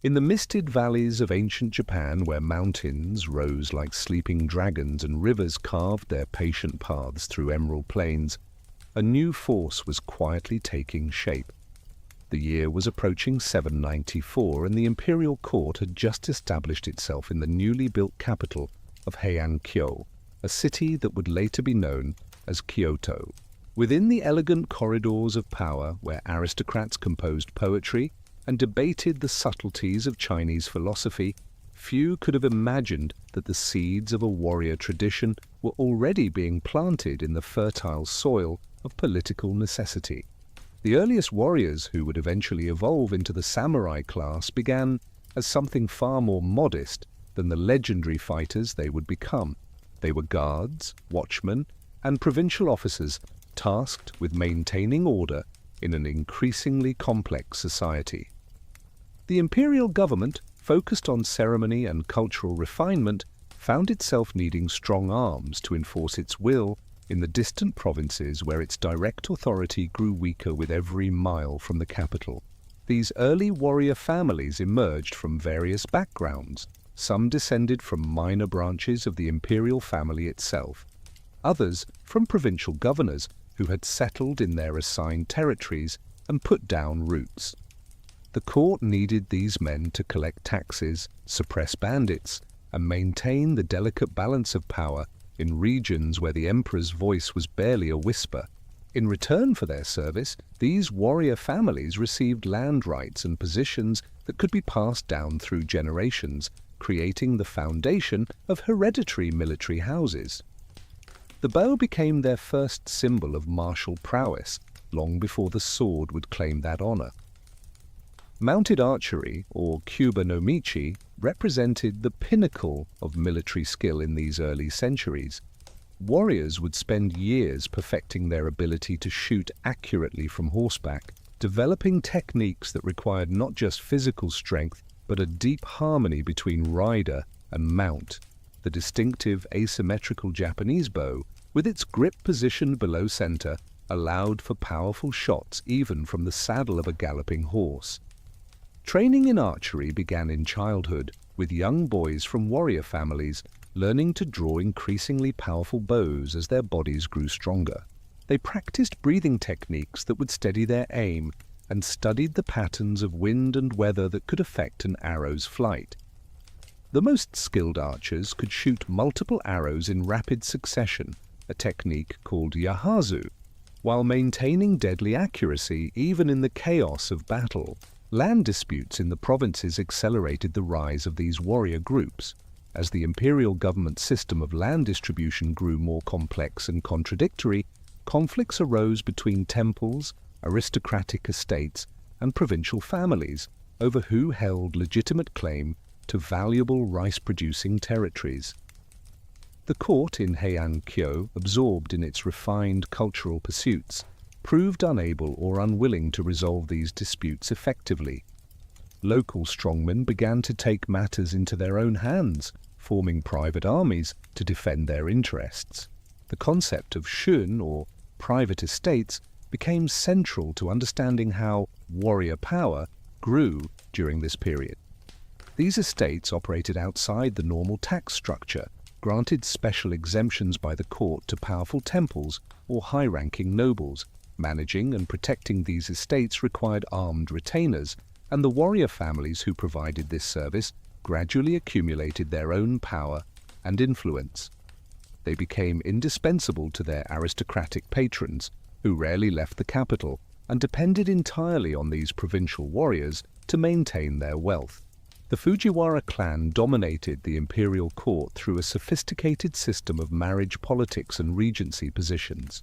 In the misted valleys of ancient Japan, where mountains rose like sleeping dragons and rivers carved their patient paths through emerald plains, a new force was quietly taking shape. The year was approaching 794, and the imperial court had just established itself in the newly built capital of Heian, a city that would later be known as Kyoto. Within the elegant corridors of power, where aristocrats composed poetry and debated the subtleties of Chinese philosophy, few could have imagined that the seeds of a warrior tradition were already being planted in the fertile soil of political necessity. The earliest warriors who would eventually evolve into the samurai class began as something far more modest than the legendary fighters they would become. They were guards, watchmen, and provincial officers tasked with maintaining order in an increasingly complex society. The imperial government, focused on ceremony and cultural refinement, found itself needing strong arms to enforce its will in the distant provinces where its direct authority grew weaker with every mile from the capital. These early warrior families emerged from various backgrounds, some descended from minor branches of the imperial family itself, others from provincial governors who had settled in their assigned territories and put down roots. The court needed these men to collect taxes, suppress bandits, and maintain the delicate balance of power in regions where the emperor's voice was barely a whisper. In return for their service, these warrior families received land rights and positions that could be passed down through generations, creating the foundation of hereditary military houses. The bow became their first symbol of martial prowess, long before the sword would claim that honor. Mounted archery, or Kuba no Michi, represented the pinnacle of military skill in these early centuries. Warriors would spend years perfecting their ability to shoot accurately from horseback, developing techniques that required not just physical strength, but a deep harmony between rider and mount. The distinctive asymmetrical Japanese bow, with its grip positioned below center, allowed for powerful shots even from the saddle of a galloping horse. Training in archery began in childhood, with young boys from warrior families learning to draw increasingly powerful bows as their bodies grew stronger. They practiced breathing techniques that would steady their aim and studied the patterns of wind and weather that could affect an arrow's flight. The most skilled archers could shoot multiple arrows in rapid succession, a technique called yahazu, while maintaining deadly accuracy even in the chaos of battle. Land disputes in the provinces accelerated the rise of these warrior groups. As the imperial government system of land distribution grew more complex and contradictory, conflicts arose between temples, aristocratic estates, and provincial families over who held legitimate claim to valuable rice-producing territories. The court in Heian, absorbed in its refined cultural pursuits, proved unable or unwilling to resolve these disputes effectively. Local strongmen began to take matters into their own hands, forming private armies to defend their interests. The concept of shun, or private estates, became central to understanding how warrior power grew during this period. These estates operated outside the normal tax structure, granted special exemptions by the court to powerful temples or high-ranking nobles. Managing and protecting these estates required armed retainers, and the warrior families who provided this service gradually accumulated their own power and influence. They became indispensable to their aristocratic patrons, who rarely left the capital, and depended entirely on these provincial warriors to maintain their wealth. The Fujiwara clan dominated the imperial court through a sophisticated system of marriage politics and regency positions.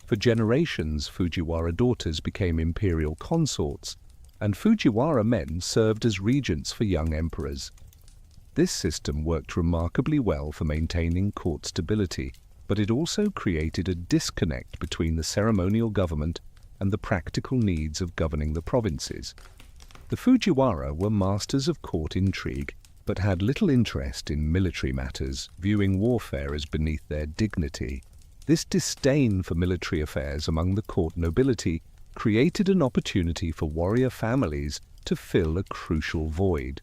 For generations, Fujiwara daughters became imperial consorts, and Fujiwara men served as regents for young emperors. This system worked remarkably well for maintaining court stability, but it also created a disconnect between the ceremonial government and the practical needs of governing the provinces. The Fujiwara were masters of court intrigue, but had little interest in military matters, viewing warfare as beneath their dignity. This disdain for military affairs among the court nobility created an opportunity for warrior families to fill a crucial void.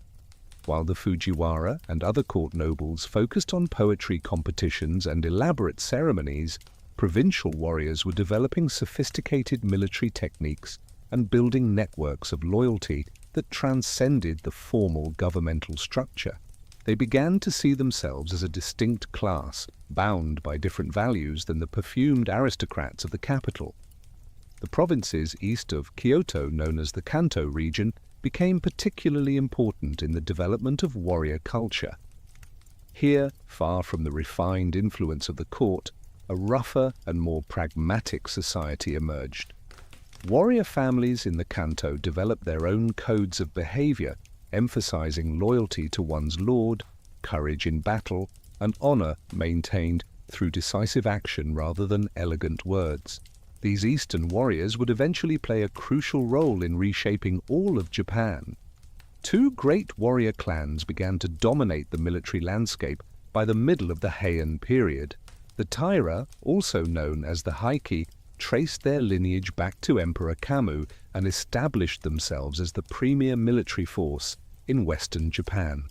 While the Fujiwara and other court nobles focused on poetry competitions and elaborate ceremonies, provincial warriors were developing sophisticated military techniques and building networks of loyalty that transcended the formal governmental structure. They began to see themselves as a distinct class, bound by different values than the perfumed aristocrats of the capital. The provinces east of Kyoto, known as the Kanto region, became particularly important in the development of warrior culture. Here, far from the refined influence of the court, a rougher and more pragmatic society emerged. Warrior families in the Kanto developed their own codes of behavior, emphasizing loyalty to one's lord, courage in battle, and honor maintained through decisive action rather than elegant words. These Eastern warriors would eventually play a crucial role in reshaping all of Japan. Two great warrior clans began to dominate the military landscape by the middle of the Heian period. The Taira, also known as the Heike, traced their lineage back to Emperor Kamu and established themselves as the premier military force in Western Japan.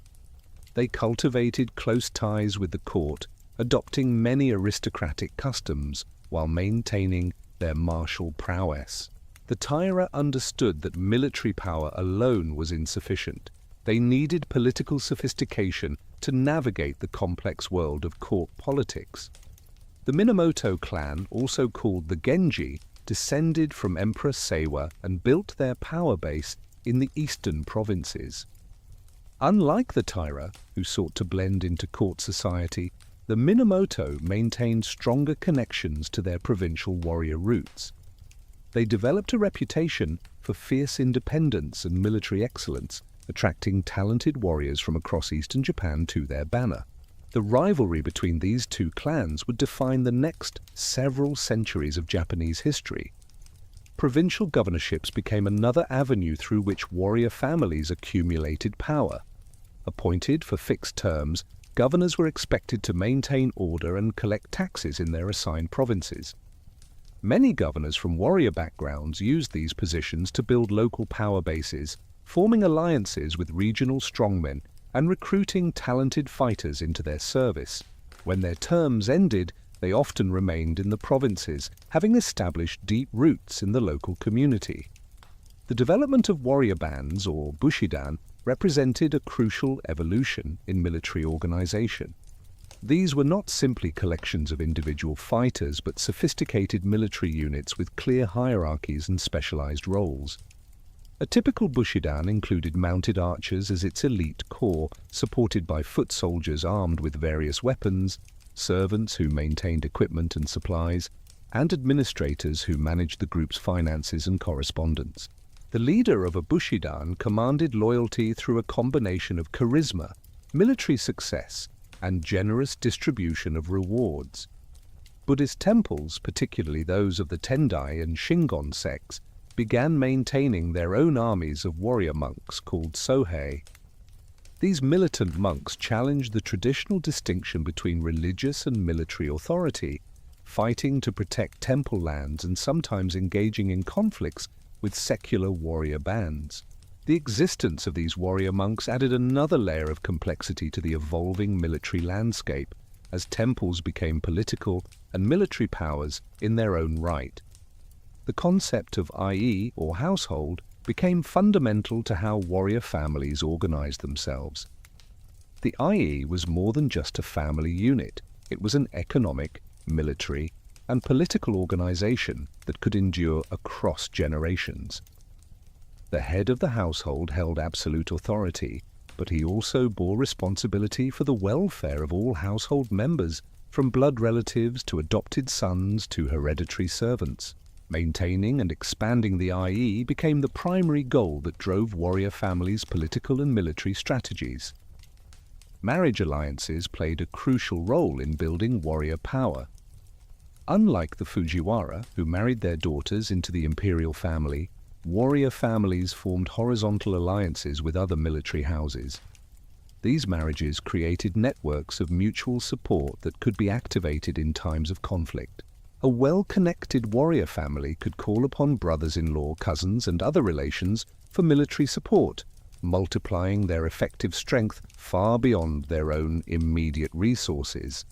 They cultivated close ties with the court, adopting many aristocratic customs while maintaining their martial prowess. The Taira understood that military power alone was insufficient. They needed political sophistication to navigate the complex world of court politics. The Minamoto clan, also called the Genji, descended from Emperor Seiwa and built their power base in the eastern provinces. Unlike the Taira, who sought to blend into court society, the Minamoto maintained stronger connections to their provincial warrior roots. They developed a reputation for fierce independence and military excellence, attracting talented warriors from across eastern Japan to their banner. The rivalry between these two clans would define the next several centuries of Japanese history. Provincial governorships became another avenue through which warrior families accumulated power. Appointed for fixed terms, governors were expected to maintain order and collect taxes in their assigned provinces. Many governors from warrior backgrounds used these positions to build local power bases, forming alliances with regional strongmen and recruiting talented fighters into their service. When their terms ended, they often remained in the provinces, having established deep roots in the local community. The development of warrior bands, or bushidan, represented a crucial evolution in military organization. These were not simply collections of individual fighters, but sophisticated military units with clear hierarchies and specialized roles. A typical bushidan included mounted archers as its elite corps, supported by foot soldiers armed with various weapons, servants who maintained equipment and supplies, and administrators who managed the group's finances and correspondence. The leader of a bushidan commanded loyalty through a combination of charisma, military success, and generous distribution of rewards. Buddhist temples, particularly those of the Tendai and Shingon sects, began maintaining their own armies of warrior monks called Sohei. These militant monks challenged the traditional distinction between religious and military authority, fighting to protect temple lands and sometimes engaging in conflicts with secular warrior bands. The existence of these warrior monks added another layer of complexity to the evolving military landscape, as temples became political and military powers in their own right. The concept of ie, or household, became fundamental to how warrior families organized themselves. The ie was more than just a family unit. It was an economic, military, and political organization that could endure across generations. The head of the household held absolute authority, but he also bore responsibility for the welfare of all household members, from blood relatives to adopted sons to hereditary servants. Maintaining and expanding the ie became the primary goal that drove warrior families' political and military strategies. Marriage alliances played a crucial role in building warrior power. Unlike the Fujiwara, who married their daughters into the imperial family, warrior families formed horizontal alliances with other military houses. These marriages created networks of mutual support that could be activated in times of conflict. A well-connected warrior family could call upon brothers-in-law, cousins, and other relations for military support, multiplying their effective strength far beyond their own immediate resources.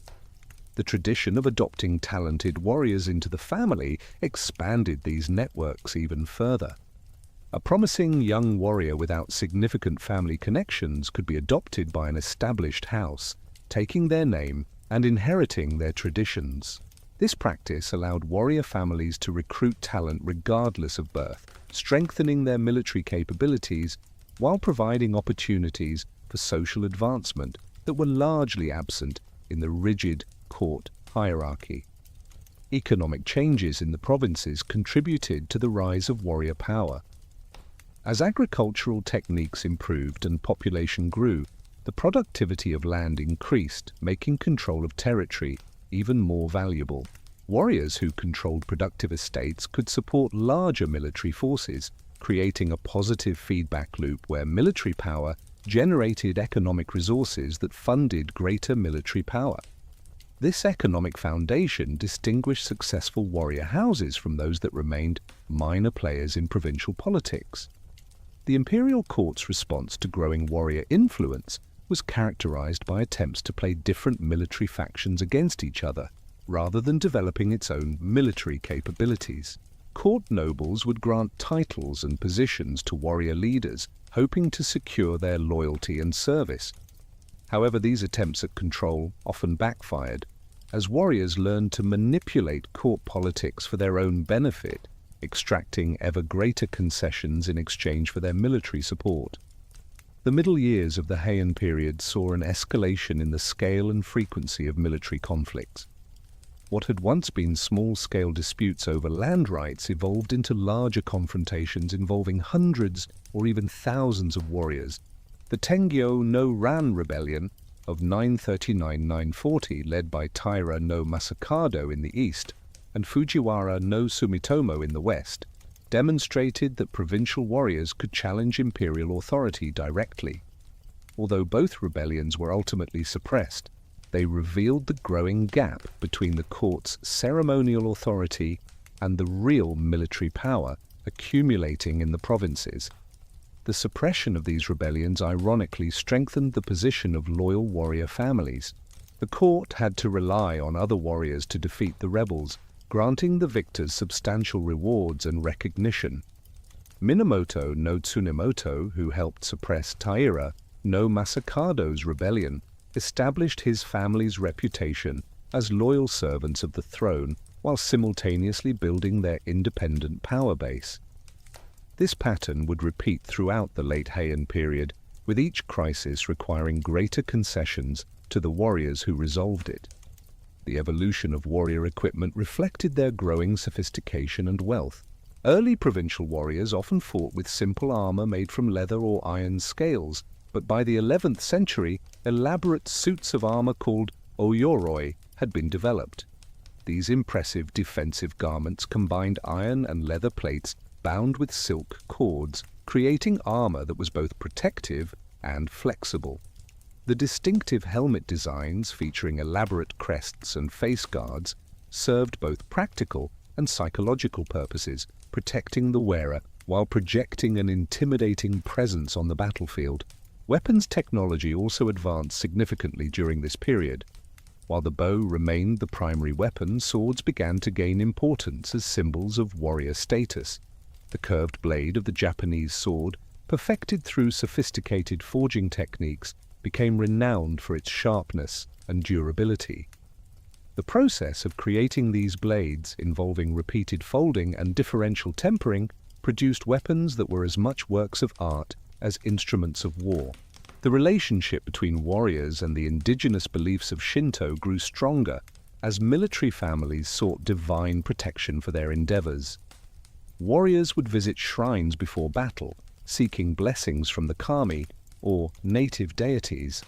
The tradition of adopting talented warriors into the family expanded these networks even further. A promising young warrior without significant family connections could be adopted by an established house, taking their name and inheriting their traditions. This practice allowed warrior families to recruit talent regardless of birth, strengthening their military capabilities while providing opportunities for social advancement that were largely absent in the rigid court hierarchy. Economic changes in the provinces contributed to the rise of warrior power. As agricultural techniques improved and population grew, the productivity of land increased, making control of territory even more valuable. Warriors who controlled productive estates could support larger military forces, creating a positive feedback loop where military power generated economic resources that funded greater military power. This economic foundation distinguished successful warrior houses from those that remained minor players in provincial politics. The imperial court's response to growing warrior influence was characterized by attempts to play different military factions against each other, rather than developing its own military capabilities. Court nobles would grant titles and positions to warrior leaders, hoping to secure their loyalty and service. However, these attempts at control often backfired, as warriors learned to manipulate court politics for their own benefit, extracting ever greater concessions in exchange for their military support. The middle years of the Heian period saw an escalation in the scale and frequency of military conflicts. What had once been small-scale disputes over land rights evolved into larger confrontations involving hundreds or even thousands of warriors. The Tengyo no Ran rebellion of 939-940, led by Taira no Masakado in the east and Fujiwara no Sumitomo in the west, demonstrated that provincial warriors could challenge imperial authority directly. Although both rebellions were ultimately suppressed, they revealed the growing gap between the court's ceremonial authority and the real military power accumulating in the provinces. The suppression of these rebellions ironically strengthened the position of loyal warrior families. The court had to rely on other warriors to defeat the rebels, granting the victors substantial rewards and recognition. Minamoto no Tsunemoto, who helped suppress Taira no Masakado's rebellion, established his family's reputation as loyal servants of the throne while simultaneously building their independent power base. This pattern would repeat throughout the late Heian period, with each crisis requiring greater concessions to the warriors who resolved it. The evolution of warrior equipment reflected their growing sophistication and wealth. Early provincial warriors often fought with simple armor made from leather or iron scales, but by the 11th century, elaborate suits of armor called oyoroi had been developed. These impressive defensive garments combined iron and leather plates bound with silk cords, creating armor that was both protective and flexible. The distinctive helmet designs, featuring elaborate crests and face guards, served both practical and psychological purposes, protecting the wearer while projecting an intimidating presence on the battlefield. Weapons technology also advanced significantly during this period. While the bow remained the primary weapon, swords began to gain importance as symbols of warrior status. The curved blade of the Japanese sword, perfected through sophisticated forging techniques, became renowned for its sharpness and durability. The process of creating these blades, involving repeated folding and differential tempering, produced weapons that were as much works of art as instruments of war. The relationship between warriors and the indigenous beliefs of Shinto grew stronger as military families sought divine protection for their endeavors. Warriors would visit shrines before battle, seeking blessings from the kami, or native deities.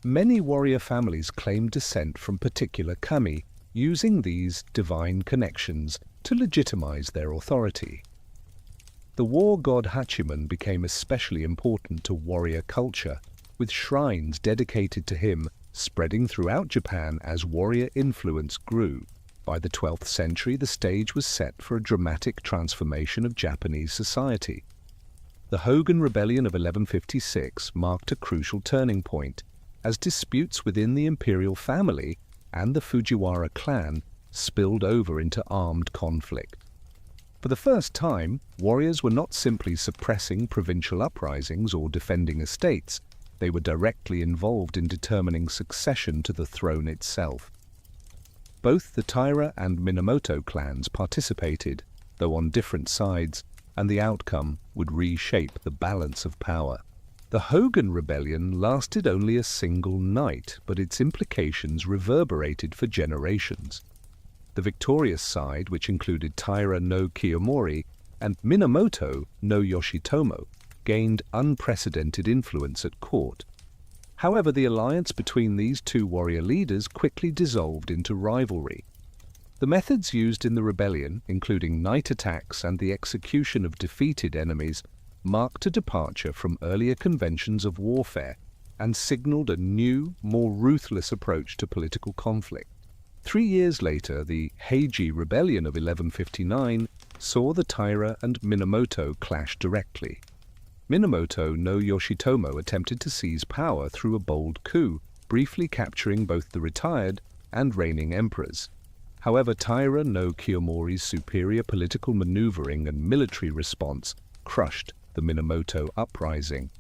Many warrior families claimed descent from particular kami, using these divine connections to legitimize their authority. The war god Hachiman became especially important to warrior culture, with shrines dedicated to him spreading throughout Japan as warrior influence grew. By the 12th century, the stage was set for a dramatic transformation of Japanese society. The Hogan Rebellion of 1156 marked a crucial turning point, as disputes within the imperial family and the Fujiwara clan spilled over into armed conflict. For the first time, warriors were not simply suppressing provincial uprisings or defending estates, they were directly involved in determining succession to the throne itself. Both the Taira and Minamoto clans participated, though on different sides, and the outcome would reshape the balance of power. The Hogan Rebellion lasted only a single night, but its implications reverberated for generations. The victorious side, which included Taira no Kiyomori and Minamoto no Yoritomo, gained unprecedented influence at court. However, the alliance between these two warrior leaders quickly dissolved into rivalry. The methods used in the rebellion, including night attacks and the execution of defeated enemies, marked a departure from earlier conventions of warfare and signaled a new, more ruthless approach to political conflict. 3 years later, the Heiji Rebellion of 1159 saw the Taira and Minamoto clash directly. Minamoto no Yoritomo attempted to seize power through a bold coup, briefly capturing both the retired and reigning emperors. However, Taira no Kiyomori's superior political maneuvering and military response crushed the Minamoto uprising.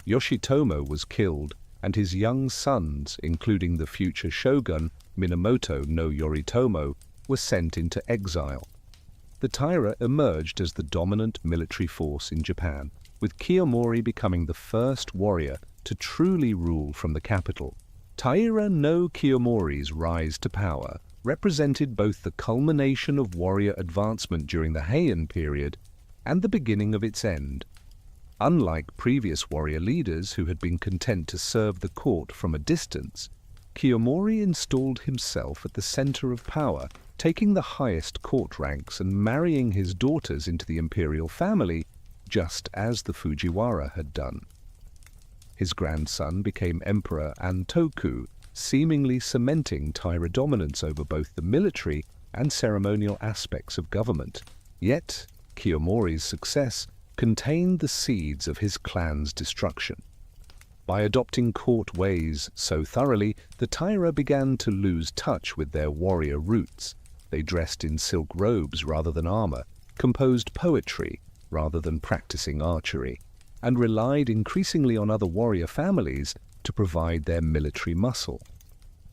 Yoshitomo was killed, and his young sons, including the future shogun Minamoto no Yoritomo, were sent into exile. The Taira emerged as the dominant military force in Japan, with Kiyomori becoming the first warrior to truly rule from the capital. Taira no Kiyomori's rise to power represented both the culmination of warrior advancement during the Heian period and the beginning of its end. Unlike previous warrior leaders who had been content to serve the court from a distance, Kiyomori installed himself at the center of power, taking the highest court ranks and marrying his daughters into the imperial family, just as the Fujiwara had done. His grandson became Emperor Antoku, seemingly cementing Taira dominance over both the military and ceremonial aspects of government. Yet, Kiyomori's success contained the seeds of his clan's destruction. By adopting court ways so thoroughly, the Taira began to lose touch with their warrior roots. They dressed in silk robes rather than armor, composed poetry rather than practicing archery, and relied increasingly on other warrior families to provide their military muscle.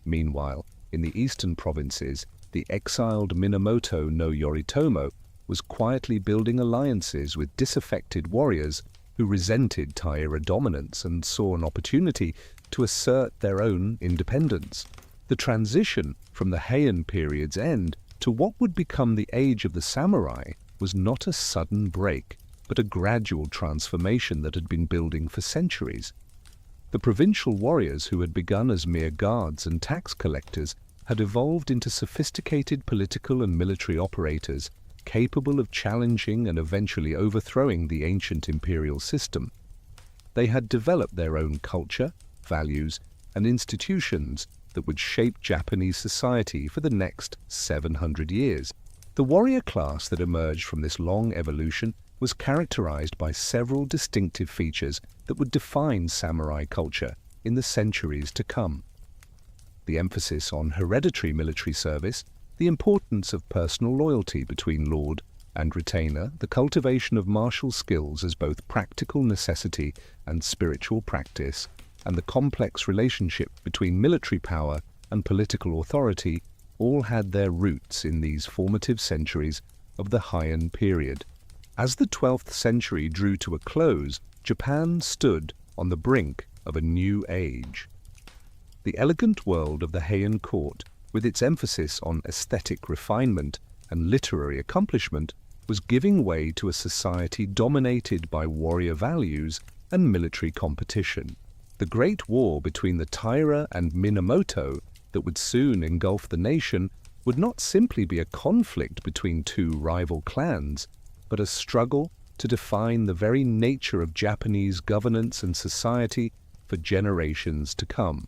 Meanwhile, in the eastern provinces, the exiled Minamoto no Yoritomo was quietly building alliances with disaffected warriors who resented Taira dominance and saw an opportunity to assert their own independence. The transition from the Heian period's end to what would become the age of the samurai was not a sudden break, but a gradual transformation that had been building for centuries. The provincial warriors who had begun as mere guards and tax collectors had evolved into sophisticated political and military operators capable of challenging and eventually overthrowing the ancient imperial system. They had developed their own culture, values, and institutions that would shape Japanese society for the next 700 years. The warrior class that emerged from this long evolution was characterized by several distinctive features that would define samurai culture in the centuries to come. The emphasis on hereditary military service, the importance of personal loyalty between lord and retainer, the cultivation of martial skills as both practical necessity and spiritual practice, and the complex relationship between military power and political authority all had their roots in these formative centuries of the Heian period. As the 12th century drew to a close, Japan stood on the brink of a new age. The elegant world of the Heian court, with its emphasis on aesthetic refinement and literary accomplishment, was giving way to a society dominated by warrior values and military competition. The Great War between the Taira and Minamoto that would soon engulf the nation would not simply be a conflict between two rival clans, but a struggle to define the very nature of Japanese governance and society for generations to come.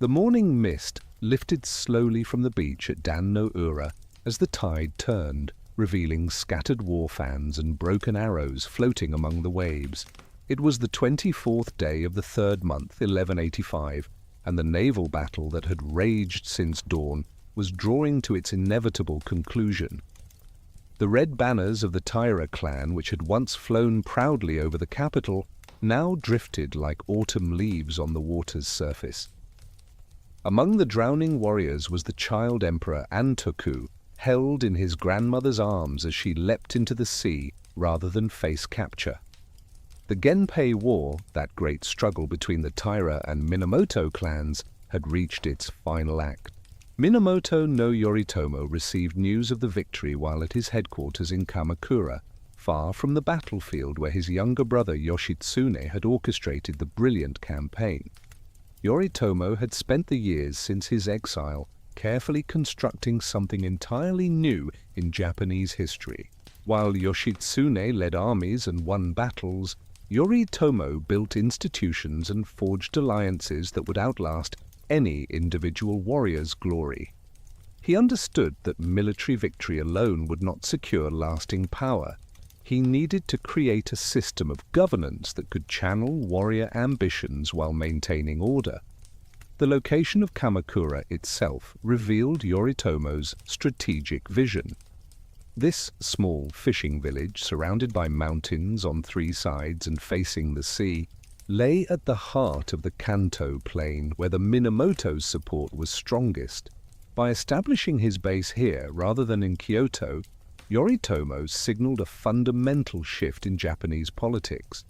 The morning mist lifted slowly from the beach at Dan no Ura as the tide turned, revealing scattered war fans and broken arrows floating among the waves. It was the 24th day of the third month, 1185, and the naval battle that had raged since dawn was drawing to its inevitable conclusion. The red banners of the Taira clan, which had once flown proudly over the capital, now drifted like autumn leaves on the water's surface. Among the drowning warriors was the child emperor Antoku, held in his grandmother's arms as she leapt into the sea rather than face capture. The Genpei War, that great struggle between the Taira and Minamoto clans, had reached its final act. Minamoto no Yoritomo received news of the victory while at his headquarters in Kamakura, far from the battlefield where his younger brother Yoshitsune had orchestrated the brilliant campaign. Yoritomo had spent the years since his exile carefully constructing something entirely new in Japanese history. While Yoshitsune led armies and won battles, Yoritomo built institutions and forged alliances that would outlast any individual warrior's glory. He understood that military victory alone would not secure lasting power. He needed to create a system of governance that could channel warrior ambitions while maintaining order. The location of Kamakura itself revealed Yoritomo's strategic vision. This small fishing village, surrounded by mountains on three sides and facing the sea, lay at the heart of the Kanto plain where the Minamoto's support was strongest. By establishing his base here rather than in Kyoto, Yoritomo signaled a fundamental shift in Japanese politics.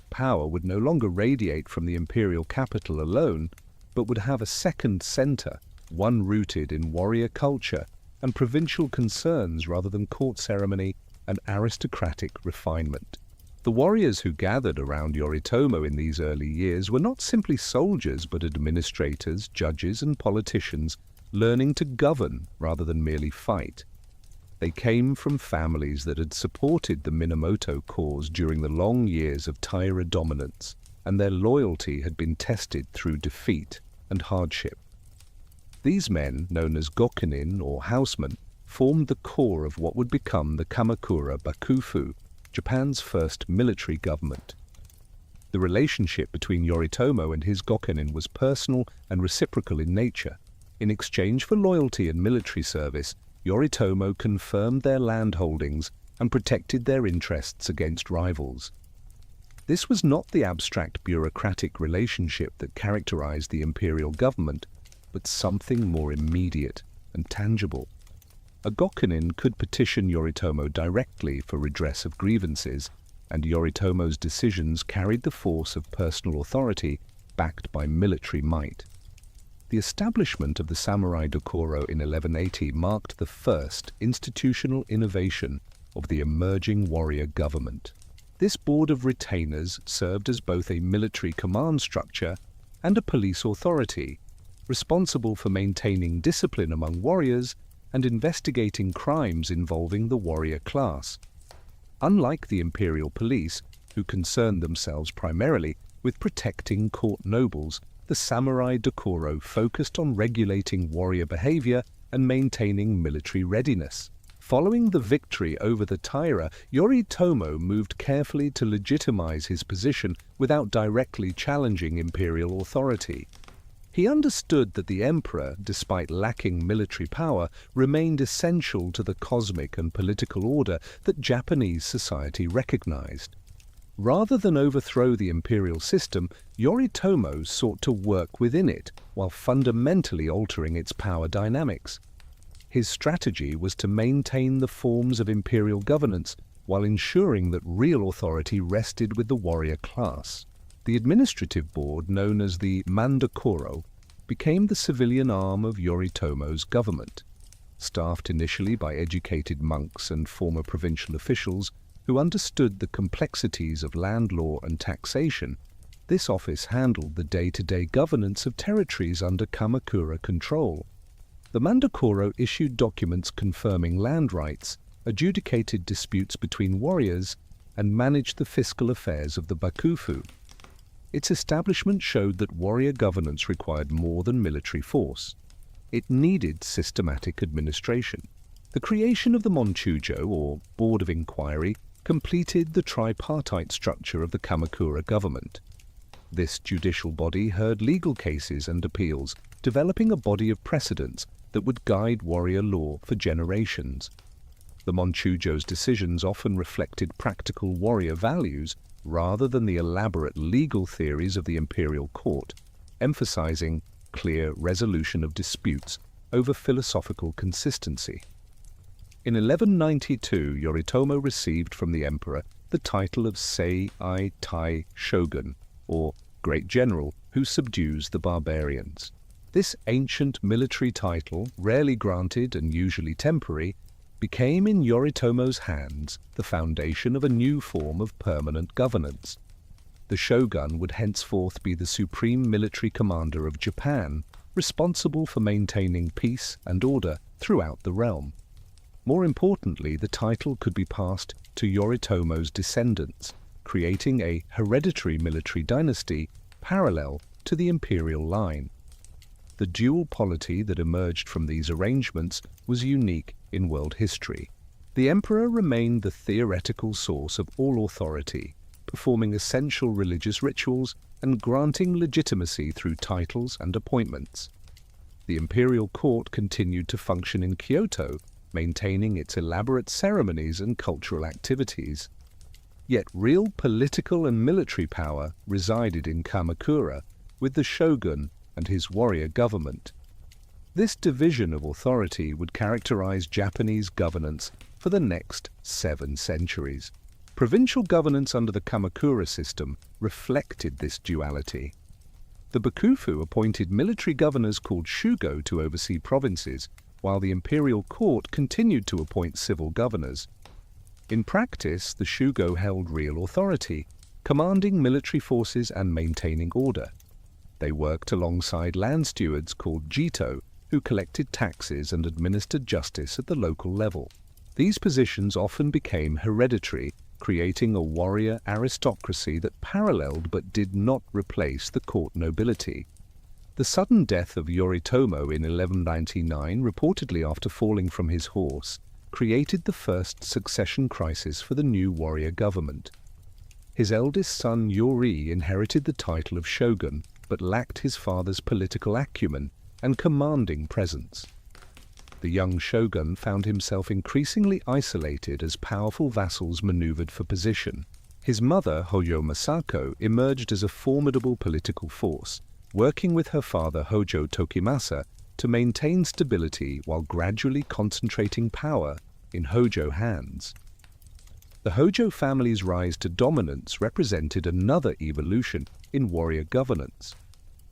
Power would no longer radiate from the imperial capital alone, but would have a second center, one rooted in warrior culture and provincial concerns rather than court ceremony and aristocratic refinement. The warriors who gathered around Yoritomo in these early years were not simply soldiers but administrators, judges and politicians learning to govern rather than merely fight. They came from families that had supported the Minamoto cause during the long years of Taira dominance, and their loyalty had been tested through defeat and hardship. These men, known as gokunin or housemen, formed the core of what would become the Kamakura Bakufu, Japan's first military government. The relationship between Yoritomo and his gokunin was personal and reciprocal in nature. In exchange for loyalty and military service, Yoritomo confirmed their land holdings and protected their interests against rivals. This was not the abstract bureaucratic relationship that characterized the imperial government, but something more immediate and tangible. A gokunin could petition Yoritomo directly for redress of grievances, and Yoritomo's decisions carried the force of personal authority backed by military might. The establishment of the samurai dokoro in 1180 marked the first institutional innovation of the emerging warrior government. This board of retainers served as both a military command structure and a police authority, responsible for maintaining discipline among warriors and investigating crimes involving the warrior class. Unlike the imperial police, who concerned themselves primarily with protecting court nobles, the samurai dokoro focused on regulating warrior behavior and maintaining military readiness. Following the victory over the Taira, Yoritomo moved carefully to legitimize his position without directly challenging imperial authority. He understood that the emperor, despite lacking military power, remained essential to the cosmic and political order that Japanese society recognized. Rather than overthrow the imperial system, Yoritomo sought to work within it while fundamentally altering its power dynamics. His strategy was to maintain the forms of imperial governance while ensuring that real authority rested with the warrior class. The administrative board, known as the Mandokoro, became the civilian arm of Yoritomo's government. Staffed initially by educated monks and former provincial officials who understood the complexities of land law and taxation, this office handled the day-to-day governance of territories under Kamakura control. The Mandokoro issued documents confirming land rights, adjudicated disputes between warriors, and managed the fiscal affairs of the Bakufu. Its establishment showed that warrior governance required more than military force. It needed systematic administration. The creation of the Monchujo, or Board of Inquiry, completed the tripartite structure of the Kamakura government. This judicial body heard legal cases and appeals, developing a body of precedents that would guide warrior law for generations. The Monchujo's decisions often reflected practical warrior values rather than the elaborate legal theories of the imperial court, emphasizing clear resolution of disputes over philosophical consistency. In 1192, Yoritomo received from the emperor the title of Sei-ai-tai shogun, or Great General who subdues the barbarians. This ancient military title, rarely granted and usually temporary, became in Yoritomo's hands the foundation of a new form of permanent governance. The shogun would henceforth be the supreme military commander of Japan, responsible for maintaining peace and order throughout the realm. More importantly, the title could be passed to Yoritomo's descendants, creating a hereditary military dynasty parallel to the imperial line. The dual polity that emerged from these arrangements was unique in world history. The emperor remained the theoretical source of all authority, performing essential religious rituals and granting legitimacy through titles and appointments. The imperial court continued to function in Kyoto, maintaining its elaborate ceremonies and cultural activities. Yet real political and military power resided in Kamakura, with the shogun and his warrior government. This division of authority would characterize Japanese governance for the next 7 centuries. Provincial governance under the Kamakura system reflected this duality. The Bakufu appointed military governors called shugo to oversee provinces, while the imperial court continued to appoint civil governors. In practice, the shugo held real authority, commanding military forces and maintaining order. They worked alongside land stewards called jito, who collected taxes and administered justice at the local level. These positions often became hereditary, creating a warrior aristocracy that paralleled but did not replace the court nobility. The sudden death of Yoritomo in 1199, reportedly after falling from his horse, created the first succession crisis for the new warrior government. His eldest son Yori inherited the title of shogun, but lacked his father's political acumen and commanding presence. The young shogun found himself increasingly isolated as powerful vassals maneuvered for position. His mother, Hojo Masako, emerged as a formidable political force, working with her father Hojo Tokimasa to maintain stability while gradually concentrating power in Hojo hands. The Hojo family's rise to dominance represented another evolution in warrior governance.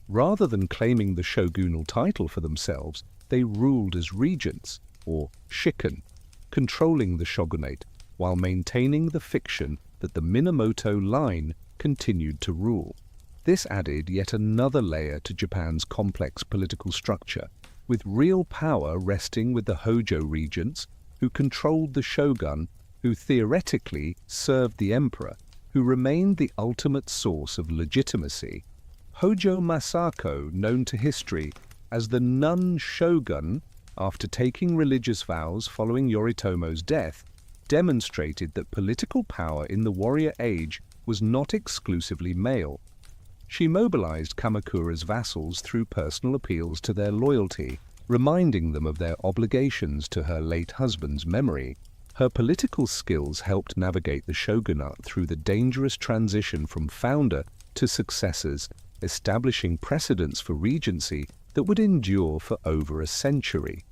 Rather than claiming the shogunal title for themselves, they ruled as regents, or shikken, controlling the shogunate while maintaining the fiction that the Minamoto line continued to rule. This added yet another layer to Japan's complex political structure, with real power resting with the Hojo regents, who controlled the shogun, who theoretically served the emperor, who remained the ultimate source of legitimacy. Hojo Masako, known to history as the nun shogun, after taking religious vows following Yoritomo's death, demonstrated that political power in the warrior age was not exclusively male. She mobilized Kamakura's vassals through personal appeals to their loyalty, reminding them of their obligations to her late husband's memory. Her political skills helped navigate the shogunate through the dangerous transition from founder to successors, establishing precedents for regency that would endure for over a century.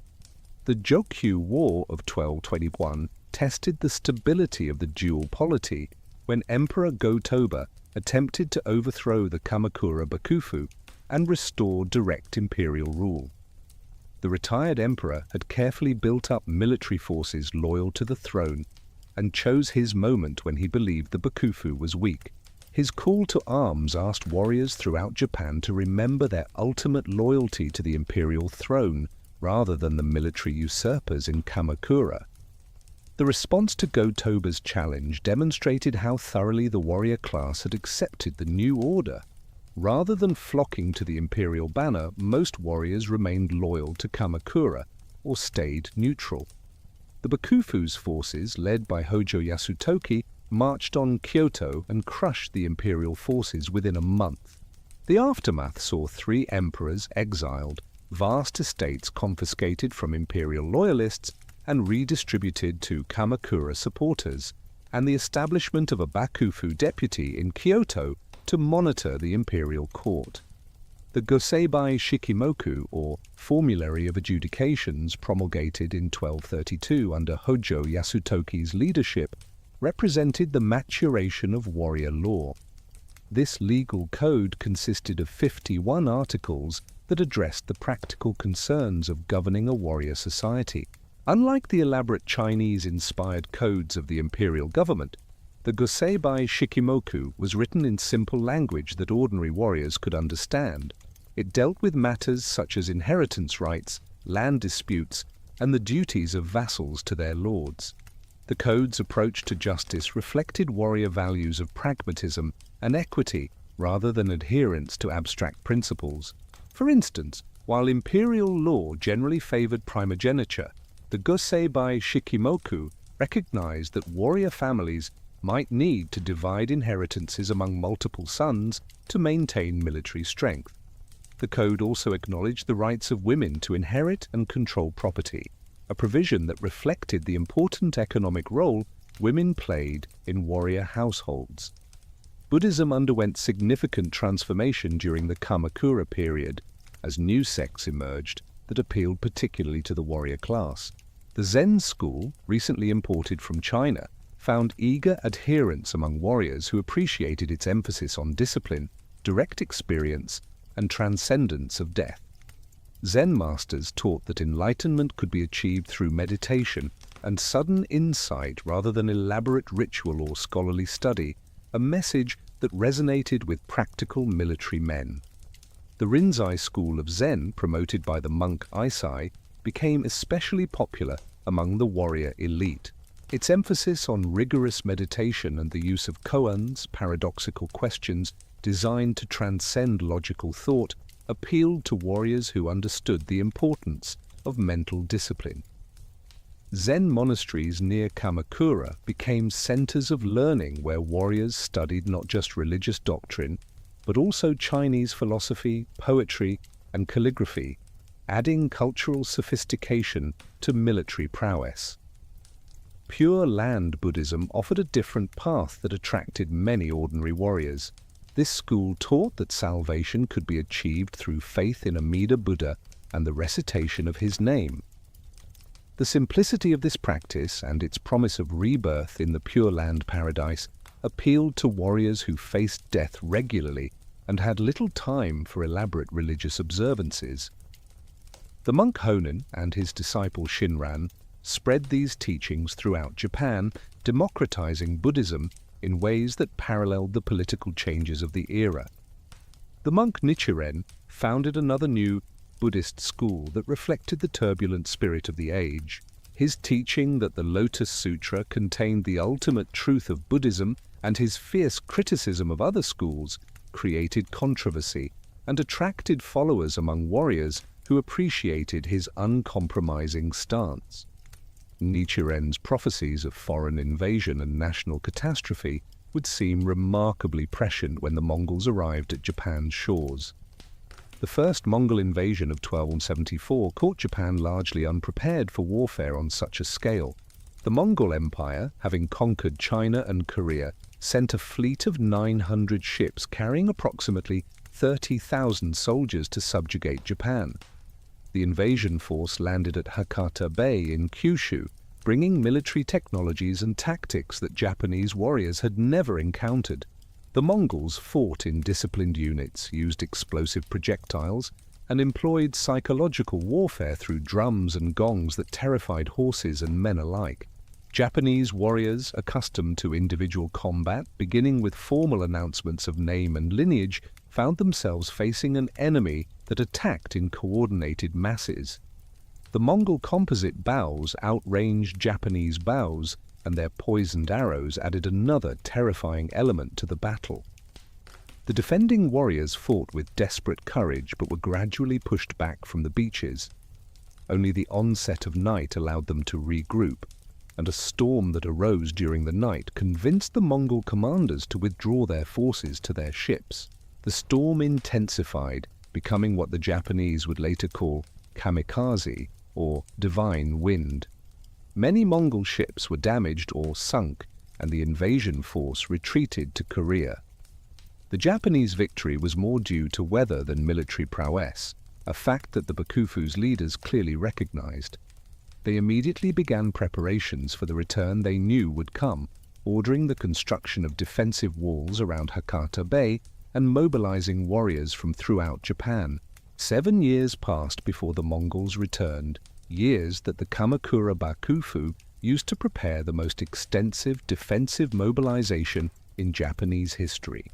The Jokyu War of 1221 tested the stability of the dual polity when Emperor Go-Toba attempted to overthrow the Kamakura Bakufu and restore direct imperial rule. The retired emperor had carefully built up military forces loyal to the throne and chose his moment when he believed the Bakufu was weak. His call to arms asked warriors throughout Japan to remember their ultimate loyalty to the imperial throne rather than the military usurpers in Kamakura. The response to Go-Toba's challenge demonstrated how thoroughly the warrior class had accepted the new order. Rather than flocking to the imperial banner, most warriors remained loyal to Kamakura or stayed neutral. The Bakufu's forces, led by Hojo Yasutoki, marched on Kyoto and crushed the imperial forces within a month. The aftermath saw 3 emperors exiled, vast estates confiscated from imperial loyalists and redistributed to Kamakura supporters, and the establishment of a Bakufu deputy in Kyoto to monitor the imperial court. The Goseibai Shikimoku, or Formulary of Adjudications, promulgated in 1232 under Hojo Yasutoki's leadership, represented the maturation of warrior law. This legal code consisted of 51 articles that addressed the practical concerns of governing a warrior society. Unlike the elaborate Chinese-inspired codes of the imperial government, the Goseibai Shikimoku was written in simple language that ordinary warriors could understand. It dealt with matters such as inheritance rights, land disputes, and the duties of vassals to their lords. The code's approach to justice reflected warrior values of pragmatism and equity rather than adherence to abstract principles. For instance, while imperial law generally favored primogeniture, the Goseibai Shikimoku recognized that warrior families might need to divide inheritances among multiple sons to maintain military strength. The code also acknowledged the rights of women to inherit and control property, a provision that reflected the important economic role women played in warrior households. Buddhism underwent significant transformation during the Kamakura period, as new sects emerged that appealed particularly to the warrior class. The Zen school, recently imported from China, found eager adherents among warriors who appreciated its emphasis on discipline, direct experience, and transcendence of death. Zen masters taught that enlightenment could be achieved through meditation and sudden insight rather than elaborate ritual or scholarly study, a message that resonated with practical military men. The Rinzai school of Zen, promoted by the monk Eisai, became especially popular among the warrior elite. Its emphasis on rigorous meditation and the use of koans, paradoxical questions designed to transcend logical thought, appealed to warriors who understood the importance of mental discipline. Zen monasteries near Kamakura became centers of learning where warriors studied not just religious doctrine, but also Chinese philosophy, poetry, and calligraphy, adding cultural sophistication to military prowess. Pure Land Buddhism offered a different path that attracted many ordinary warriors. This school taught that salvation could be achieved through faith in Amida Buddha and the recitation of his name. The simplicity of this practice and its promise of rebirth in the Pure Land paradise appealed to warriors who faced death regularly and had little time for elaborate religious observances. The monk Honen and his disciple Shinran spread these teachings throughout Japan, democratizing Buddhism in ways that paralleled the political changes of the era. The monk Nichiren founded another new Buddhist school that reflected the turbulent spirit of the age. His teaching that the Lotus Sutra contained the ultimate truth of Buddhism and his fierce criticism of other schools created controversy and attracted followers among warriors who appreciated his uncompromising stance. Nichiren's prophecies of foreign invasion and national catastrophe would seem remarkably prescient when the Mongols arrived at Japan's shores. The first Mongol invasion of 1274 caught Japan largely unprepared for warfare on such a scale. The Mongol Empire, having conquered China and Korea, sent a fleet of 900 ships carrying approximately 30,000 soldiers to subjugate Japan. The invasion force landed at Hakata Bay in Kyushu, bringing military technologies and tactics that Japanese warriors had never encountered. The Mongols fought in disciplined units, used explosive projectiles, and employed psychological warfare through drums and gongs that terrified horses and men alike. Japanese warriors, accustomed to individual combat, beginning with formal announcements of name and lineage, found themselves facing an enemy that attacked in coordinated masses. The Mongol composite bows outranged Japanese bows, and their poisoned arrows added another terrifying element to the battle. The defending warriors fought with desperate courage but were gradually pushed back from the beaches. Only the onset of night allowed them to regroup, and a storm that arose during the night convinced the Mongol commanders to withdraw their forces to their ships. The storm intensified, becoming what the Japanese would later call kamikaze, or divine wind. Many Mongol ships were damaged or sunk, and the invasion force retreated to Korea. The Japanese victory was more due to weather than military prowess, a fact that the Bakufu's leaders clearly recognized. They immediately began preparations for the return they knew would come, ordering the construction of defensive walls around Hakata Bay and mobilizing warriors from throughout Japan. 7 years passed before the Mongols returned, years that the Kamakura Bakufu used to prepare the most extensive defensive mobilization in Japanese history.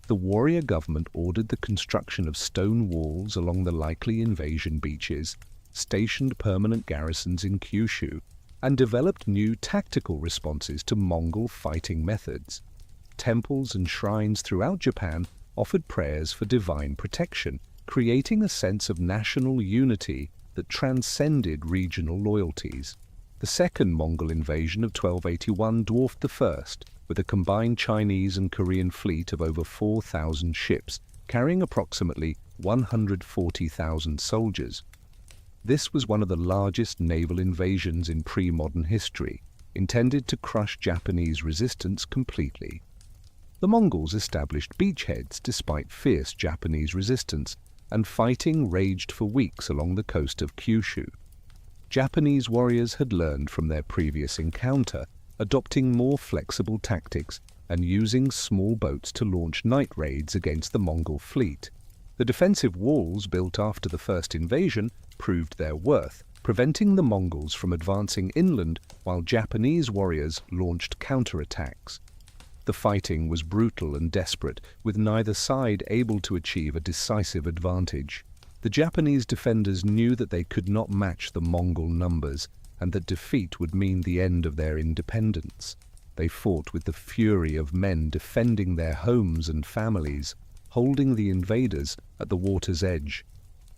The warrior government ordered the construction of stone walls along the likely invasion beaches, stationed permanent garrisons in Kyushu, and developed new tactical responses to Mongol fighting methods. Temples and shrines throughout Japan offered prayers for divine protection, creating a sense of national unity that transcended regional loyalties. The second Mongol invasion of 1281 dwarfed the first, with a combined Chinese and Korean fleet of over 4,000 ships, carrying approximately 140,000 soldiers. This was one of the largest naval invasions in pre-modern history, intended to crush Japanese resistance completely. The Mongols established beachheads despite fierce Japanese resistance, and fighting raged for weeks along the coast of Kyushu. Japanese warriors had learned from their previous encounter, adopting more flexible tactics and using small boats to launch night raids against the Mongol fleet. The defensive walls built after the first invasion proved their worth, preventing the Mongols from advancing inland while Japanese warriors launched counterattacks. The fighting was brutal and desperate, with neither side able to achieve a decisive advantage. The Japanese defenders knew that they could not match the Mongol numbers, and that defeat would mean the end of their independence. They fought with the fury of men defending their homes and families, holding the invaders at the water's edge.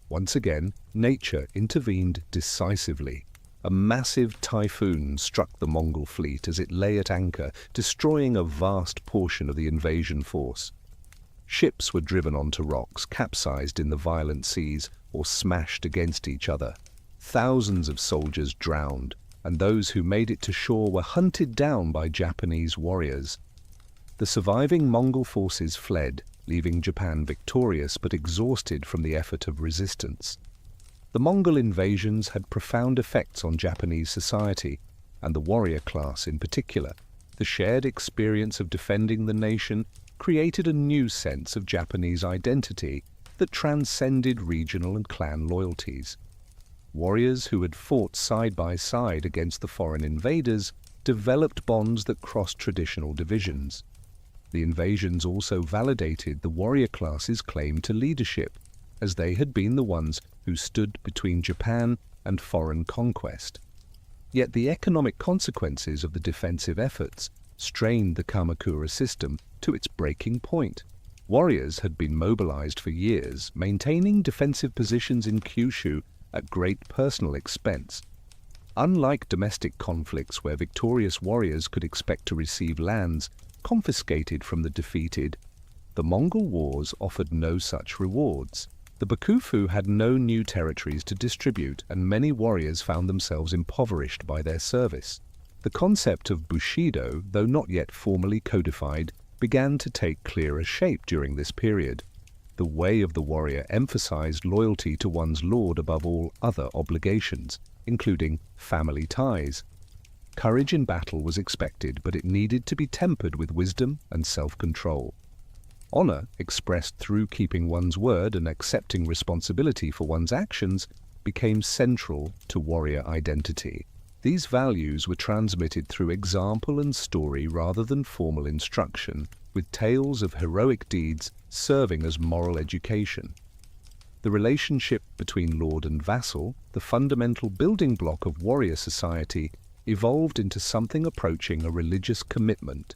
Once again, nature intervened decisively. A massive typhoon struck the Mongol fleet as it lay at anchor, destroying a vast portion of the invasion force. Ships were driven onto rocks, capsized in the violent seas, or smashed against each other. Thousands of soldiers drowned, and those who made it to shore were hunted down by Japanese warriors. The surviving Mongol forces fled, leaving Japan victorious but exhausted from the effort of resistance. The Mongol invasions had profound effects on Japanese society, and the warrior class in particular. The shared experience of defending the nation created a new sense of Japanese identity that transcended regional and clan loyalties. Warriors who had fought side by side against the foreign invaders developed bonds that crossed traditional divisions. The invasions also validated the warrior class's claim to leadership, as they had been the ones who stood between Japan and foreign conquest. Yet the economic consequences of the defensive efforts strained the Kamakura system to its breaking point. Warriors had been mobilized for years, maintaining defensive positions in Kyushu at great personal expense. Unlike domestic conflicts where victorious warriors could expect to receive lands confiscated from the defeated, the Mongol wars offered no such rewards. The Bakufu had no new territories to distribute, and many warriors found themselves impoverished by their service. The concept of bushido, though not yet formally codified, began to take clearer shape during this period. The way of the warrior emphasized loyalty to one's lord above all other obligations, including family ties. Courage in battle was expected, but it needed to be tempered with wisdom and self-control. Honor, expressed through keeping one's word and accepting responsibility for one's actions, became central to warrior identity. These values were transmitted through example and story rather than formal instruction, with tales of heroic deeds serving as moral education. The relationship between lord and vassal, the fundamental building block of warrior society, evolved into something approaching a religious commitment.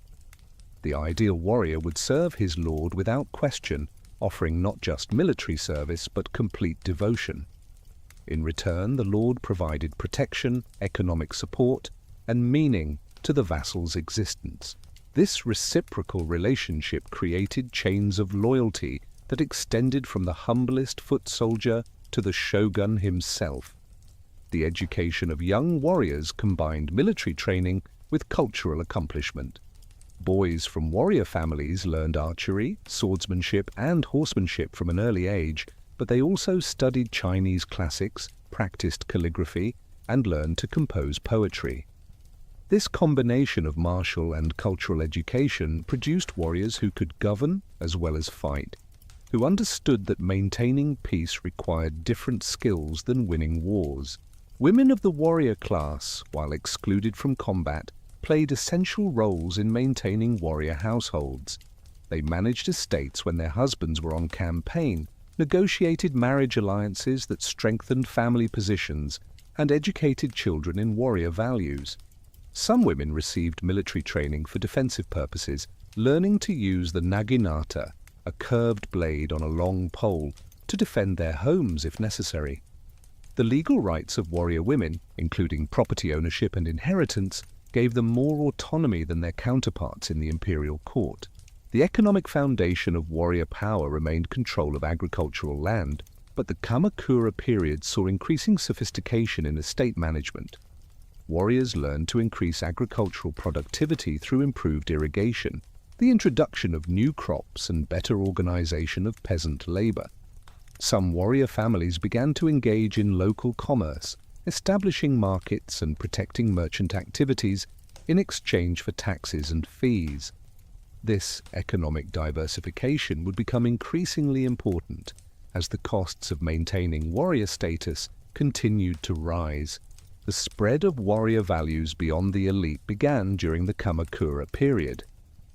The ideal warrior would serve his lord without question, offering not just military service but complete devotion. In return, the lord provided protection, economic support, and meaning to the vassal's existence. This reciprocal relationship created chains of loyalty that extended from the humblest foot soldier to the shogun himself. The education of young warriors combined military training with cultural accomplishment. Boys from warrior families learned archery, swordsmanship, and horsemanship from an early age, but they also studied Chinese classics, practiced calligraphy, and learned to compose poetry. This combination of martial and cultural education produced warriors who could govern as well as fight, who understood that maintaining peace required different skills than winning wars. Women of the warrior class, while excluded from combat, played essential roles in maintaining warrior households. They managed estates when their husbands were on campaign, negotiated marriage alliances that strengthened family positions, and educated children in warrior values. Some women received military training for defensive purposes, learning to use the naginata, a curved blade on a long pole, to defend their homes if necessary. The legal rights of warrior women, including property ownership and inheritance, gave them more autonomy than their counterparts in the imperial court. The economic foundation of warrior power remained control of agricultural land, but the Kamakura period saw increasing sophistication in estate management. Warriors learned to increase agricultural productivity through improved irrigation, the introduction of new crops, and better organization of peasant labor. Some warrior families began to engage in local commerce, establishing markets and protecting merchant activities in exchange for taxes and fees. This economic diversification would become increasingly important as the costs of maintaining warrior status continued to rise. The spread of warrior values beyond the elite began during the Kamakura period.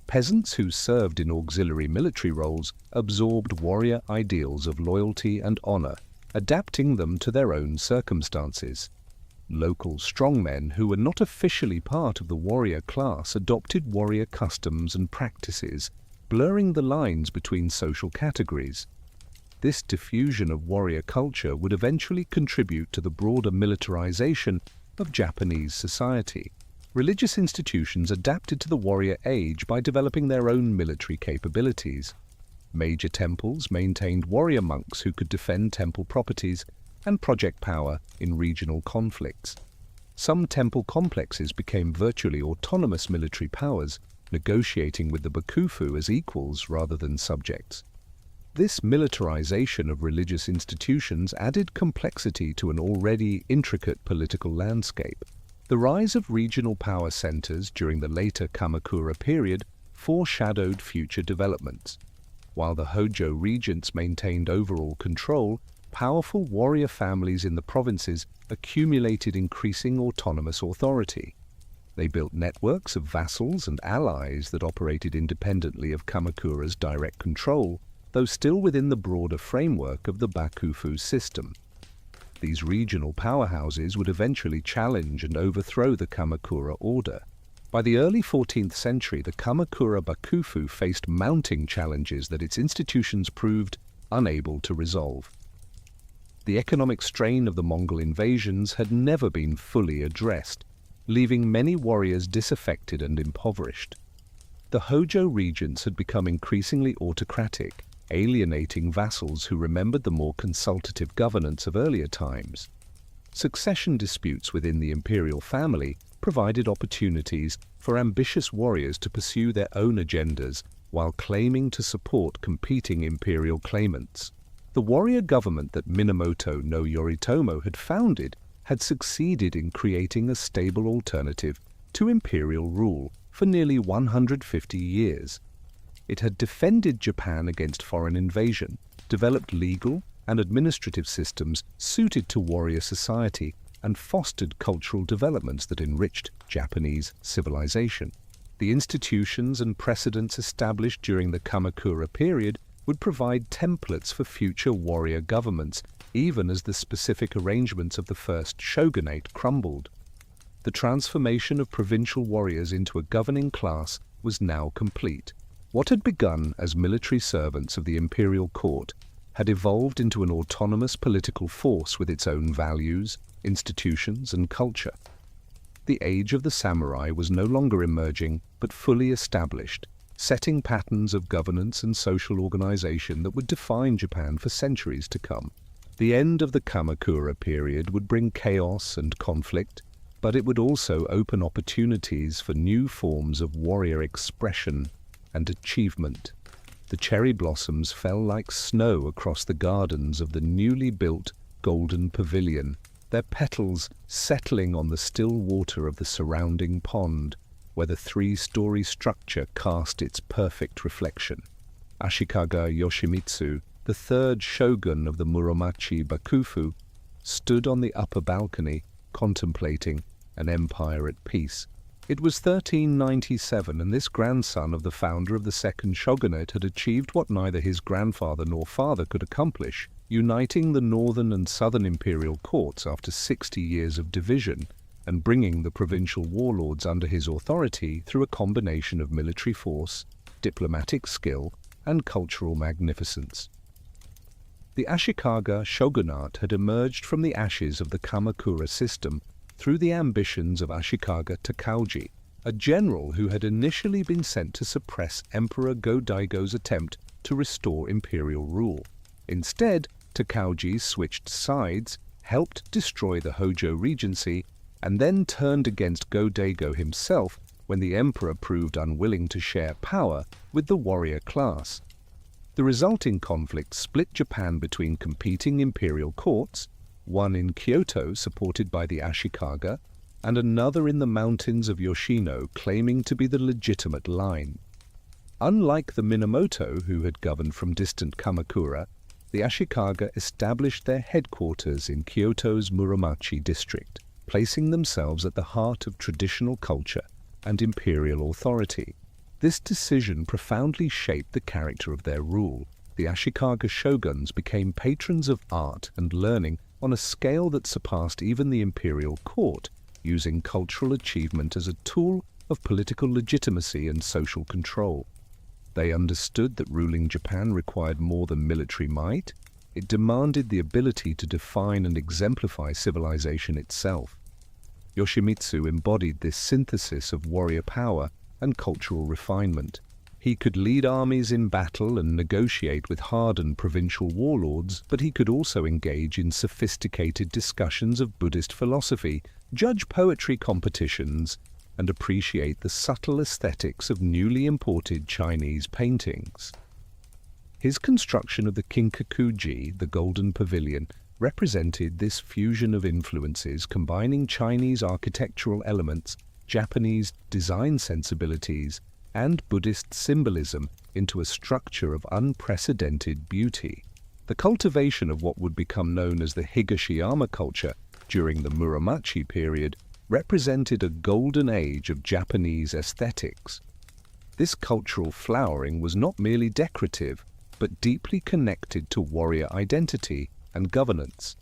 Peasants who served in auxiliary military roles absorbed warrior ideals of loyalty and honor, adapting them to their own circumstances. Local strongmen who were not officially part of the warrior class adopted warrior customs and practices, blurring the lines between social categories. This diffusion of warrior culture would eventually contribute to the broader militarization of Japanese society. Religious institutions adapted to the warrior age by developing their own military capabilities. Major temples maintained warrior monks who could defend temple properties and project power in regional conflicts. Some temple complexes became virtually autonomous military powers, negotiating with the bakufu as equals rather than subjects. This militarization of religious institutions added complexity to an already intricate political landscape. The rise of regional power centers during the later Kamakura period foreshadowed future developments. While the Hojo regents maintained overall control, powerful warrior families in the provinces accumulated increasing autonomous authority. They built networks of vassals and allies that operated independently of Kamakura's direct control, though still within the broader framework of the bakufu system. These regional powerhouses would eventually challenge and overthrow the Kamakura order. By the early 14th century, the Kamakura bakufu faced mounting challenges that its institutions proved unable to resolve. The economic strain of the Mongol invasions had never been fully addressed, leaving many warriors disaffected and impoverished. The Hojo regents had become increasingly autocratic, alienating vassals who remembered the more consultative governance of earlier times. Succession disputes within the imperial family provided opportunities for ambitious warriors to pursue their own agendas while claiming to support competing imperial claimants. The warrior government that Minamoto no Yoritomo had founded had succeeded in creating a stable alternative to imperial rule for nearly 150 years. It had defended Japan against foreign invasion, developed legal and administrative systems suited to warrior society, and fostered cultural developments that enriched Japanese civilization. The institutions and precedents established during the Kamakura period would provide templates for future warrior governments, even as the specific arrangements of the first shogunate crumbled. The transformation of provincial warriors into a governing class was now complete. What had begun as military servants of the imperial court had evolved into an autonomous political force with its own values, institutions, and culture. The age of the samurai was no longer emerging, but fully established, setting patterns of governance and social organization that would define Japan for centuries to come. The end of the Kamakura period would bring chaos and conflict, but it would also open opportunities for new forms of warrior expression and achievement. The cherry blossoms fell like snow across the gardens of the newly built Golden Pavilion, their petals settling on the still water of the surrounding pond, where the three-story structure cast its perfect reflection. Ashikaga Yoshimitsu, the third shogun of the Muromachi Bakufu, stood on the upper balcony, contemplating an empire at peace. It was 1397, and this grandson of the founder of the second shogunate had achieved what neither his grandfather nor father could accomplish, uniting the northern and southern imperial courts after 60 years of division, and bringing the provincial warlords under his authority through a combination of military force, diplomatic skill, and cultural magnificence. The Ashikaga shogunate had emerged from the ashes of the Kamakura system through the ambitions of Ashikaga Takauji, a general who had initially been sent to suppress Emperor Go-Daigo's attempt to restore imperial rule. Instead, Takauji switched sides, helped destroy the Hojo Regency, and then turned against Go-Daigo himself when the emperor proved unwilling to share power with the warrior class. The resulting conflict split Japan between competing imperial courts, one in Kyoto supported by the Ashikaga, and another in the mountains of Yoshino claiming to be the legitimate line. Unlike the Minamoto, who had governed from distant Kamakura, the Ashikaga established their headquarters in Kyoto's Muromachi district, placing themselves at the heart of traditional culture and imperial authority. This decision profoundly shaped the character of their rule. The Ashikaga shoguns became patrons of art and learning on a scale that surpassed even the imperial court, using cultural achievement as a tool of political legitimacy and social control. They understood that ruling Japan required more than military might. It demanded the ability to define and exemplify civilization itself. Yoshimitsu embodied this synthesis of warrior power and cultural refinement. He could lead armies in battle and negotiate with hardened provincial warlords, but he could also engage in sophisticated discussions of Buddhist philosophy, judge poetry competitions, and appreciate the subtle aesthetics of newly imported Chinese paintings. His construction of the Kinkakuji, the Golden Pavilion, represented this fusion of influences combining Chinese architectural elements, Japanese design sensibilities, and Buddhist symbolism into a structure of unprecedented beauty. The cultivation of what would become known as the Higashiyama culture during the Muromachi period represented a golden age of Japanese aesthetics. This cultural flowering was not merely decorative, but deeply connected to warrior identity and governance.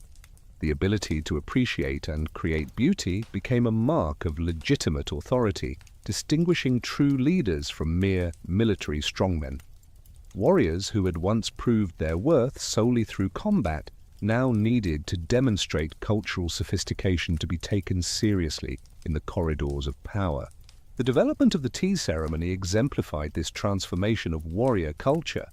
The ability to appreciate and create beauty became a mark of legitimate authority, distinguishing true leaders from mere military strongmen. Warriors who had once proved their worth solely through combat now needed to demonstrate cultural sophistication to be taken seriously in the corridors of power. The development of the tea ceremony exemplified this transformation of warrior culture.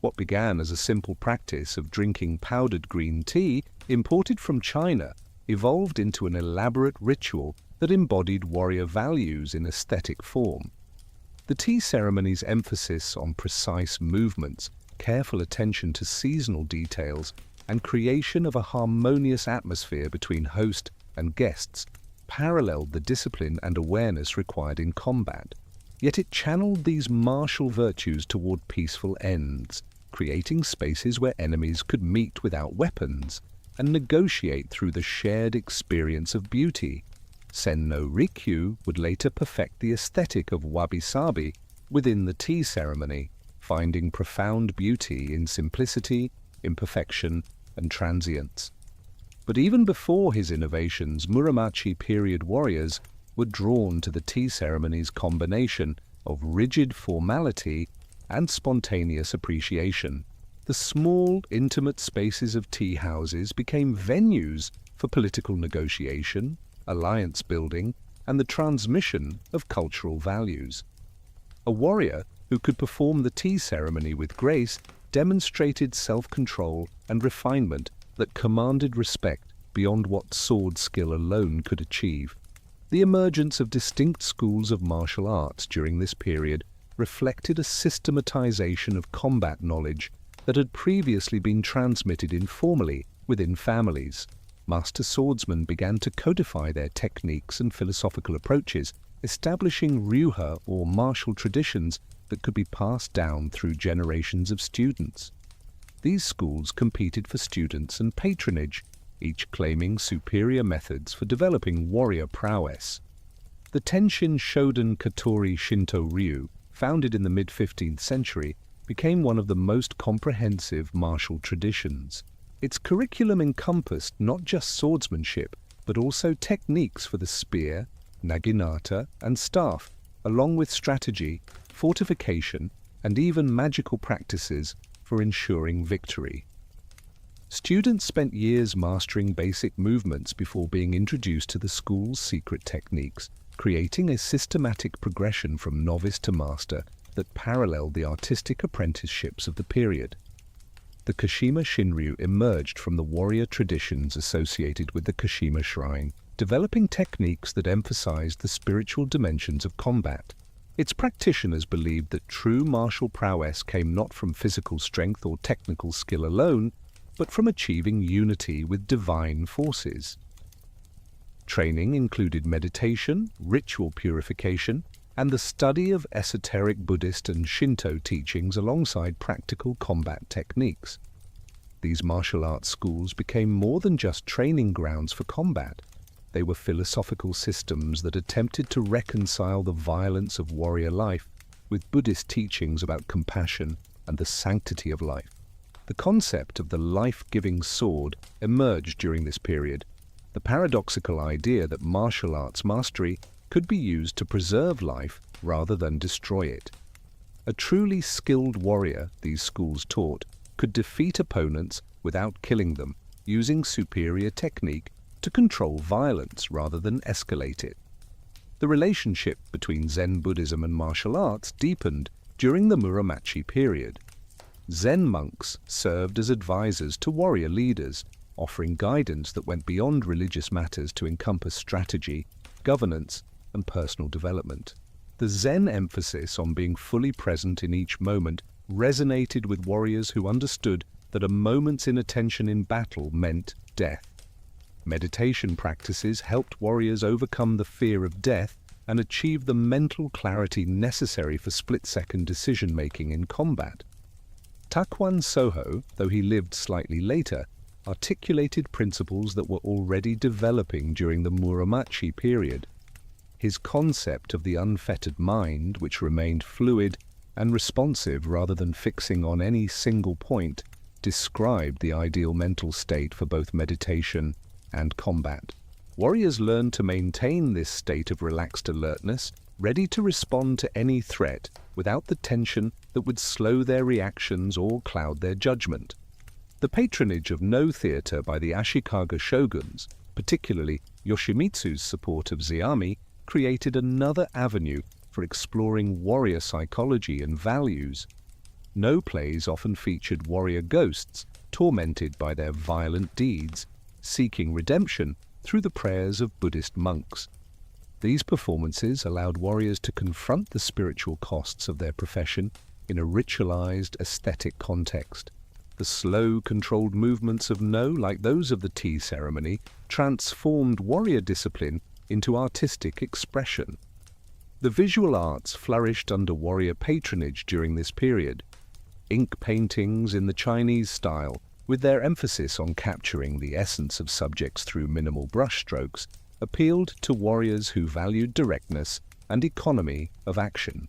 What began as a simple practice of drinking powdered green tea imported from China evolved into an elaborate ritual that embodied warrior values in aesthetic form. The tea ceremony's emphasis on precise movements, careful attention to seasonal details, and creation of a harmonious atmosphere between host and guests paralleled the discipline and awareness required in combat. Yet it channeled these martial virtues toward peaceful ends, creating spaces where enemies could meet without weapons and negotiate through the shared experience of beauty. Sen no Rikyu would later perfect the aesthetic of wabi-sabi within the tea ceremony, finding profound beauty in simplicity, imperfection, and transience. But even before his innovations, Muromachi period warriors were drawn to the tea ceremony's combination of rigid formality and spontaneous appreciation. The small, intimate spaces of tea houses became venues for political negotiation, alliance building, and the transmission of cultural values. A warrior who could perform the tea ceremony with grace demonstrated self-control and refinement that commanded respect beyond what sword skill alone could achieve. The emergence of distinct schools of martial arts during this period reflected a systematization of combat knowledge that had previously been transmitted informally within families. Master swordsmen began to codify their techniques and philosophical approaches, establishing ryuha or martial traditions that could be passed down through generations of students. These schools competed for students and patronage, each claiming superior methods for developing warrior prowess. The Tenshin Shoden Katori Shinto Ryu, founded in the mid-15th century, became one of the most comprehensive martial traditions. Its curriculum encompassed not just swordsmanship, but also techniques for the spear, naginata, and staff, along with strategy, fortification, and even magical practices for ensuring victory. Students spent years mastering basic movements before being introduced to the school's secret techniques, creating a systematic progression from novice to master that paralleled the artistic apprenticeships of the period. The Kashima Shinryu emerged from the warrior traditions associated with the Kashima Shrine, developing techniques that emphasized the spiritual dimensions of combat. Its practitioners believed that true martial prowess came not from physical strength or technical skill alone, but from achieving unity with divine forces. Training included meditation, ritual purification, and the study of esoteric Buddhist and Shinto teachings alongside practical combat techniques. These martial arts schools became more than just training grounds for combat. They were philosophical systems that attempted to reconcile the violence of warrior life with Buddhist teachings about compassion and the sanctity of life. The concept of the life-giving sword emerged during this period, the paradoxical idea that martial arts mastery could be used to preserve life rather than destroy it. A truly skilled warrior, these schools taught, could defeat opponents without killing them, using superior technique to control violence rather than escalate it. The relationship between Zen Buddhism and martial arts deepened during the Muromachi period. Zen monks served as advisors to warrior leaders, offering guidance that went beyond religious matters to encompass strategy, governance, and personal development. The Zen emphasis on being fully present in each moment resonated with warriors who understood that a moment's inattention in battle meant death. Meditation practices helped warriors overcome the fear of death and achieve the mental clarity necessary for split-second decision-making in combat. Takuan Soho, though he lived slightly later, articulated principles that were already developing during the Muromachi period. His concept of the unfettered mind, which remained fluid and responsive rather than fixing on any single point, described the ideal mental state for both meditation and combat. Warriors learned to maintain this state of relaxed alertness, ready to respond to any threat without the tension that would slow their reactions or cloud their judgment. The patronage of No theater by the Ashikaga shoguns, particularly Yoshimitsu's support of Zeami, created another avenue for exploring warrior psychology and values. No plays often featured warrior ghosts, tormented by their violent deeds, seeking redemption through the prayers of Buddhist monks. These performances allowed warriors to confront the spiritual costs of their profession in a ritualized, aesthetic context. The slow, controlled movements of No, like those of the tea ceremony, transformed warrior discipline into artistic expression. The visual arts flourished under warrior patronage during this period. Ink paintings in the Chinese style, with their emphasis on capturing the essence of subjects through minimal brushstrokes, appealed to warriors who valued directness and economy of action.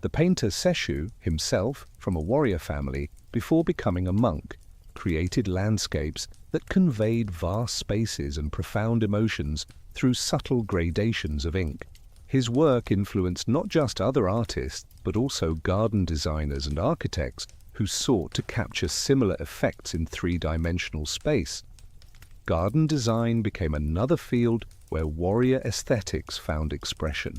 The painter Sesshu, himself from a warrior family before becoming a monk, created landscapes that conveyed vast spaces and profound emotions through subtle gradations of ink. His work influenced not just other artists, but also garden designers and architects who sought to capture similar effects in three-dimensional space. Garden design became another field where warrior aesthetics found expression.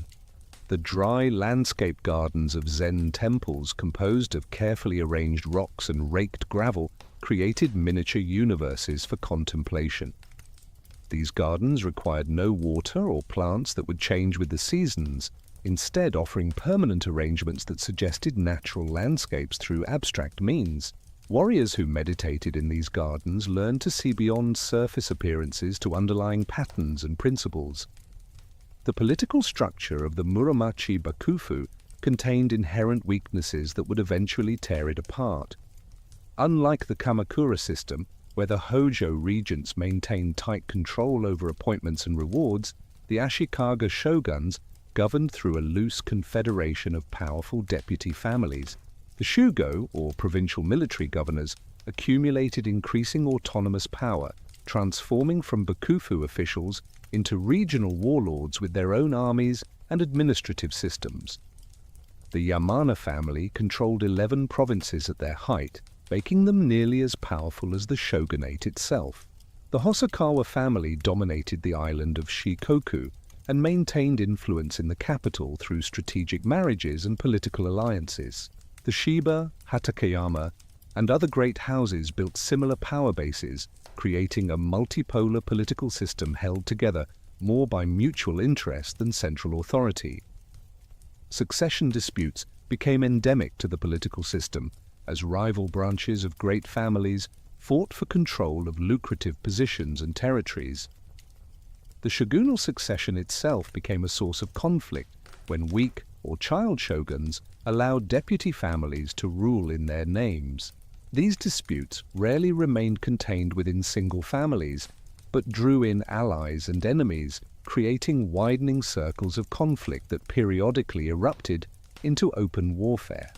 The dry landscape gardens of Zen temples, composed of carefully arranged rocks and raked gravel, created miniature universes for contemplation. These gardens required no water or plants that would change with the seasons, instead offering permanent arrangements that suggested natural landscapes through abstract means. Warriors who meditated in these gardens learned to see beyond surface appearances to underlying patterns and principles. The political structure of the Muromachi Bakufu contained inherent weaknesses that would eventually tear it apart. Unlike the Kamakura system, where the Hojo regents maintained tight control over appointments and rewards, the Ashikaga shoguns governed through a loose confederation of powerful deputy families. The shugo, or provincial military governors, accumulated increasing autonomous power, transforming from Bakufu officials into regional warlords with their own armies and administrative systems. The Yamana family controlled 11 provinces at their height, making them nearly as powerful as the shogunate itself. The Hosokawa family dominated the island of Shikoku and maintained influence in the capital through strategic marriages and political alliances. The Shiba, Hatakeyama, and other great houses built similar power bases, creating a multipolar political system held together more by mutual interest than central authority. Succession disputes became endemic to the political system as rival branches of great families fought for control of lucrative positions and territories. The shogunal succession itself became a source of conflict when weak or child shoguns allowed deputy families to rule in their names. These disputes rarely remained contained within single families, but drew in allies and enemies, creating widening circles of conflict that periodically erupted into open warfare.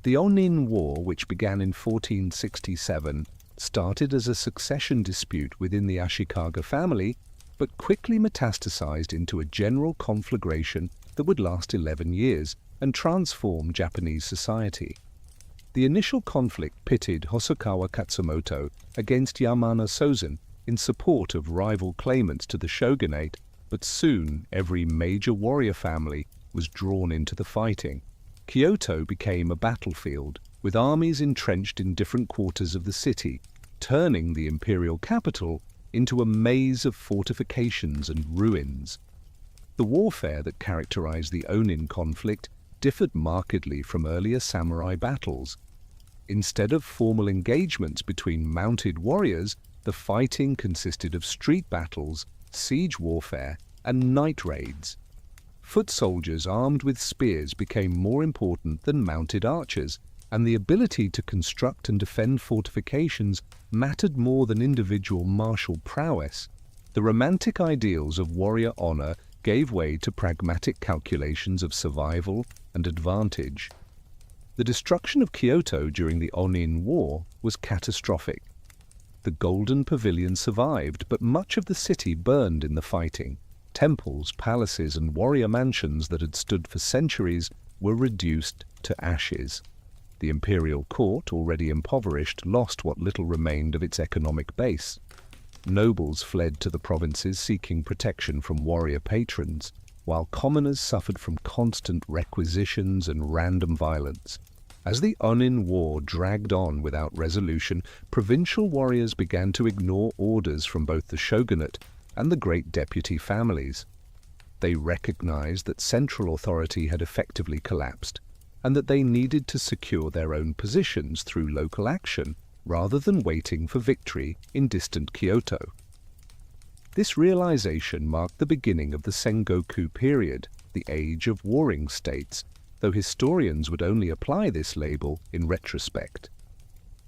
The Onin War, which began in 1467, started as a succession dispute within the Ashikaga family, but quickly metastasized into a general conflagration that would last 11 years and transform Japanese society. The initial conflict pitted Hosokawa Katsumoto against Yamana Sozen in support of rival claimants to the shogunate, but soon every major warrior family was drawn into the fighting. Kyoto became a battlefield, with armies entrenched in different quarters of the city, turning the imperial capital into a maze of fortifications and ruins. The warfare that characterized the Onin conflict differed markedly from earlier samurai battles. Instead of formal engagements between mounted warriors, the fighting consisted of street battles, siege warfare, and night raids. Foot soldiers armed with spears became more important than mounted archers, and the ability to construct and defend fortifications mattered more than individual martial prowess. The romantic ideals of warrior honor gave way to pragmatic calculations of survival and advantage. The destruction of Kyoto during the Onin War was catastrophic. The Golden Pavilion survived, but much of the city burned in the fighting. Temples, palaces, and warrior mansions that had stood for centuries were reduced to ashes. The imperial court, already impoverished, lost what little remained of its economic base. Nobles fled to the provinces seeking protection from warrior patrons, while commoners suffered from constant requisitions and random violence. As the Onin War dragged on without resolution, provincial warriors began to ignore orders from both the shogunate and the great deputy families. They recognized that central authority had effectively collapsed, and that they needed to secure their own positions through local action rather than waiting for victory in distant Kyoto. This realization marked the beginning of the Sengoku period, the age of warring states, though historians would only apply this label in retrospect.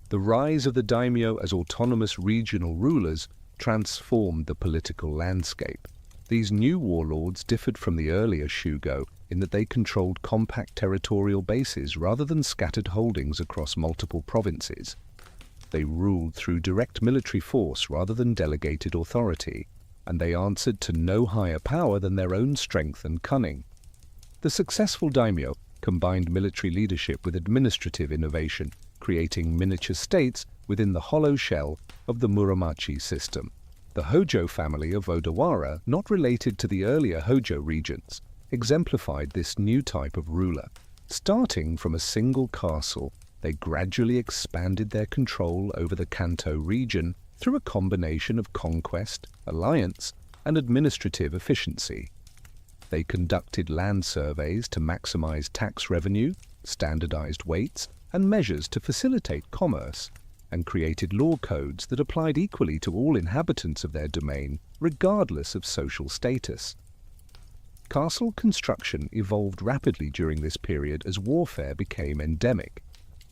The rise of the daimyo as autonomous regional rulers transformed the political landscape. These new warlords differed from the earlier shugo in that they controlled compact territorial bases rather than scattered holdings across multiple provinces. They ruled through direct military force rather than delegated authority, and they answered to no higher power than their own strength and cunning. The successful daimyo combined military leadership with administrative innovation, creating miniature states within the hollow shell of the Muromachi system. The Hojo family of Odawara, not related to the earlier Hojo regions, exemplified this new type of ruler. Starting from a single castle, they gradually expanded their control over the Kanto region through a combination of conquest, alliance, and administrative efficiency. They conducted land surveys to maximize tax revenue, standardized weights, and measures to facilitate commerce, and created law codes that applied equally to all inhabitants of their domain, regardless of social status. Castle construction evolved rapidly during this period as warfare became endemic.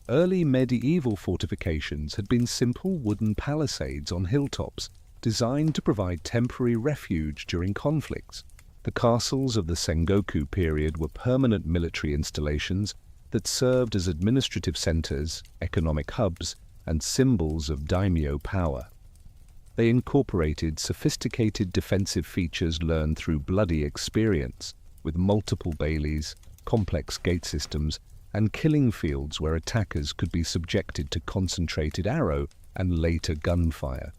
Early medieval fortifications had been simple wooden palisades on hilltops, designed to provide temporary refuge during conflicts. The castles of the Sengoku period were permanent military installations that served as administrative centers, economic hubs, and symbols of daimyo power. They incorporated sophisticated defensive features learned through bloody experience, with multiple baileys, complex gate systems, and killing fields where attackers could be subjected to concentrated arrow and later gunfire.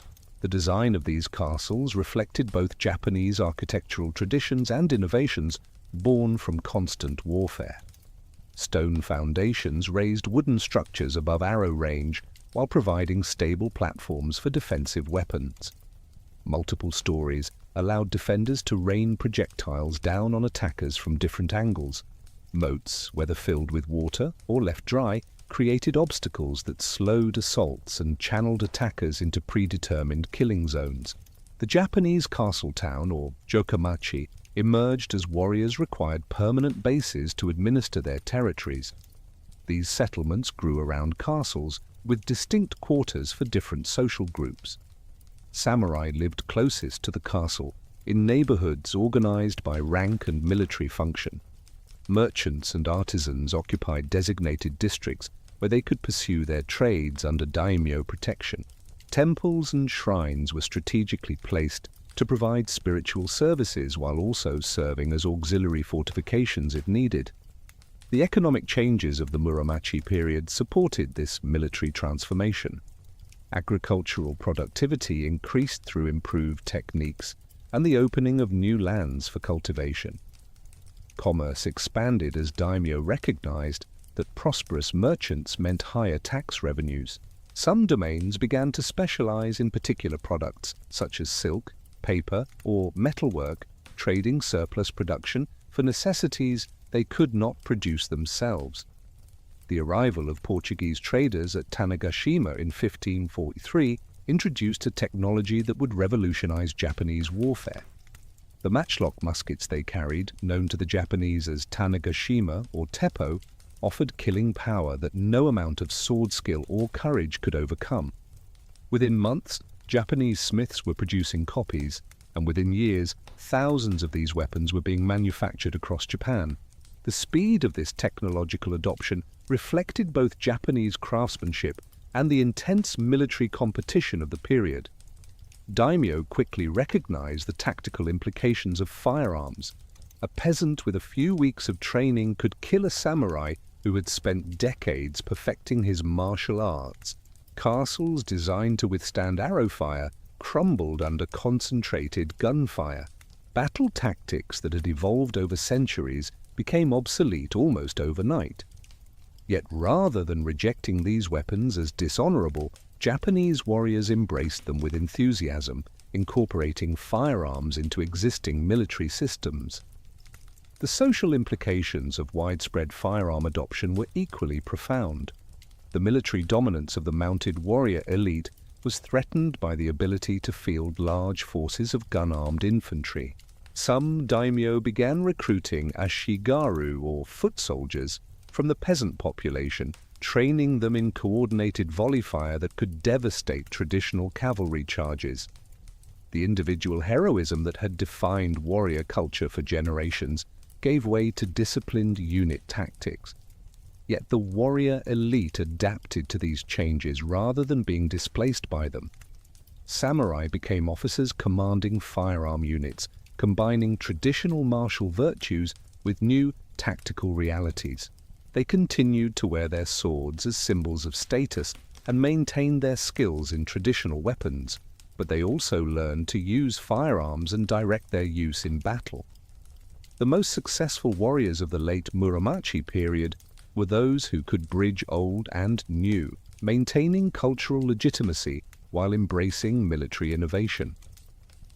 The design of these castles reflected both Japanese architectural traditions and innovations born from constant warfare. Stone foundations raised wooden structures above arrow range while providing stable platforms for defensive weapons. Multiple stories allowed defenders to rain projectiles down on attackers from different angles. Moats, whether filled with water or left dry, created obstacles that slowed assaults and channeled attackers into predetermined killing zones. The Japanese castle town, or jokamachi, emerged as warriors required permanent bases to administer their territories. These settlements grew around castles, with distinct quarters for different social groups. Samurai lived closest to the castle, in neighborhoods organized by rank and military function. Merchants and artisans occupied designated districts where they could pursue their trades under daimyo protection. Temples and shrines were strategically placed to provide spiritual services while also serving as auxiliary fortifications if needed. The economic changes of the Muromachi period supported this military transformation. Agricultural productivity increased through improved techniques and the opening of new lands for cultivation. Commerce expanded as daimyo recognized that prosperous merchants meant higher tax revenues. Some domains began to specialize in particular products, such as silk, paper, or metalwork, trading surplus production for necessities they could not produce themselves. The arrival of Portuguese traders at Tanegashima in 1543 introduced a technology that would revolutionize Japanese warfare. The matchlock muskets they carried, known to the Japanese as Tanegashima or Teppo, offered killing power that no amount of sword skill or courage could overcome. Within months, Japanese smiths were producing copies, and within years, thousands of these weapons were being manufactured across Japan. The speed of this technological adoption reflected both Japanese craftsmanship and the intense military competition of the period. Daimyo quickly recognized the tactical implications of firearms. A peasant with a few weeks of training could kill a samurai who had spent decades perfecting his martial arts. Castles designed to withstand arrow fire crumbled under concentrated gunfire. Battle tactics that had evolved over centuries became obsolete almost overnight. Yet rather than rejecting these weapons as dishonorable, Japanese warriors embraced them with enthusiasm, incorporating firearms into existing military systems. The social implications of widespread firearm adoption were equally profound. The military dominance of the mounted warrior elite was threatened by the ability to field large forces of gun-armed infantry. Some daimyo began recruiting ashigaru, or foot soldiers, from the peasant population, training them in coordinated volley fire that could devastate traditional cavalry charges. The individual heroism that had defined warrior culture for generations gave way to disciplined unit tactics. Yet the warrior elite adapted to these changes rather than being displaced by them. Samurai became officers commanding firearm units, combining traditional martial virtues with new tactical realities. They continued to wear their swords as symbols of status and maintained their skills in traditional weapons, but they also learned to use firearms and direct their use in battle. The most successful warriors of the late Muromachi period were those who could bridge old and new, maintaining cultural legitimacy while embracing military innovation.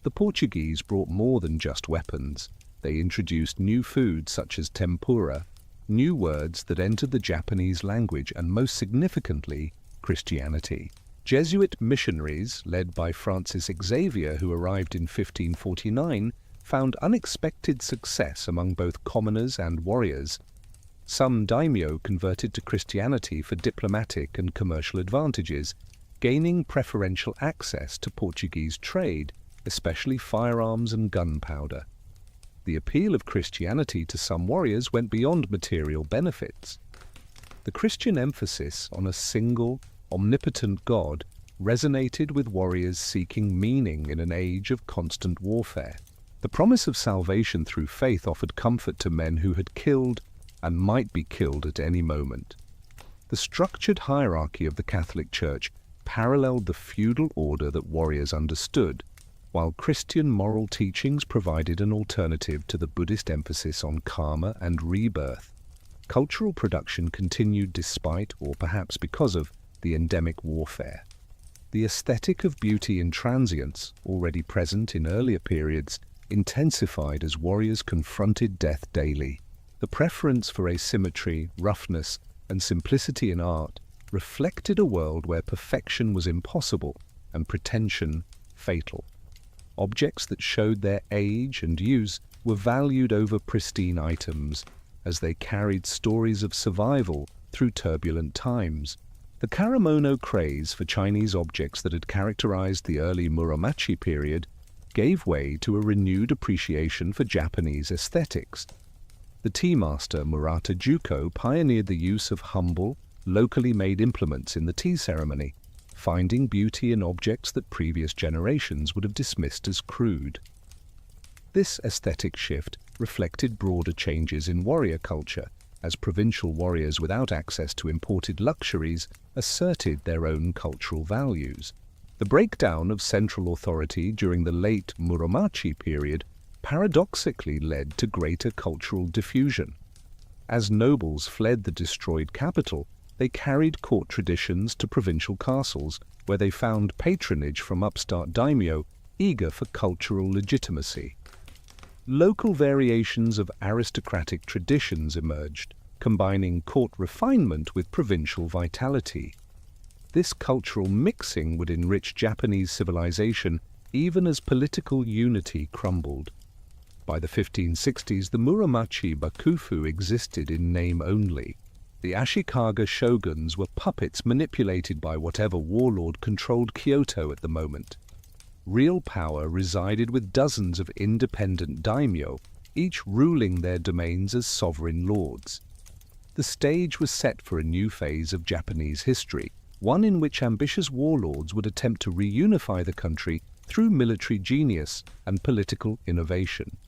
The Portuguese brought more than just weapons. They introduced new foods such as tempura, new words that entered the Japanese language, and most significantly, Christianity. Jesuit missionaries, led by Francis Xavier, who arrived in 1549, found unexpected success among both commoners and warriors. Some daimyo converted to Christianity for diplomatic and commercial advantages, gaining preferential access to Portuguese trade, especially firearms and gunpowder. The appeal of Christianity to some warriors went beyond material benefits. The Christian emphasis on a single, omnipotent God resonated with warriors seeking meaning in an age of constant warfare. The promise of salvation through faith offered comfort to men who had killed and might be killed at any moment. The structured hierarchy of the Catholic Church paralleled the feudal order that warriors understood, while Christian moral teachings provided an alternative to the Buddhist emphasis on karma and rebirth. Cultural production continued despite, or perhaps because of, the endemic warfare. The aesthetic of beauty and transience, already present in earlier periods, intensified as warriors confronted death daily. The preference for asymmetry, roughness, and simplicity in art reflected a world where perfection was impossible and pretension fatal. Objects that showed their age and use were valued over pristine items, as they carried stories of survival through turbulent times. The Karamono craze for Chinese objects that had characterized the early Muromachi period gave way to a renewed appreciation for Japanese aesthetics. The tea master Murata Juko pioneered the use of humble, locally made implements in the tea ceremony, finding beauty in objects that previous generations would have dismissed as crude. This aesthetic shift reflected broader changes in warrior culture, as provincial warriors without access to imported luxuries asserted their own cultural values. The breakdown of central authority during the late Muromachi period paradoxically led to greater cultural diffusion. As nobles fled the destroyed capital, they carried court traditions to provincial castles, where they found patronage from upstart daimyo eager for cultural legitimacy. Local variations of aristocratic traditions emerged, combining court refinement with provincial vitality. This cultural mixing would enrich Japanese civilization even as political unity crumbled. By the 1560s, the Muromachi Bakufu existed in name only. The Ashikaga shoguns were puppets manipulated by whatever warlord controlled Kyoto at the moment. Real power resided with dozens of independent daimyo, each ruling their domains as sovereign lords. The stage was set for a new phase of Japanese history, one in which ambitious warlords would attempt to reunify the country through military genius and political innovation.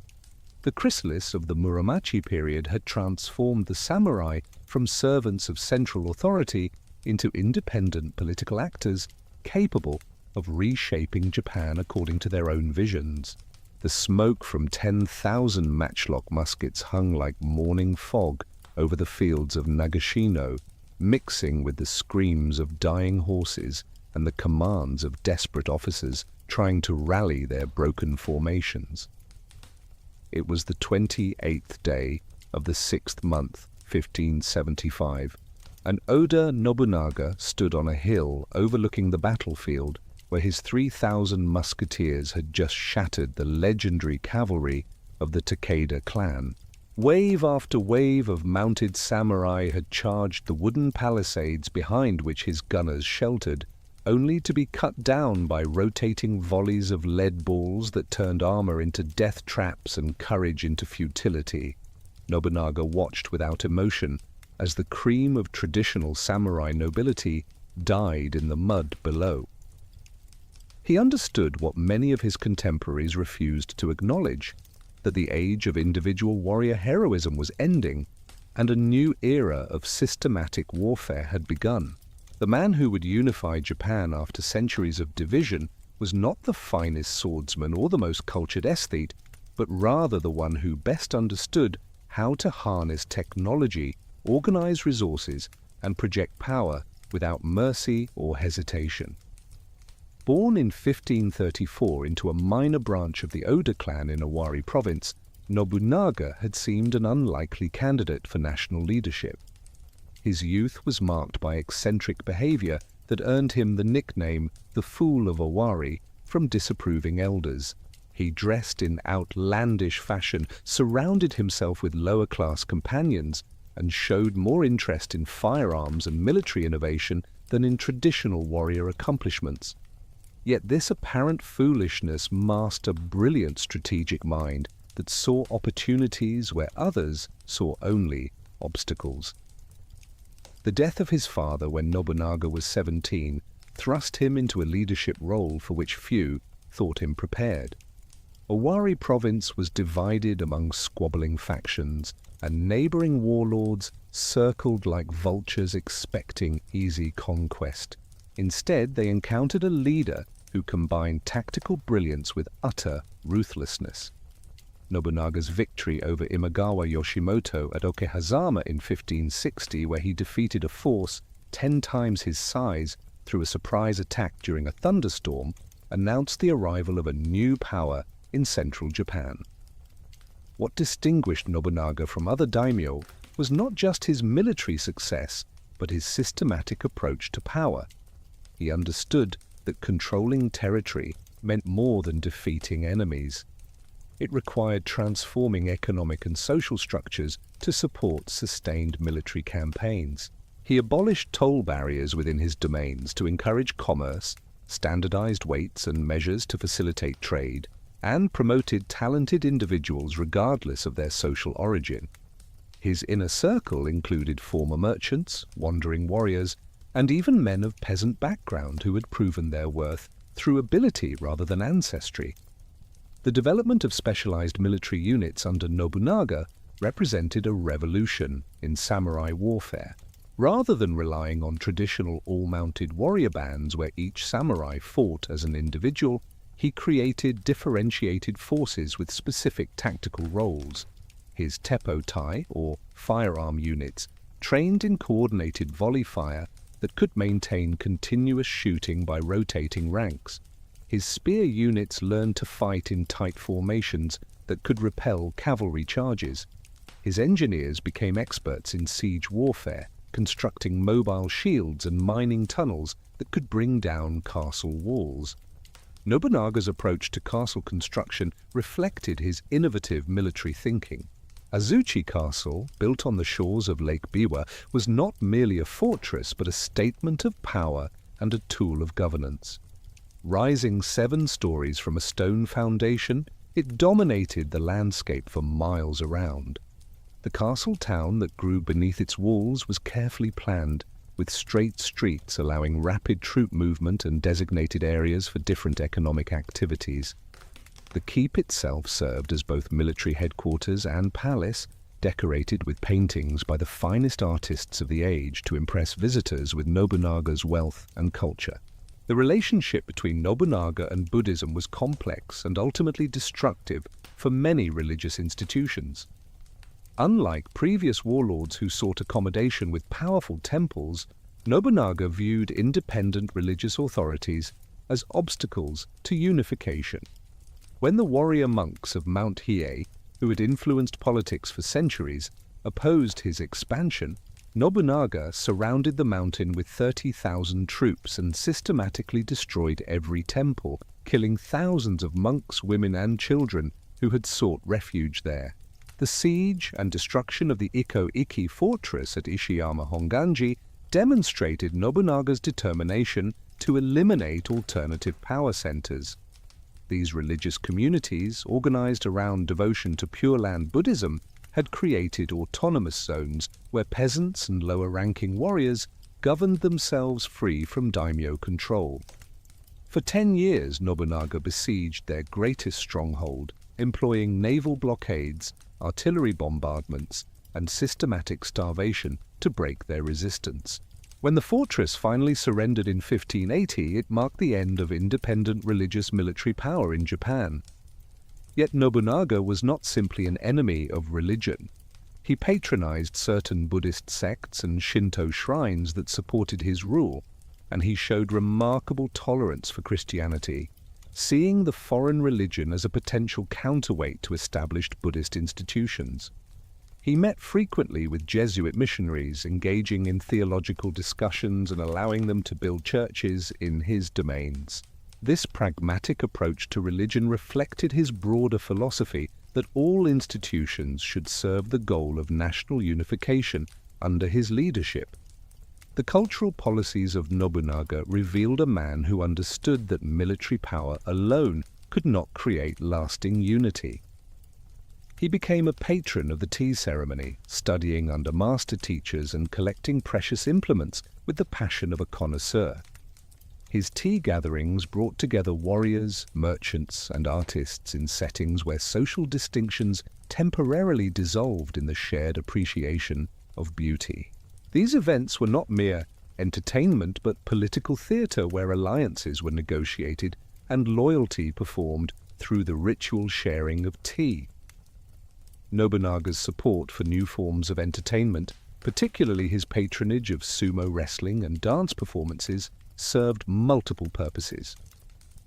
The chrysalis of the Muromachi period had transformed the samurai from servants of central authority into independent political actors capable of reshaping Japan according to their own visions. The smoke from 10,000 matchlock muskets hung like morning fog over the fields of Nagashino, mixing with the screams of dying horses and the commands of desperate officers trying to rally their broken formations. It was the 28th day of the 6th month, 1575, and Oda Nobunaga stood on a hill overlooking the battlefield where his 3,000 musketeers had just shattered the legendary cavalry of the Takeda clan. Wave after wave of mounted samurai had charged the wooden palisades behind which his gunners sheltered, only to be cut down by rotating volleys of lead balls that turned armor into death traps and courage into futility. Nobunaga watched without emotion as the cream of traditional samurai nobility died in the mud below. He understood what many of his contemporaries refused to acknowledge, that the age of individual warrior heroism was ending, and a new era of systematic warfare had begun. The man who would unify Japan after centuries of division was not the finest swordsman or the most cultured aesthete, but rather the one who best understood how to harness technology, organize resources, and project power without mercy or hesitation. Born in 1534 into a minor branch of the Oda clan in Owari province, Nobunaga had seemed an unlikely candidate for national leadership. His youth was marked by eccentric behavior that earned him the nickname the Fool of Owari from disapproving elders. He dressed in outlandish fashion, surrounded himself with lower-class companions, and showed more interest in firearms and military innovation than in traditional warrior accomplishments. Yet this apparent foolishness masked a brilliant strategic mind that saw opportunities where others saw only obstacles. The death of his father when Nobunaga was 17 thrust him into a leadership role for which few thought him prepared. Owari province was divided among squabbling factions, and neighboring warlords circled like vultures expecting easy conquest. Instead, they encountered a leader who combined tactical brilliance with utter ruthlessness. Nobunaga's victory over Imagawa Yoshimoto at Okehazama in 1560, where he defeated a force 10 times his size through a surprise attack during a thunderstorm, announced the arrival of a new power in central Japan. What distinguished Nobunaga from other daimyo was not just his military success, but his systematic approach to power. He understood that controlling territory meant more than defeating enemies. It required transforming economic and social structures to support sustained military campaigns. He abolished toll barriers within his domains to encourage commerce, standardized weights and measures to facilitate trade, and promoted talented individuals regardless of their social origin. His inner circle included former merchants, wandering warriors, and even men of peasant background who had proven their worth through ability rather than ancestry. The development of specialized military units under Nobunaga represented a revolution in samurai warfare. Rather than relying on traditional all-mounted warrior bands where each samurai fought as an individual, he created differentiated forces with specific tactical roles. His teppo-tai, or firearm units, trained in coordinated volley fire that could maintain continuous shooting by rotating ranks. His spear units learned to fight in tight formations that could repel cavalry charges. His engineers became experts in siege warfare, constructing mobile shields and mining tunnels that could bring down castle walls. Nobunaga's approach to castle construction reflected his innovative military thinking. Azuchi Castle, built on the shores of Lake Biwa, was not merely a fortress but a statement of power and a tool of governance. Rising 7 stories from a stone foundation, it dominated the landscape for miles around. The castle town that grew beneath its walls was carefully planned, with straight streets allowing rapid troop movement and designated areas for different economic activities. The keep itself served as both military headquarters and palace, decorated with paintings by the finest artists of the age to impress visitors with Nobunaga's wealth and culture. The relationship between Nobunaga and Buddhism was complex and ultimately destructive for many religious institutions. Unlike previous warlords who sought accommodation with powerful temples, Nobunaga viewed independent religious authorities as obstacles to unification. When the warrior monks of Mount Hiei, who had influenced politics for centuries, opposed his expansion, Nobunaga surrounded the mountain with 30,000 troops and systematically destroyed every temple, killing thousands of monks, women, and children who had sought refuge there. The siege and destruction of the Iko-Iki fortress at Ishiyama Honganji demonstrated Nobunaga's determination to eliminate alternative power centers. These religious communities, organized around devotion to Pure Land Buddhism, had created autonomous zones where peasants and lower-ranking warriors governed themselves free from daimyo control. For 10 years, Nobunaga besieged their greatest stronghold, employing naval blockades, artillery bombardments, and systematic starvation to break their resistance. When the fortress finally surrendered in 1580, it marked the end of independent religious military power in Japan. Yet Nobunaga was not simply an enemy of religion. He patronized certain Buddhist sects and Shinto shrines that supported his rule, and he showed remarkable tolerance for Christianity, seeing the foreign religion as a potential counterweight to established Buddhist institutions. He met frequently with Jesuit missionaries, engaging in theological discussions and allowing them to build churches in his domains. This pragmatic approach to religion reflected his broader philosophy that all institutions should serve the goal of national unification under his leadership. The cultural policies of Nobunaga revealed a man who understood that military power alone could not create lasting unity. He became a patron of the tea ceremony, studying under master teachers and collecting precious implements with the passion of a connoisseur. His tea gatherings brought together warriors, merchants, and artists in settings where social distinctions temporarily dissolved in the shared appreciation of beauty. These events were not mere entertainment but political theatre where alliances were negotiated and loyalty performed through the ritual sharing of tea. Nobunaga's support for new forms of entertainment, particularly his patronage of sumo wrestling and dance performances, served multiple purposes.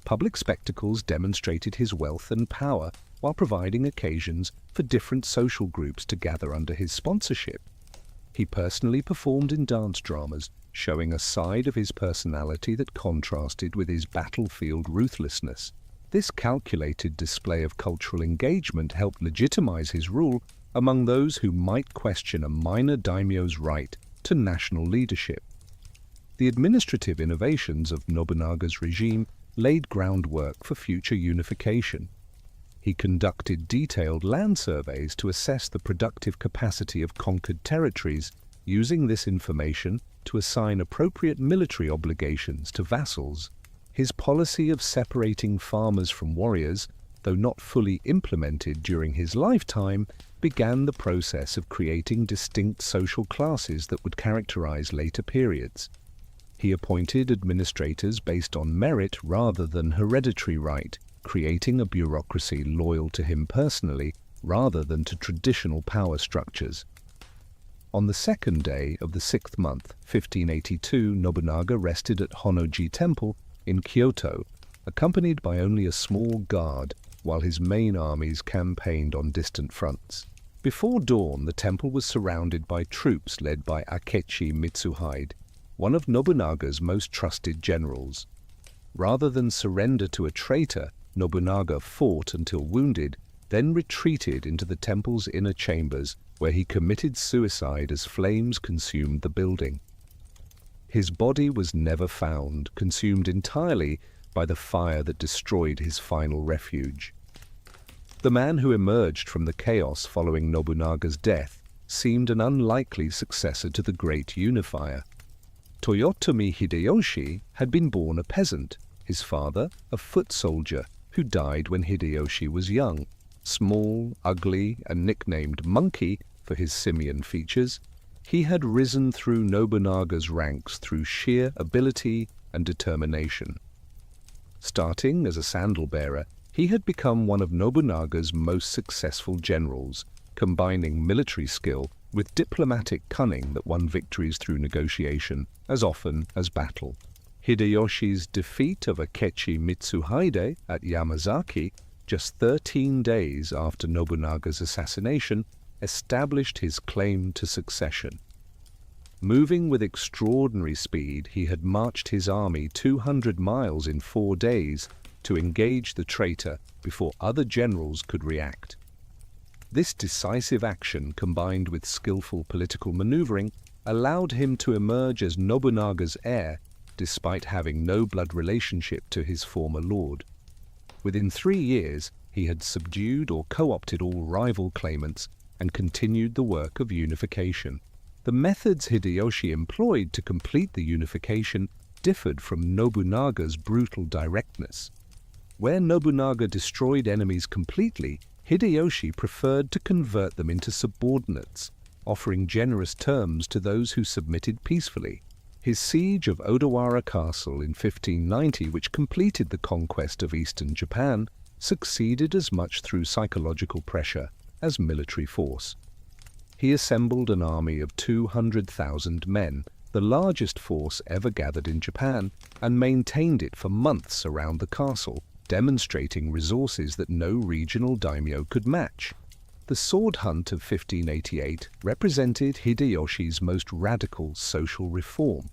Public spectacles demonstrated his wealth and power while providing occasions for different social groups to gather under his sponsorship. He personally performed in dance dramas, showing a side of his personality that contrasted with his battlefield ruthlessness. This calculated display of cultural engagement helped legitimize his rule among those who might question a minor daimyo's right to national leadership. The administrative innovations of Nobunaga's regime laid groundwork for future unification. He conducted detailed land surveys to assess the productive capacity of conquered territories, using this information to assign appropriate military obligations to vassals. His policy of separating farmers from warriors, though not fully implemented during his lifetime, began the process of creating distinct social classes that would characterize later periods. He appointed administrators based on merit rather than hereditary right, creating a bureaucracy loyal to him personally rather than to traditional power structures. On the second day of the 6th month, 1582, Nobunaga rested at Honnoji Temple in Kyoto, accompanied by only a small guard, while his main armies campaigned on distant fronts. Before dawn, the temple was surrounded by troops led by Akechi Mitsuhide, one of Nobunaga's most trusted generals. Rather than surrender to a traitor, Nobunaga fought until wounded, then retreated into the temple's inner chambers, where he committed suicide as flames consumed the building. His body was never found, consumed entirely by the fire that destroyed his final refuge. The man who emerged from the chaos following Nobunaga's death seemed an unlikely successor to the great unifier. Toyotomi Hideyoshi had been born a peasant, his father a foot soldier who died when Hideyoshi was young. Small, ugly, and nicknamed Monkey for his simian features, he had risen through Nobunaga's ranks through sheer ability and determination. Starting as a sandal-bearer, he had become one of Nobunaga's most successful generals, combining military skill with diplomatic cunning that won victories through negotiation as often as battle. Hideyoshi's defeat of Akechi Mitsuhide at Yamazaki, just 13 days after Nobunaga's assassination, established his claim to succession. Moving with extraordinary speed, he had marched his army 200 miles in 4 days to engage the traitor before other generals could react. This decisive action, combined with skillful political maneuvering, allowed him to emerge as Nobunaga's heir, despite having no blood relationship to his former lord. Within 3 years, he had subdued or co-opted all rival claimants and continued the work of unification. The methods Hideyoshi employed to complete the unification differed from Nobunaga's brutal directness. Where Nobunaga destroyed enemies completely, Hideyoshi preferred to convert them into subordinates, offering generous terms to those who submitted peacefully. His siege of Odawara Castle in 1590, which completed the conquest of eastern Japan, succeeded as much through psychological pressure as military force. He assembled an army of 200,000 men, the largest force ever gathered in Japan, and maintained it for months around the castle, demonstrating resources that no regional daimyo could match. The sword hunt of 1588 represented Hideyoshi's most radical social reform.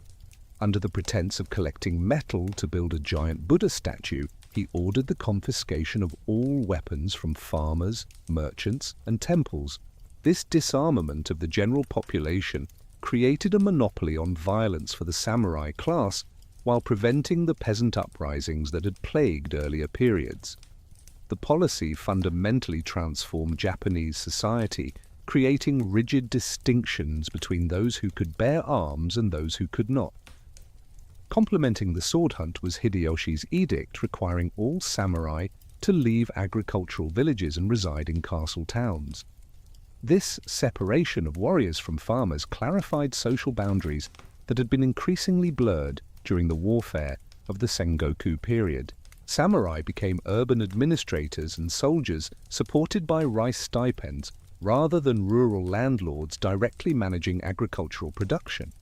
Under the pretense of collecting metal to build a giant Buddha statue, he ordered the confiscation of all weapons from farmers, merchants, and temples. This disarmament of the general population created a monopoly on violence for the samurai class while preventing the peasant uprisings that had plagued earlier periods. The policy fundamentally transformed Japanese society, creating rigid distinctions between those who could bear arms and those who could not. Complementing the sword hunt was Hideyoshi's edict requiring all samurai to leave agricultural villages and reside in castle towns. This separation of warriors from farmers clarified social boundaries that had been increasingly blurred during the warfare of the Sengoku period. Samurai became urban administrators and soldiers supported by rice stipends rather than rural landlords directly managing agricultural production.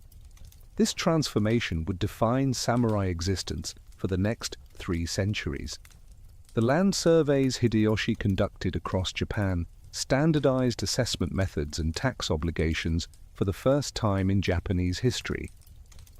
This transformation would define samurai existence for the next 3 centuries. The land surveys Hideyoshi conducted across Japan standardized assessment methods and tax obligations for the first time in Japanese history.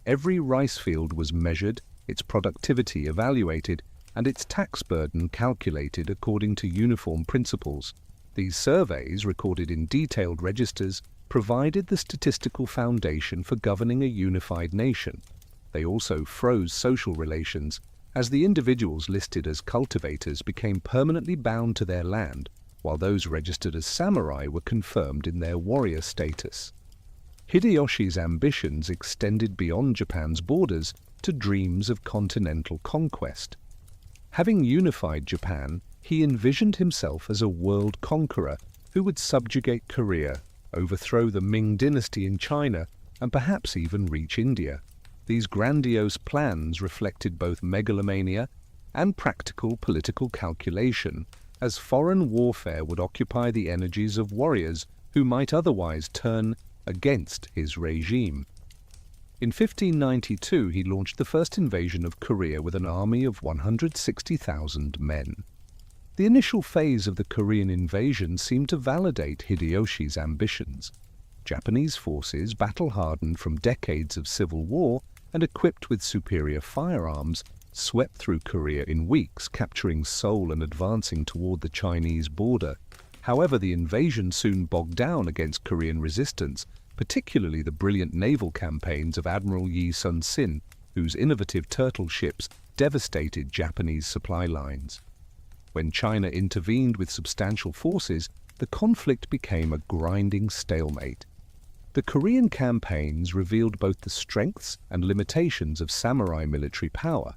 Every rice field was measured, its productivity evaluated, and its tax burden calculated according to uniform principles. These surveys, recorded in detailed registers, provided the statistical foundation for governing a unified nation. They also froze social relations, as the individuals listed as cultivators became permanently bound to their land, while those registered as samurai were confirmed in their warrior status. Hideyoshi's ambitions extended beyond Japan's borders to dreams of continental conquest. Having unified Japan, he envisioned himself as a world conqueror who would subjugate Korea, overthrow the Ming dynasty in China, and perhaps even reach India. These grandiose plans reflected both megalomania and practical political calculation, as foreign warfare would occupy the energies of warriors who might otherwise turn against his regime. In 1592, he launched the first invasion of Korea with an army of 160,000 men. The initial phase of the Korean invasion seemed to validate Hideyoshi's ambitions. Japanese forces, battle-hardened from decades of civil war and equipped with superior firearms, swept through Korea in weeks, capturing Seoul and advancing toward the Chinese border. However, the invasion soon bogged down against Korean resistance, particularly the brilliant naval campaigns of Admiral Yi Sun-sin, whose innovative turtle ships devastated Japanese supply lines. When China intervened with substantial forces, the conflict became a grinding stalemate. The Korean campaigns revealed both the strengths and limitations of samurai military power.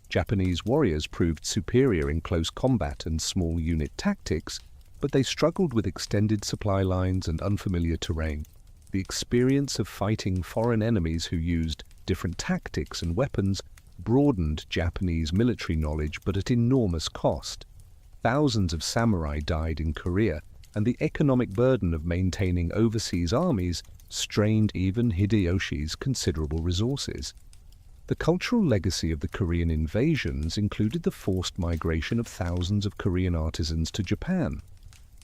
Japanese warriors proved superior in close combat and small unit tactics, but they struggled with extended supply lines and unfamiliar terrain. The experience of fighting foreign enemies who used different tactics and weapons broadened Japanese military knowledge, but at enormous cost. Thousands of samurai died in Korea, and the economic burden of maintaining overseas armies strained even Hideyoshi's considerable resources. The cultural legacy of the Korean invasions included the forced migration of thousands of Korean artisans to Japan.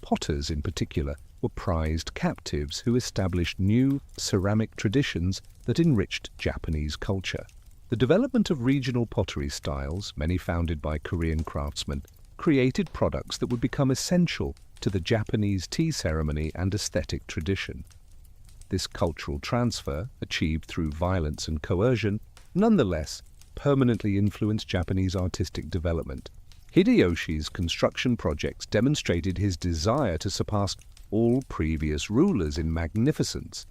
Potters, in particular, were prized captives who established new ceramic traditions that enriched Japanese culture. The development of regional pottery styles, many founded by Korean craftsmen, created products that would become essential to the Japanese tea ceremony and aesthetic tradition. This cultural transfer, achieved through violence and coercion, nonetheless permanently influenced Japanese artistic development. Hideyoshi's construction projects demonstrated his desire to surpass all previous rulers in magnificence.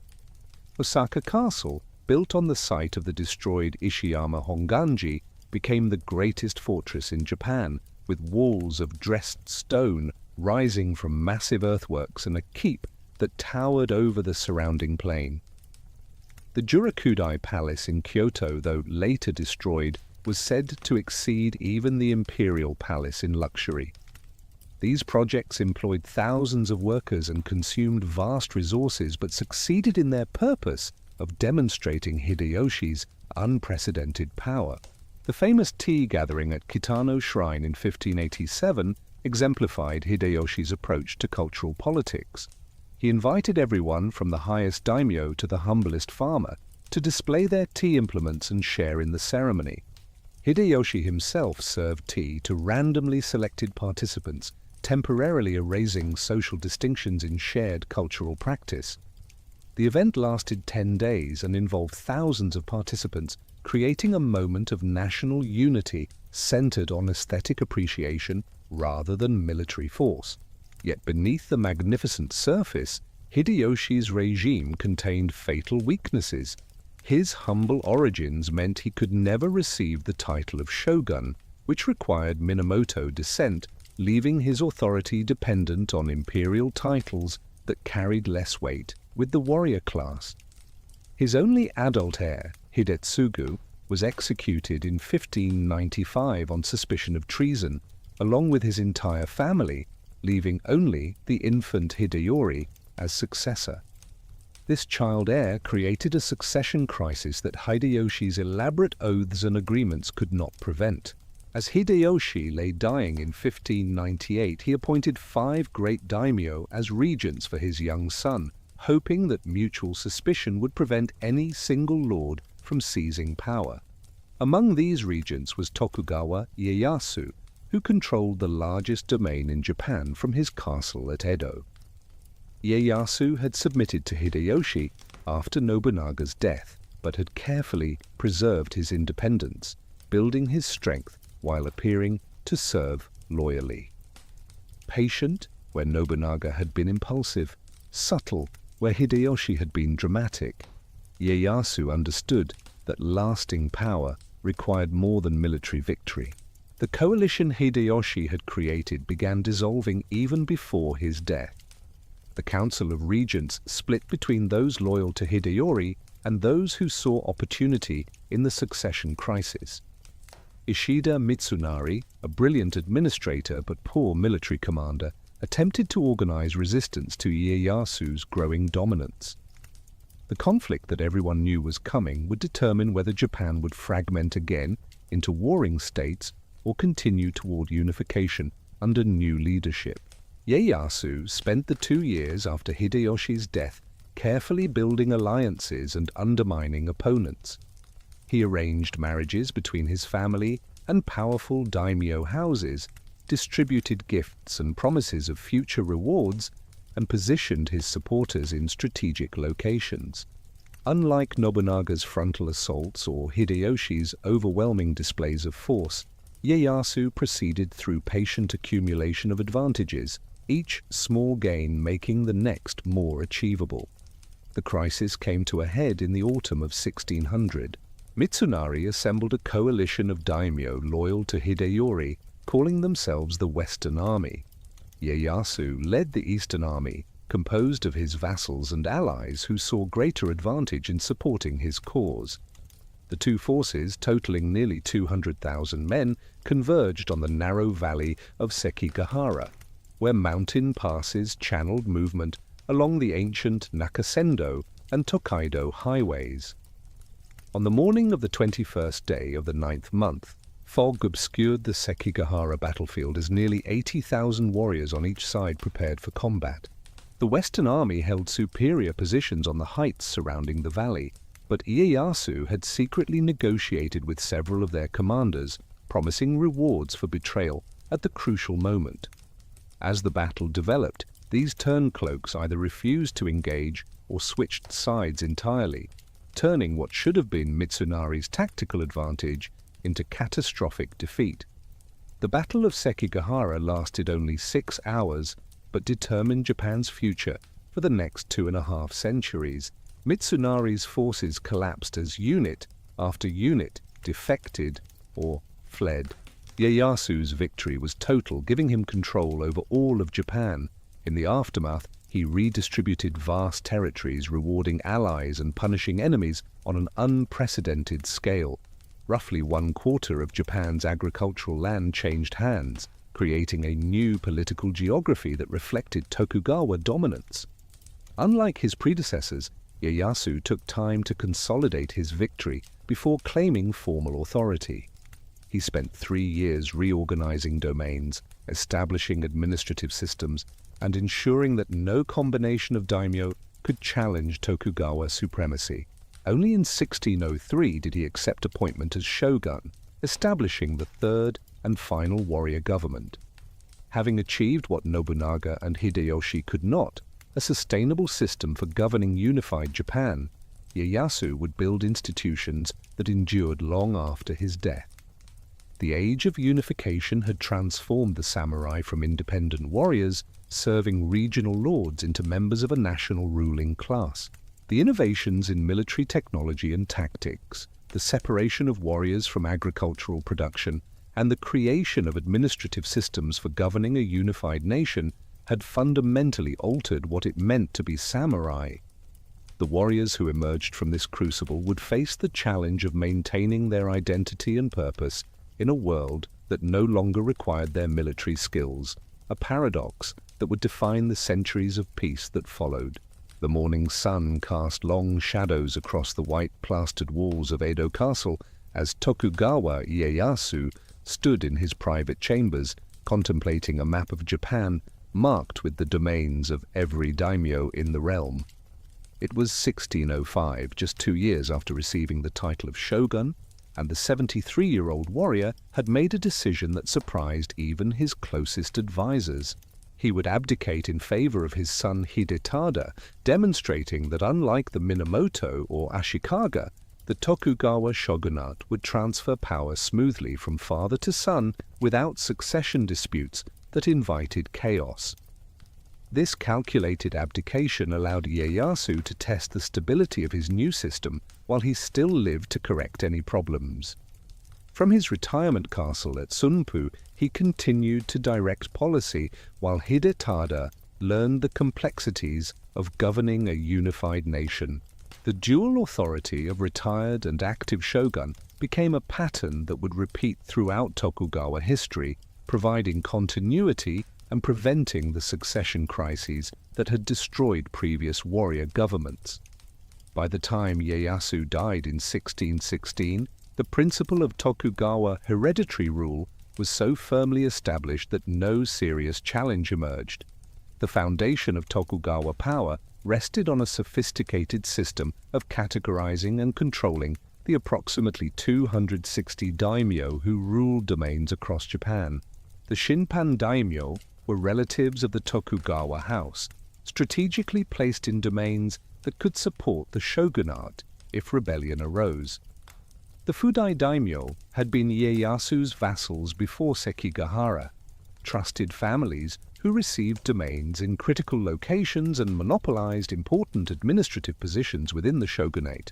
Osaka Castle, built on the site of the destroyed Ishiyama Honganji, became the greatest fortress in Japan, with walls of dressed stone rising from massive earthworks and a keep that towered over the surrounding plain. The Jurakudai Palace in Kyoto, though later destroyed, was said to exceed even the imperial palace in luxury. These projects employed thousands of workers and consumed vast resources, but succeeded in their purpose of demonstrating Hideyoshi's unprecedented power. The famous tea gathering at Kitano Shrine in 1587 exemplified Hideyoshi's approach to cultural politics. He invited everyone from the highest daimyo to the humblest farmer to display their tea implements and share in the ceremony. Hideyoshi himself served tea to randomly selected participants, temporarily erasing social distinctions in shared cultural practice. The event lasted 10 days and involved thousands of participants, creating a moment of national unity centered on aesthetic appreciation rather than military force. Yet beneath the magnificent surface, Hideyoshi's regime contained fatal weaknesses. His humble origins meant he could never receive the title of shogun, which required Minamoto descent, leaving his authority dependent on imperial titles that carried less weight with the warrior class. His only adult heir, Hidetsugu, was executed in 1595 on suspicion of treason, along with his entire family, leaving only the infant Hideyori as successor. This child heir created a succession crisis that Hideyoshi's elaborate oaths and agreements could not prevent. As Hideyoshi lay dying in 1598, he appointed 5 great daimyo as regents for his young son, hoping that mutual suspicion would prevent any single lord from seizing power. Among these regents was Tokugawa Ieyasu, who controlled the largest domain in Japan from his castle at Edo. Ieyasu had submitted to Hideyoshi after Nobunaga's death, but had carefully preserved his independence, building his strength while appearing to serve loyally. Patient, where Nobunaga had been impulsive; subtle, where Hideyoshi had been dramatic. Ieyasu understood that lasting power required more than military victory. The coalition Hideyoshi had created began dissolving even before his death. The Council of Regents split between those loyal to Hideyori and those who saw opportunity in the succession crisis. Ishida Mitsunari, a brilliant administrator but poor military commander, attempted to organize resistance to Ieyasu's growing dominance. The conflict that everyone knew was coming would determine whether Japan would fragment again into warring states or continue toward unification under new leadership. Ieyasu spent the 2 years after Hideyoshi's death carefully building alliances and undermining opponents. He arranged marriages between his family and powerful daimyo houses, distributed gifts and promises of future rewards, and positioned his supporters in strategic locations. Unlike Nobunaga's frontal assaults or Hideyoshi's overwhelming displays of force, Ieyasu proceeded through patient accumulation of advantages, each small gain making the next more achievable. The crisis came to a head in the autumn of 1600. Mitsunari assembled a coalition of daimyo loyal to Hideyori, calling themselves the Western Army. Ieyasu led the Eastern Army, composed of his vassals and allies who saw greater advantage in supporting his cause. The two forces, totaling nearly 200,000 men, converged on the narrow valley of Sekigahara, where mountain passes channeled movement along the ancient Nakasendo and Tokaido highways. On the morning of the 21st day of the 9th month, fog obscured the Sekigahara battlefield as nearly 80,000 warriors on each side prepared for combat. The Western Army held superior positions on the heights surrounding the valley, but Ieyasu had secretly negotiated with several of their commanders, promising rewards for betrayal at the crucial moment. As the battle developed, these turncloaks either refused to engage or switched sides entirely, turning what should have been Mitsunari's tactical advantage into catastrophic defeat. The Battle of Sekigahara lasted only 6 hours, but determined Japan's future for the next 2.5 centuries. Mitsunari's forces collapsed as unit after unit defected or fled. Ieyasu's victory was total, giving him control over all of Japan. In the aftermath, He redistributed vast territories, rewarding allies and punishing enemies on an unprecedented scale. Roughly 1/4 of Japan's agricultural land changed hands, creating a new political geography that reflected Tokugawa dominance. Unlike his predecessors, Ieyasu took time to consolidate his victory before claiming formal authority. He spent 3 years reorganizing domains, establishing administrative systems, and ensuring that no combination of daimyo could challenge Tokugawa supremacy. Only in 1603 did he accept appointment as shogun, establishing the third and final warrior government. Having achieved what Nobunaga and Hideyoshi could not, a sustainable system for governing unified Japan, Ieyasu would build institutions that endured long after his death. The age of unification had transformed the samurai from independent warriors serving regional lords into members of a national ruling class. The innovations in military technology and tactics, the separation of warriors from agricultural production, and the creation of administrative systems for governing a unified nation had fundamentally altered what it meant to be samurai. The warriors who emerged from this crucible would face the challenge of maintaining their identity and purpose in a world that no longer required their military skills, a paradox that would define the centuries of peace that followed. The morning sun cast long shadows across the white-plastered walls of Edo Castle as Tokugawa Ieyasu stood in his private chambers, contemplating a map of Japan marked with the domains of every daimyo in the realm. It was 1605, just 2 years after receiving the title of shogun, and the 73-year-old warrior had made a decision that surprised even his closest advisors. He would abdicate in favor of his son Hidetada, demonstrating that unlike the Minamoto or Ashikaga, the Tokugawa shogunate would transfer power smoothly from father to son without succession disputes that invited chaos. This calculated abdication allowed Ieyasu to test the stability of his new system while he still lived to correct any problems. From his retirement castle at Sunpu, he continued to direct policy while Hidetada learned the complexities of governing a unified nation. The dual authority of retired and active shogun became a pattern that would repeat throughout Tokugawa history, providing continuity and preventing the succession crises that had destroyed previous warrior governments. By the time Ieyasu died in 1616, the principle of Tokugawa hereditary rule was so firmly established that no serious challenge emerged. The foundation of Tokugawa power rested on a sophisticated system of categorizing and controlling the approximately 260 daimyo who ruled domains across Japan. The Shinpan daimyo were relatives of the Tokugawa house, strategically placed in domains that could support the shogunate if rebellion arose. The Fudai daimyo had been Ieyasu's vassals before Sekigahara, trusted families who received domains in critical locations and monopolized important administrative positions within the shogunate.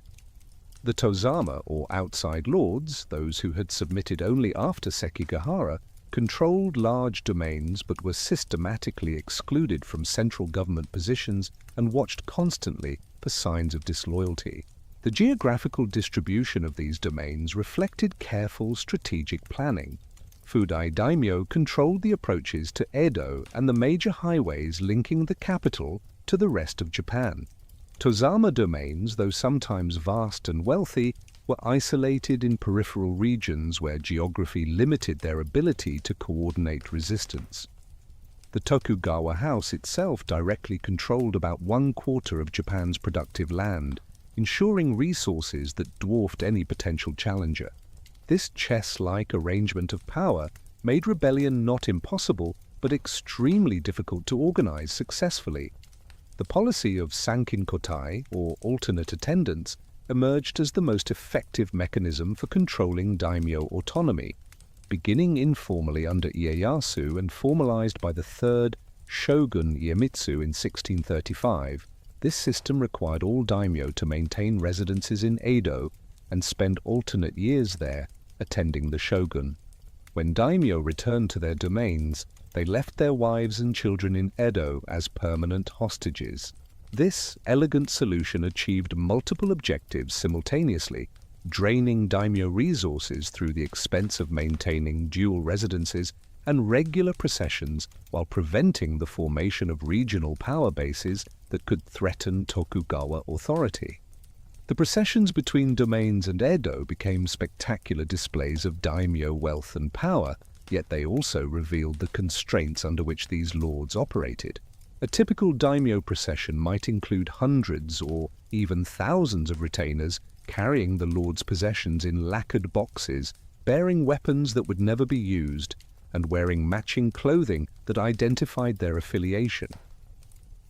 The Tozama, or outside lords, those who had submitted only after Sekigahara, controlled large domains but were systematically excluded from central government positions and watched constantly for signs of disloyalty. The geographical distribution of these domains reflected careful strategic planning. Fudai daimyo controlled the approaches to Edo and the major highways linking the capital to the rest of Japan. Tozama domains, though sometimes vast and wealthy, were isolated in peripheral regions where geography limited their ability to coordinate resistance. The Tokugawa house itself directly controlled about 1/4 of Japan's productive land, ensuring resources that dwarfed any potential challenger. This chess-like arrangement of power made rebellion not impossible, but extremely difficult to organize successfully. The policy of sankinkotai, or alternate attendance, emerged as the most effective mechanism for controlling daimyo autonomy. Beginning informally under Ieyasu and formalized by the third shogun Iemitsu in 1635, this system required all daimyo to maintain residences in Edo and spend alternate years there, attending the shogun. When daimyo returned to their domains, They left their wives and children in Edo as permanent hostages. This elegant solution achieved multiple objectives simultaneously, draining daimyo resources through the expense of maintaining dual residences and regular processions while preventing the formation of regional power bases that could threaten Tokugawa authority. The processions between domains and Edo became spectacular displays of daimyo wealth and power, yet they also revealed the constraints under which these lords operated. A typical daimyo procession might include hundreds or even thousands of retainers carrying the lord's possessions in lacquered boxes, bearing weapons that would never be used, and wearing matching clothing that identified their affiliation.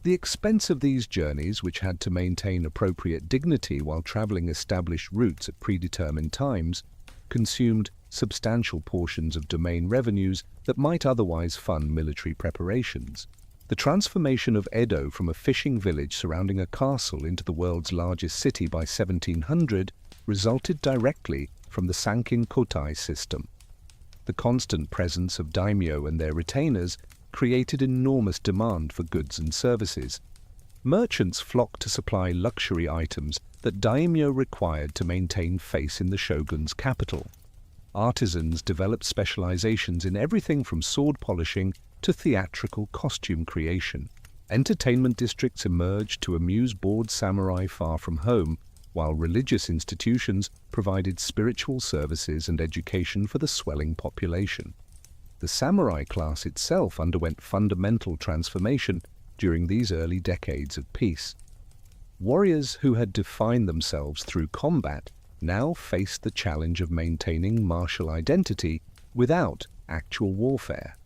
The expense of these journeys, which had to maintain appropriate dignity while traveling established routes at predetermined times, consumed substantial portions of domain revenues that might otherwise fund military preparations. The transformation of Edo from a fishing village surrounding a castle into the world's largest city by 1700 resulted directly from the Sankin Kotai system. The constant presence of daimyo and their retainers created enormous demand for goods and services. Merchants flocked to supply luxury items that daimyo required to maintain face in the shogun's capital. Artisans developed specializations in everything from sword polishing to theatrical costume creation. Entertainment districts emerged to amuse bored samurai far from home, while religious institutions provided spiritual services and education for the swelling population. The samurai class itself underwent fundamental transformation during these early decades of peace. Warriors who had defined themselves through combat now faced the challenge of maintaining martial identity without actual warfare.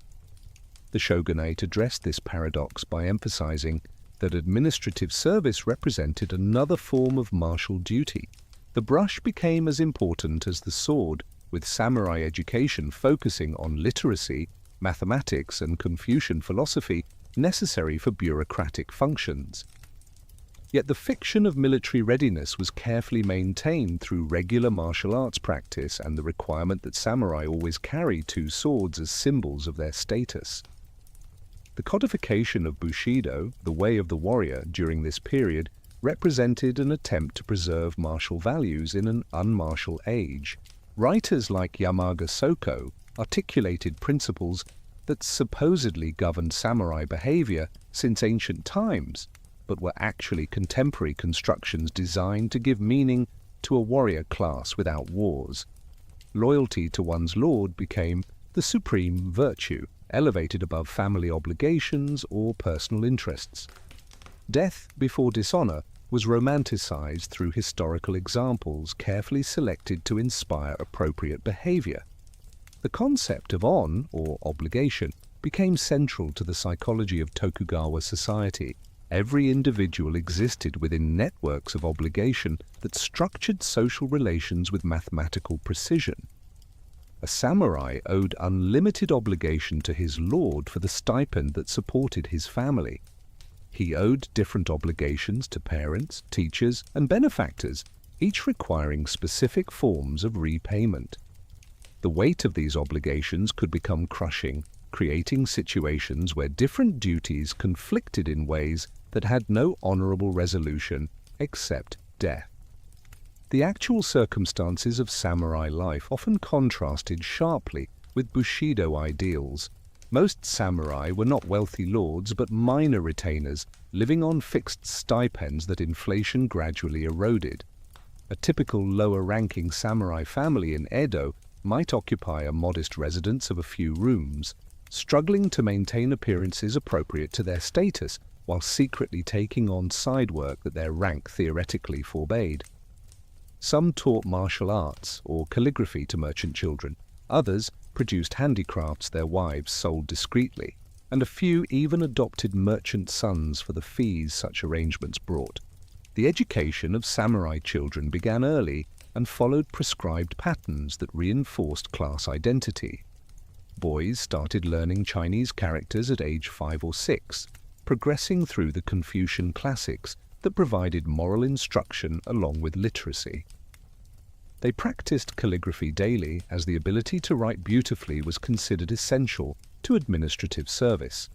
The shogunate addressed this paradox by emphasizing that administrative service represented another form of martial duty. The brush became as important as the sword, with samurai education focusing on literacy, mathematics, and Confucian philosophy necessary for bureaucratic functions. Yet the fiction of military readiness was carefully maintained through regular martial arts practice and the requirement that samurai always carry two swords as symbols of their status. The codification of bushido, the way of the warrior, during this period represented an attempt to preserve martial values in an unmartial age. Writers like Yamaga Soko articulated principles that supposedly governed samurai behavior since ancient times, but were actually contemporary constructions designed to give meaning to a warrior class without wars. Loyalty to one's lord became the supreme virtue, elevated above family obligations or personal interests. Death before dishonor was romanticized through historical examples carefully selected to inspire appropriate behavior. The concept of on, or obligation, became central to the psychology of Tokugawa society. Every individual existed within networks of obligation that structured social relations with mathematical precision. A samurai owed unlimited obligation to his lord for the stipend that supported his family. He owed different obligations to parents, teachers, and benefactors, each requiring specific forms of repayment. The weight of these obligations could become crushing, creating situations where different duties conflicted in ways that had no honorable resolution except death. The actual circumstances of samurai life often contrasted sharply with bushido ideals. Most samurai were not wealthy lords but minor retainers, living on fixed stipends that inflation gradually eroded. A typical lower-ranking samurai family in Edo might occupy a modest residence of a few rooms, struggling to maintain appearances appropriate to their status while secretly taking on side work that their rank theoretically forbade. Some taught martial arts or calligraphy to merchant children. Others produced handicrafts their wives sold discreetly, and a few even adopted merchant sons for the fees such arrangements brought. The education of samurai children began early and followed prescribed patterns that reinforced class identity. Boys started learning Chinese characters at age 5 or 6, progressing through the Confucian classics that provided moral instruction along with literacy. They practiced calligraphy daily, as the ability to write beautifully was considered essential to administrative service.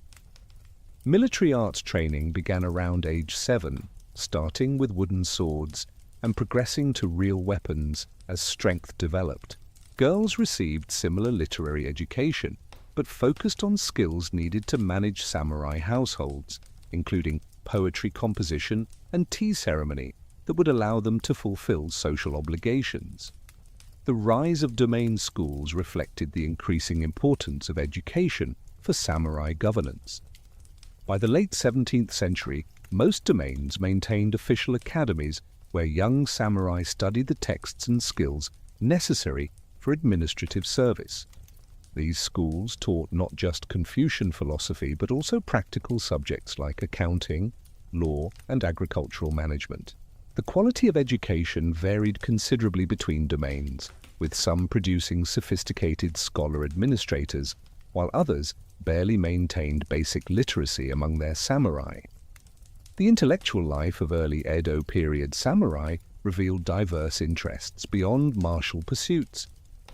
Military arts training began around age 7, starting with wooden swords and progressing to real weapons as strength developed. Girls received similar literary education, but focused on skills needed to manage samurai households, including poetry composition and tea ceremony that would allow them to fulfill social obligations. The rise of domain schools reflected the increasing importance of education for samurai governance. By the late 17th century, most domains maintained official academies where young samurai studied the texts and skills necessary for administrative service. These schools taught not just Confucian philosophy but also practical subjects like accounting, law, and agricultural management. The quality of education varied considerably between domains, with some producing sophisticated scholar administrators, while others barely maintained basic literacy among their samurai. The intellectual life of early Edo period samurai revealed diverse interests beyond martial pursuits.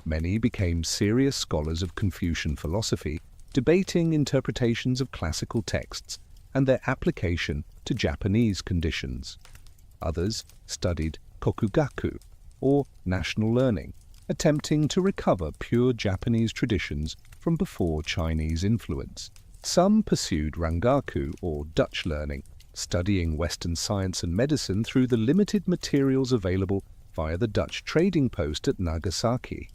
Many became serious scholars of Confucian philosophy, debating interpretations of classical texts and their application to Japanese conditions. Others studied kokugaku, or national learning, attempting to recover pure Japanese traditions from before Chinese influence. Some pursued rangaku, or Dutch learning, studying Western science and medicine through the limited materials available via the Dutch trading post at Nagasaki.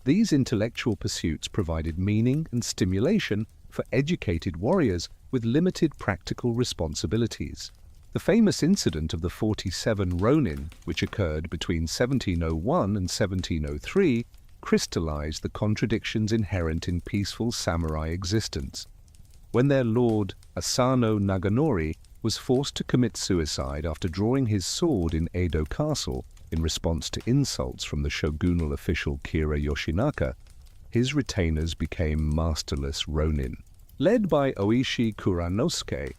These intellectual pursuits provided meaning and stimulation for educated warriors with limited practical responsibilities. The famous incident of the 47 Ronin, which occurred between 1701 and 1703, crystallized the contradictions inherent in peaceful samurai existence. When their lord, Asano Naganori, was forced to commit suicide after drawing his sword in Edo Castle in response to insults from the shogunal official Kira Yoshinaka, his retainers became masterless Ronin. Led by Oishi Kuranosuke,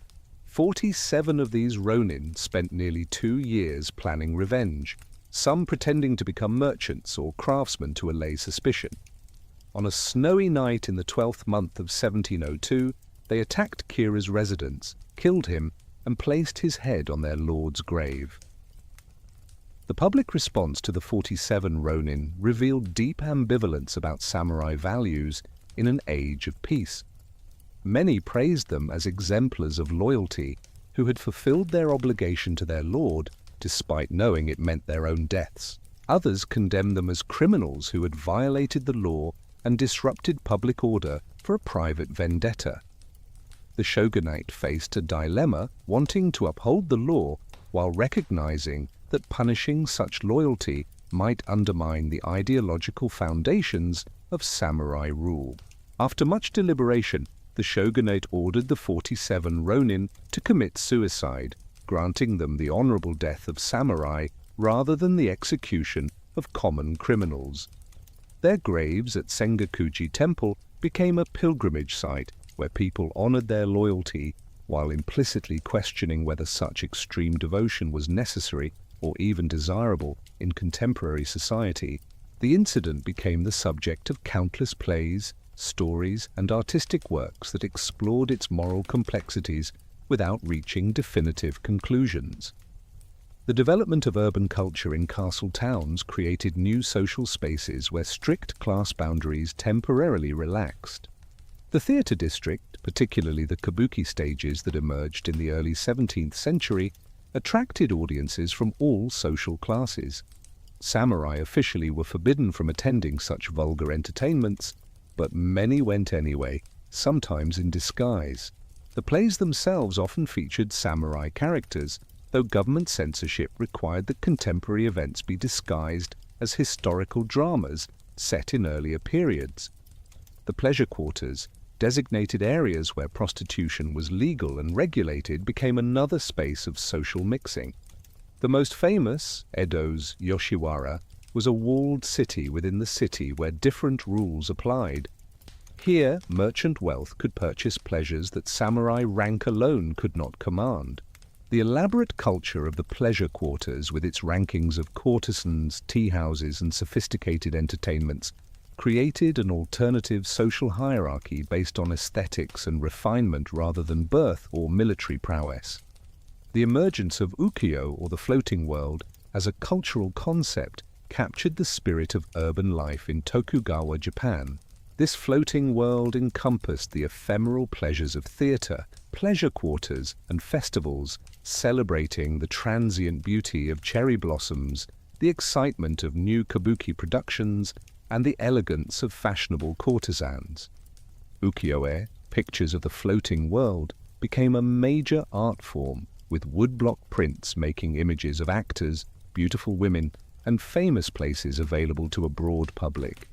47 of these Ronin spent nearly 2 years planning revenge, some pretending to become merchants or craftsmen to allay suspicion. On a snowy night in the 12th month of 1702, they attacked Kira's residence, killed him, and placed his head on their lord's grave. The public response to the 47 Ronin revealed deep ambivalence about samurai values in an age of peace. Many praised them as exemplars of loyalty who had fulfilled their obligation to their lord despite knowing it meant their own deaths. Others condemned them as criminals who had violated the law and disrupted public order for a private vendetta. The shogunate faced a dilemma, wanting to uphold the law while recognizing that punishing such loyalty might undermine the ideological foundations of samurai rule. After much deliberation, the shogunate ordered the 47 Ronin to commit suicide, granting them the honorable death of samurai rather than the execution of common criminals. Their graves at Sengakuji Temple became a pilgrimage site where people honored their loyalty while implicitly questioning whether such extreme devotion was necessary or even desirable in contemporary society. The incident became the subject of countless plays, stories, and artistic works that explored its moral complexities without reaching definitive conclusions. The development of urban culture in castle towns created new social spaces where strict class boundaries temporarily relaxed. The theatre district, particularly the kabuki stages that emerged in the early 17th century, attracted audiences from all social classes. Samurai officially were forbidden from attending such vulgar entertainments, but many went anyway, sometimes in disguise. The plays themselves often featured samurai characters, though government censorship required that contemporary events be disguised as historical dramas set in earlier periods. The pleasure quarters, designated areas where prostitution was legal and regulated, became another space of social mixing. The most famous, Edo's Yoshiwara, was a walled city within the city where different rules applied. Here, merchant wealth could purchase pleasures that samurai rank alone could not command. The elaborate culture of the pleasure quarters, with its rankings of courtesans, tea houses, and sophisticated entertainments, created an alternative social hierarchy based on aesthetics and refinement rather than birth or military prowess. The emergence of ukiyo, or the floating world, as a cultural concept captured the spirit of urban life in Tokugawa, Japan. This floating world encompassed the ephemeral pleasures of theatre, pleasure quarters, and festivals, celebrating the transient beauty of cherry blossoms, the excitement of new kabuki productions, and the elegance of fashionable courtesans. Ukiyo-e, pictures of the floating world, became a major art form, with woodblock prints making images of actors, beautiful women, and famous places available to a broad public.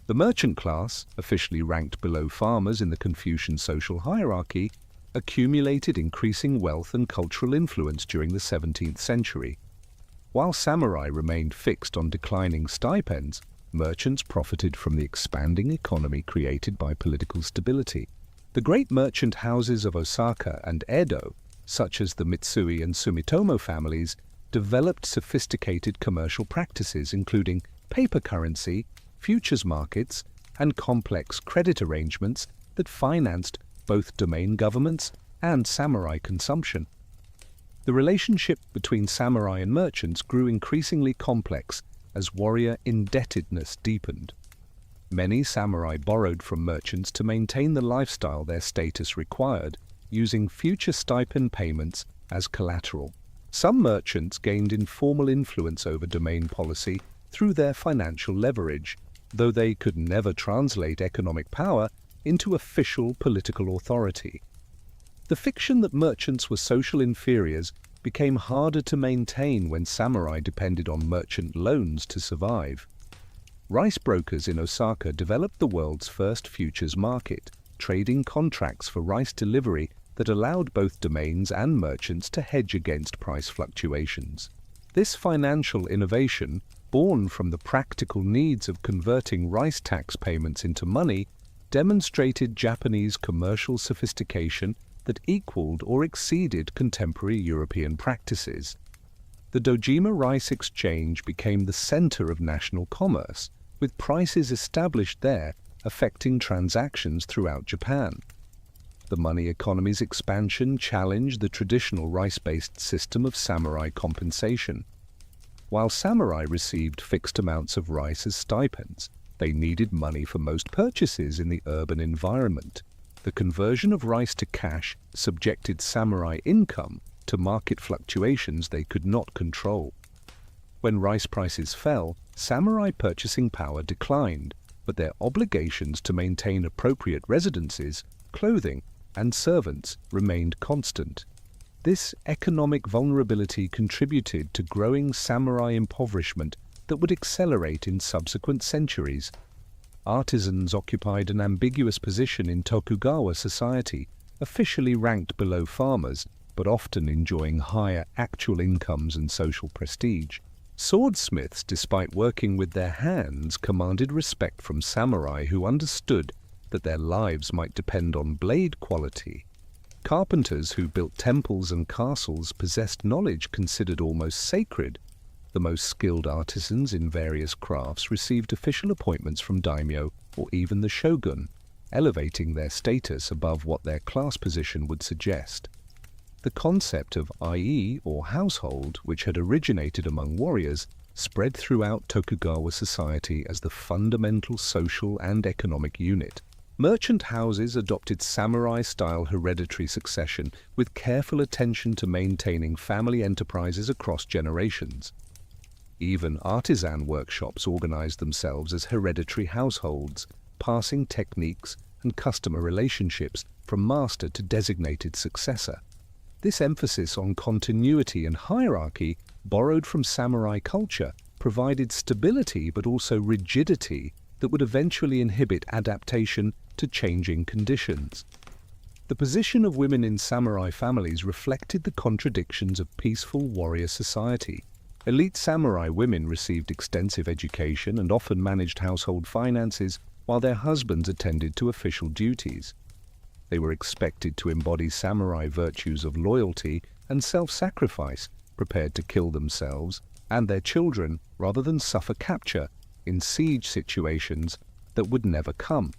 The merchant class, officially ranked below farmers in the Confucian social hierarchy, accumulated increasing wealth and cultural influence during the 17th century. While samurai remained fixed on declining stipends, merchants profited from the expanding economy created by political stability. The great merchant houses of Osaka and Edo, such as the Mitsui and Sumitomo families, developed sophisticated commercial practices including paper currency, futures markets, and complex credit arrangements that financed both domain governments and samurai consumption. The relationship between samurai and merchants grew increasingly complex as warrior indebtedness deepened. Many samurai borrowed from merchants to maintain the lifestyle their status required, using future stipend payments as collateral. Some merchants gained informal influence over domain policy through their financial leverage, though they could never translate economic power into official political authority. The fiction that merchants were social inferiors became harder to maintain when samurai depended on merchant loans to survive. Rice brokers in Osaka developed the world's first futures market, trading contracts for rice delivery that allowed both domains and merchants to hedge against price fluctuations. This financial innovation, born from the practical needs of converting rice tax payments into money, demonstrated Japanese commercial sophistication that equaled or exceeded contemporary European practices. The Dojima Rice Exchange became the center of national commerce, with prices established there affecting transactions throughout Japan. The money economy's expansion challenged the traditional rice-based system of samurai compensation. While samurai received fixed amounts of rice as stipends, they needed money for most purchases in the urban environment. The conversion of rice to cash subjected samurai income to market fluctuations they could not control. When rice prices fell, samurai purchasing power declined, but their obligations to maintain appropriate residences, clothing, and servants remained constant. This economic vulnerability contributed to growing samurai impoverishment that would accelerate in subsequent centuries. Artisans occupied an ambiguous position in Tokugawa society, officially ranked below farmers, but often enjoying higher actual incomes and social prestige. Swordsmiths, despite working with their hands, commanded respect from samurai who understood that their lives might depend on blade quality. Carpenters who built temples and castles possessed knowledge considered almost sacred. The most skilled artisans in various crafts received official appointments from daimyo or even the shogun, elevating their status above what their class position would suggest. The concept of ie, or household, which had originated among warriors, spread throughout Tokugawa society as the fundamental social and economic unit. Merchant houses adopted samurai-style hereditary succession with careful attention to maintaining family enterprises across generations. Even artisan workshops organized themselves as hereditary households, passing techniques and customer relationships from master to designated successor. This emphasis on continuity and hierarchy, borrowed from samurai culture, provided stability but also rigidity that would eventually inhibit adaptation to changing conditions. The position of women in samurai families reflected the contradictions of peaceful warrior society. Elite samurai women received extensive education and often managed household finances while their husbands attended to official duties. They were expected to embody samurai virtues of loyalty and self-sacrifice, prepared to kill themselves and their children rather than suffer capture in siege situations that would never come.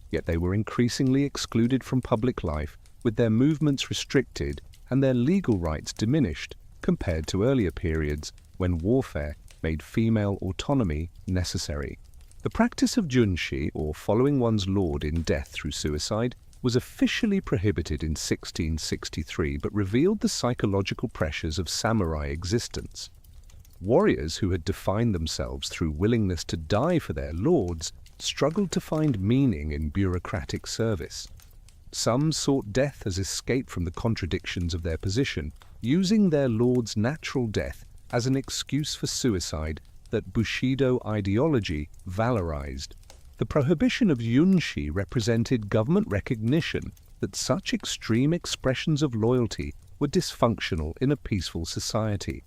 Yet they were increasingly excluded from public life, with their movements restricted and their legal rights diminished compared to earlier periods when warfare made female autonomy necessary. The practice of junshi, or following one's lord in death through suicide, was officially prohibited in 1663 but revealed the psychological pressures of samurai existence. Warriors who had defined themselves through willingness to die for their lords struggled to find meaning in bureaucratic service. Some sought death as escape from the contradictions of their position, using their lord's natural death as an excuse for suicide that Bushido ideology valorized. The prohibition of yunshi represented government recognition that such extreme expressions of loyalty were dysfunctional in a peaceful society.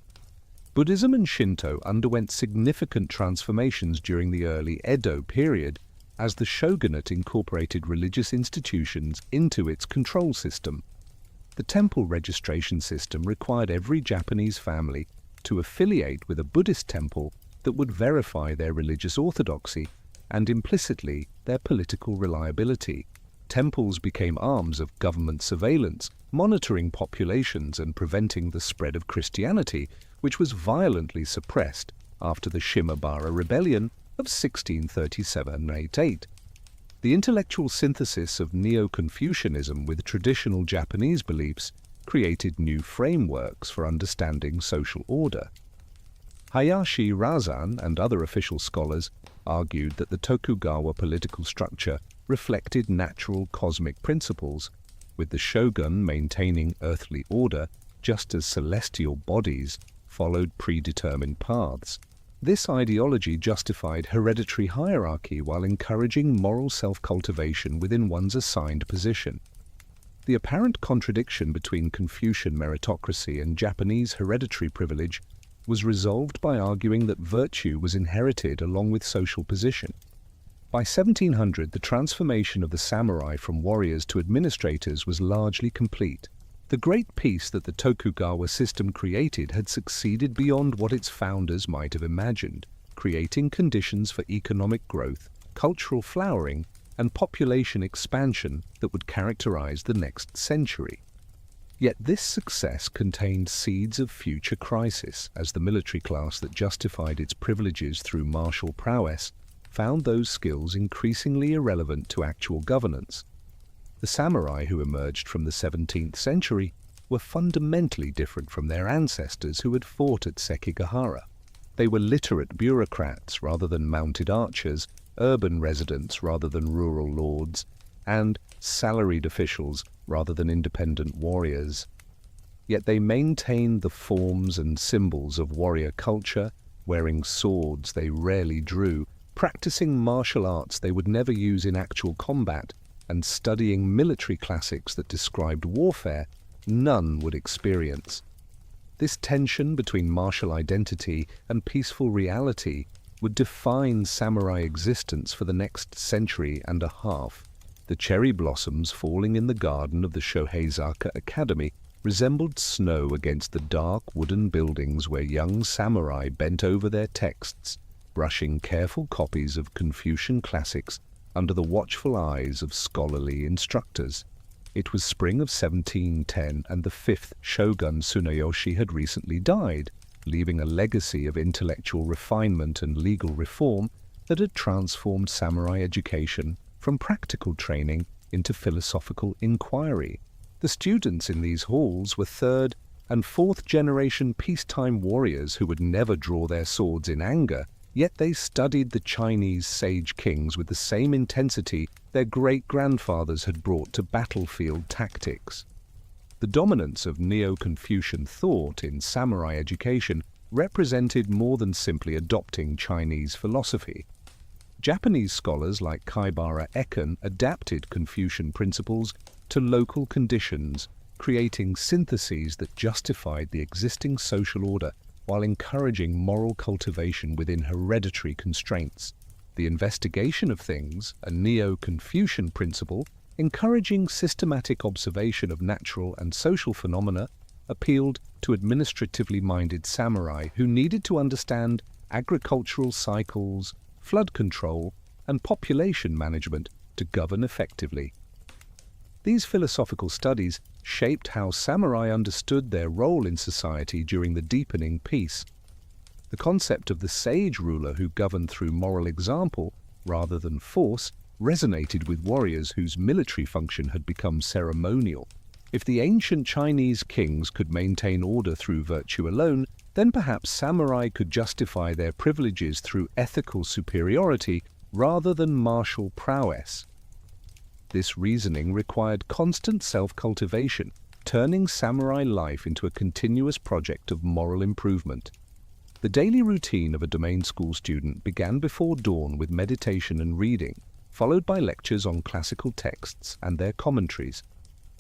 Buddhism and Shinto underwent significant transformations during the early Edo period as the shogunate incorporated religious institutions into its control system. The temple registration system required every Japanese family to affiliate with a Buddhist temple that would verify their religious orthodoxy and implicitly their political reliability. Temples became arms of government surveillance, monitoring populations and preventing the spread of Christianity, which was violently suppressed after the Shimabara Rebellion of 1637-88. The intellectual synthesis of Neo-Confucianism with traditional Japanese beliefs created new frameworks for understanding social order. Hayashi Razan and other official scholars argued that the Tokugawa political structure reflected natural cosmic principles, with the shogun maintaining earthly order just as celestial bodies followed predetermined paths. This ideology justified hereditary hierarchy while encouraging moral self-cultivation within one's assigned position. The apparent contradiction between Confucian meritocracy and Japanese hereditary privilege was resolved by arguing that virtue was inherited along with social position. By 1700, the transformation of the samurai from warriors to administrators was largely complete. The great peace that the Tokugawa system created had succeeded beyond what its founders might have imagined, creating conditions for economic growth, cultural flowering, and population expansion that would characterize the next century. Yet this success contained seeds of future crisis, as the military class that justified its privileges through martial prowess found those skills increasingly irrelevant to actual governance. The samurai who emerged from the 17th century were fundamentally different from their ancestors who had fought at Sekigahara. They were literate bureaucrats rather than mounted archers, urban residents rather than rural lords, and salaried officials rather than independent warriors. Yet they maintained the forms and symbols of warrior culture, wearing swords they rarely drew, practicing martial arts they would never use in actual combat, and studying military classics that described warfare none would experience. This tension between martial identity and peaceful reality would define samurai existence for the next century and a half. The cherry blossoms falling in the garden of the Shoheizaka Academy resembled snow against the dark wooden buildings where young samurai bent over their texts, brushing careful copies of Confucian classics under the watchful eyes of scholarly instructors. It was spring of 1710, and the fifth shogun Tsunayoshi had recently died, leaving a legacy of intellectual refinement and legal reform that had transformed samurai education from practical training into philosophical inquiry. The students in these halls were third and fourth generation peacetime warriors who would never draw their swords in anger, yet they studied the Chinese sage kings with the same intensity their great-grandfathers had brought to battlefield tactics. The dominance of Neo-Confucian thought in samurai education represented more than simply adopting Chinese philosophy. Japanese scholars like Kaibara Eken adapted Confucian principles to local conditions, creating syntheses that justified the existing social order while encouraging moral cultivation within hereditary constraints. The investigation of things, a Neo-Confucian principle, encouraging systematic observation of natural and social phenomena, appealed to administratively minded samurai who needed to understand agricultural cycles, flood control, and population management to govern effectively. These philosophical studies shaped how samurai understood their role in society during the deepening peace. The concept of the sage ruler who governed through moral example rather than force resonated with warriors whose military function had become ceremonial. If the ancient Chinese kings could maintain order through virtue alone, then perhaps samurai could justify their privileges through ethical superiority rather than martial prowess. This reasoning required constant self-cultivation, turning samurai life into a continuous project of moral improvement. The daily routine of a domain school student began before dawn with meditation and reading, followed by lectures on classical texts and their commentaries.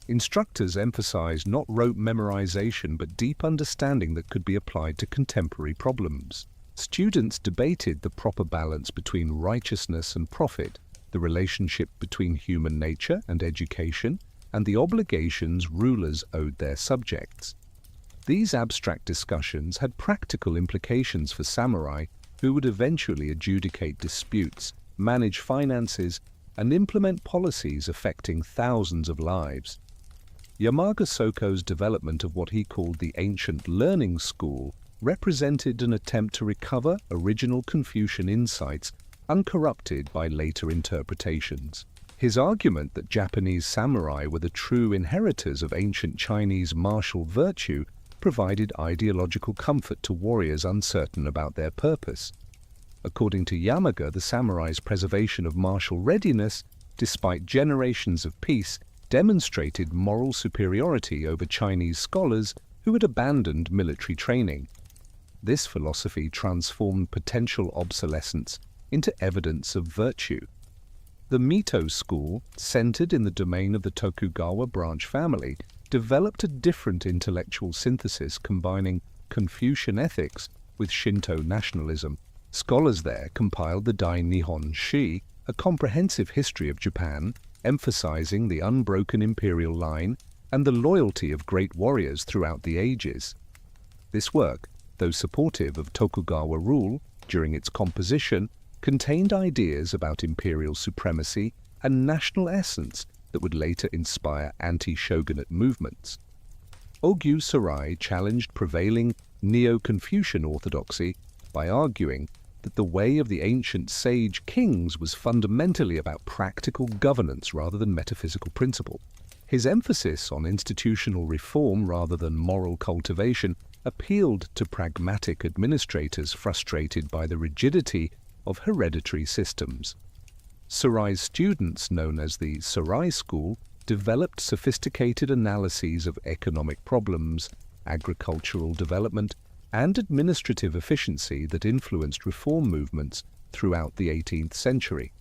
Instructors emphasized not rote memorization but deep understanding that could be applied to contemporary problems. Students debated the proper balance between righteousness and profit, the relationship between human nature and education, and the obligations rulers owed their subjects. These abstract discussions had practical implications for samurai who would eventually adjudicate disputes, manage finances, and implement policies affecting thousands of lives. Yamaga Soko's development of what he called the ancient learning school represented an attempt to recover original Confucian insights uncorrupted by later interpretations. His argument that Japanese samurai were the true inheritors of ancient Chinese martial virtue provided ideological comfort to warriors uncertain about their purpose. According to Yamaga, the samurai's preservation of martial readiness, despite generations of peace, demonstrated moral superiority over Chinese scholars who had abandoned military training. This philosophy transformed potential obsolescence into evidence of virtue. The Mito school, centered in the domain of the Tokugawa branch family, developed a different intellectual synthesis combining Confucian ethics with Shinto nationalism. Scholars there compiled the Dai Nihon Shi, a comprehensive history of Japan, emphasizing the unbroken imperial line and the loyalty of great warriors throughout the ages. This work, though supportive of Tokugawa rule during its composition, contained ideas about imperial supremacy and national essence that would later inspire anti-shogunate movements. Ogyu Sarai challenged prevailing Neo-Confucian orthodoxy by arguing that the way of the ancient sage kings was fundamentally about practical governance rather than metaphysical principle. His emphasis on institutional reform rather than moral cultivation appealed to pragmatic administrators frustrated by the rigidity of hereditary systems. Sarai's students, known as the Sarai School, developed sophisticated analyses of economic problems, agricultural development, and administrative efficiency that influenced reform movements throughout the 18th century.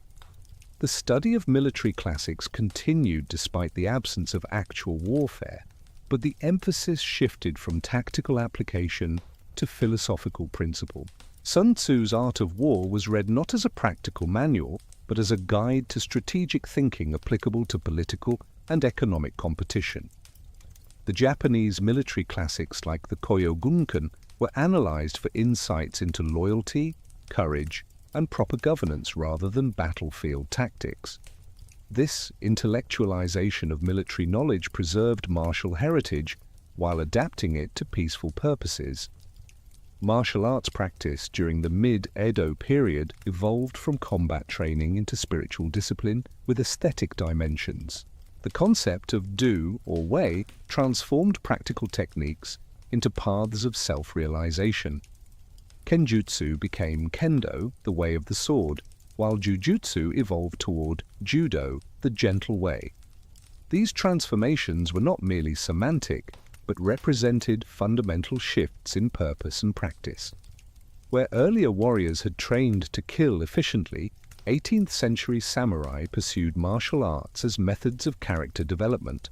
The study of military classics continued despite the absence of actual warfare, but the emphasis shifted from tactical application to philosophical principle. Sun Tzu's Art of War was read not as a practical manual, but as a guide to strategic thinking applicable to political and economic competition. The Japanese military classics like the Koyogunkan were analyzed for insights into loyalty, courage, and proper governance rather than battlefield tactics. This intellectualization of military knowledge preserved martial heritage while adapting it to peaceful purposes. Martial arts practice during the mid-Edo period evolved from combat training into spiritual discipline with aesthetic dimensions. The concept of do or wei transformed practical techniques into paths of self-realization. Kenjutsu became kendo, the way of the sword, while jujutsu evolved toward judo, the gentle way. These transformations were not merely semantic, but represented fundamental shifts in purpose and practice. Where earlier warriors had trained to kill efficiently, 18th century samurai pursued martial arts as methods of character development.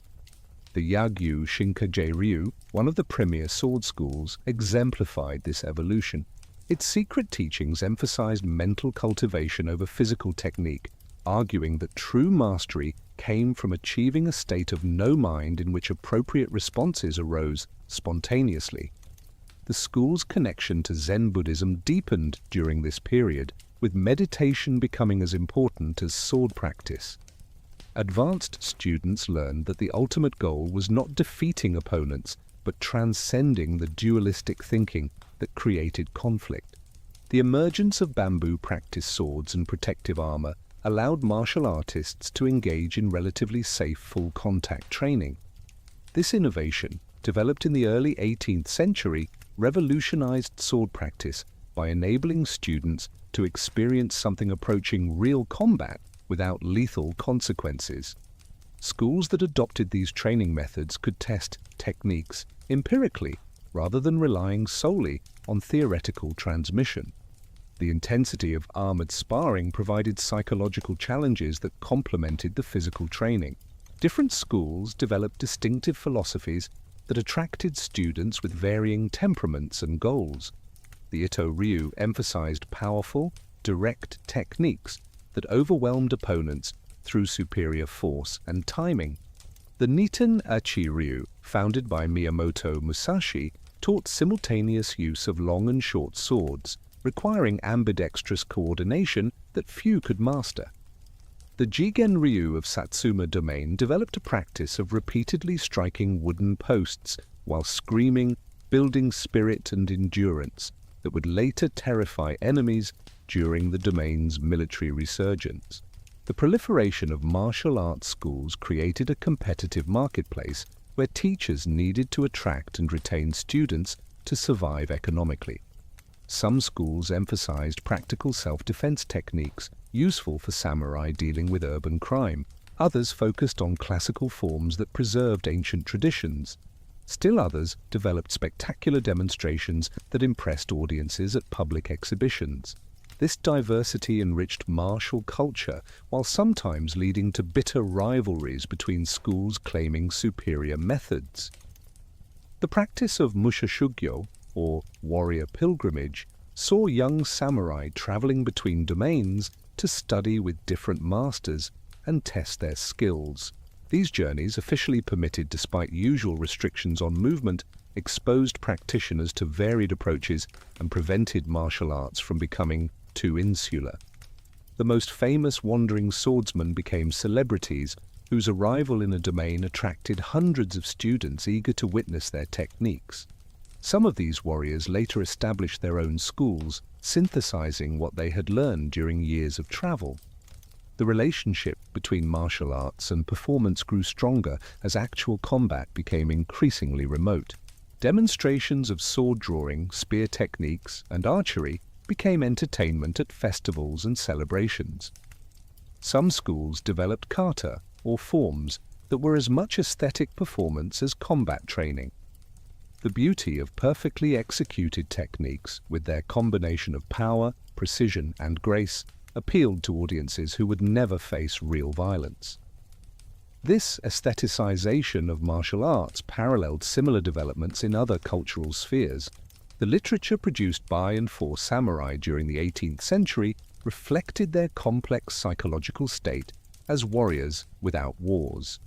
The Yagyu Shinkaje-ryu, one of the premier sword schools, exemplified this evolution. Its secret teachings emphasized mental cultivation over physical technique, arguing that true mastery came from achieving a state of no mind in which appropriate responses arose spontaneously. The school's connection to Zen Buddhism deepened during this period, with meditation becoming as important as sword practice. Advanced students learned that the ultimate goal was not defeating opponents, but transcending the dualistic thinking that created conflict. The emergence of bamboo practice swords and protective armor allowed martial artists to engage in relatively safe full-contact training. This innovation, developed in the early 18th century, revolutionized sword practice by enabling students to experience something approaching real combat without lethal consequences. Schools that adopted these training methods could test techniques empirically rather than relying solely on theoretical transmission. The intensity of armored sparring provided psychological challenges that complemented the physical training. Different schools developed distinctive philosophies that attracted students with varying temperaments and goals. The Ito Ryu emphasized powerful, direct techniques that overwhelmed opponents through superior force and timing. The Niiten Achi Ryu, founded by Minamoto Musashi, taught simultaneous use of long and short swords, requiring ambidextrous coordination that few could master. The Jigen Ryu of Satsuma Domain developed a practice of repeatedly striking wooden posts while screaming, building spirit and endurance that would later terrify enemies during the domain's military resurgence. The proliferation of martial arts schools created a competitive marketplace where teachers needed to attract and retain students to survive economically. Some schools emphasized practical self-defense techniques useful for samurai dealing with urban crime. Others focused on classical forms that preserved ancient traditions. Still others developed spectacular demonstrations that impressed audiences at public exhibitions. This diversity enriched martial culture, while sometimes leading to bitter rivalries between schools claiming superior methods. The practice of mushashugyo, or warrior pilgrimage, saw young samurai traveling between domains to study with different masters and test their skills. These journeys, officially permitted despite usual restrictions on movement, exposed practitioners to varied approaches and prevented martial arts from becoming too insular. The most famous wandering swordsmen became celebrities whose arrival in a domain attracted hundreds of students eager to witness their techniques. Some of these warriors later established their own schools, synthesizing what they had learned during years of travel. The relationship between martial arts and performance grew stronger as actual combat became increasingly remote. Demonstrations of sword drawing, spear techniques, and archery became entertainment at festivals and celebrations. Some schools developed kata, or forms, that were as much aesthetic performance as combat training. The beauty of perfectly executed techniques, with their combination of power, precision, and grace, appealed to audiences who would never face real violence. This aestheticization of martial arts paralleled similar developments in other cultural spheres. The literature produced by and for samurai during the 18th century reflected their complex psychological state as warriors without wars.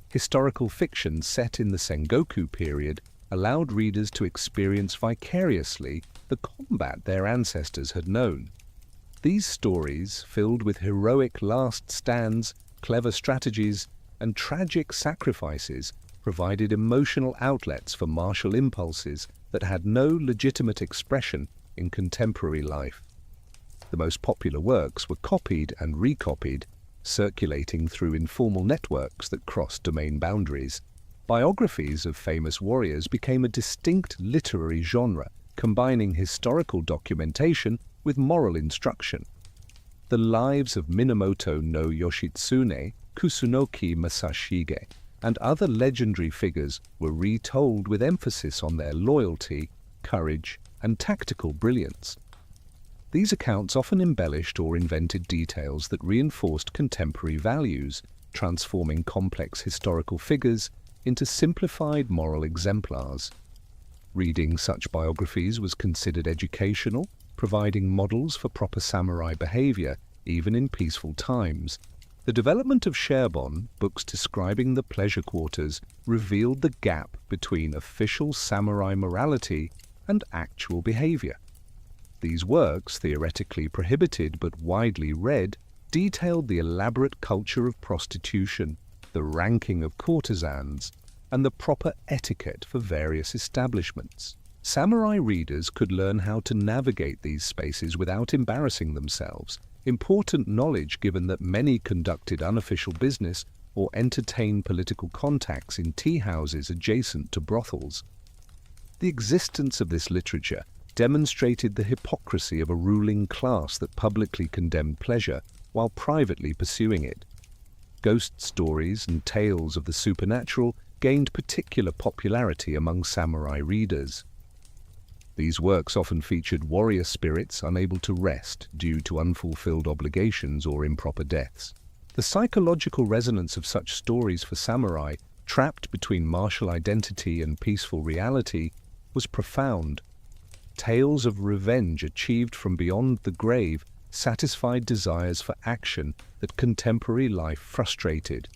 Historical fiction set in the Sengoku period allowed readers to experience vicariously the combat their ancestors had known. These stories, filled with heroic last stands, clever strategies, and tragic sacrifices, provided emotional outlets for martial impulses that had no legitimate expression in contemporary life. The most popular works were copied and recopied, circulating through informal networks that crossed domain boundaries. Biographies of famous warriors became a distinct literary genre, combining historical documentation with moral instruction. The lives of Minamoto no Yoshitsune, Kusunoki Masashige, and other legendary figures were retold with emphasis on their loyalty, courage, and tactical brilliance. These accounts often embellished or invented details that reinforced contemporary values, transforming complex historical figures into simplified moral exemplars. Reading such biographies was considered educational, providing models for proper samurai behavior, even in peaceful times. The development of Sharebon, books describing the pleasure quarters, revealed the gap between official samurai morality and actual behavior. These works, theoretically prohibited but widely read, detailed the elaborate culture of prostitution, the ranking of courtesans, and the proper etiquette for various establishments. Samurai readers could learn how to navigate these spaces without embarrassing themselves, important knowledge given that many conducted unofficial business or entertained political contacts in tea houses adjacent to brothels. The existence of this literature demonstrated the hypocrisy of a ruling class that publicly condemned pleasure while privately pursuing it. Ghost stories and tales of the supernatural gained particular popularity among samurai readers. These works often featured warrior spirits unable to rest due to unfulfilled obligations or improper deaths. The psychological resonance of such stories for samurai, trapped between martial identity and peaceful reality, was profound. Tales of revenge achieved from beyond the grave satisfied desires for action that contemporary life frustrated.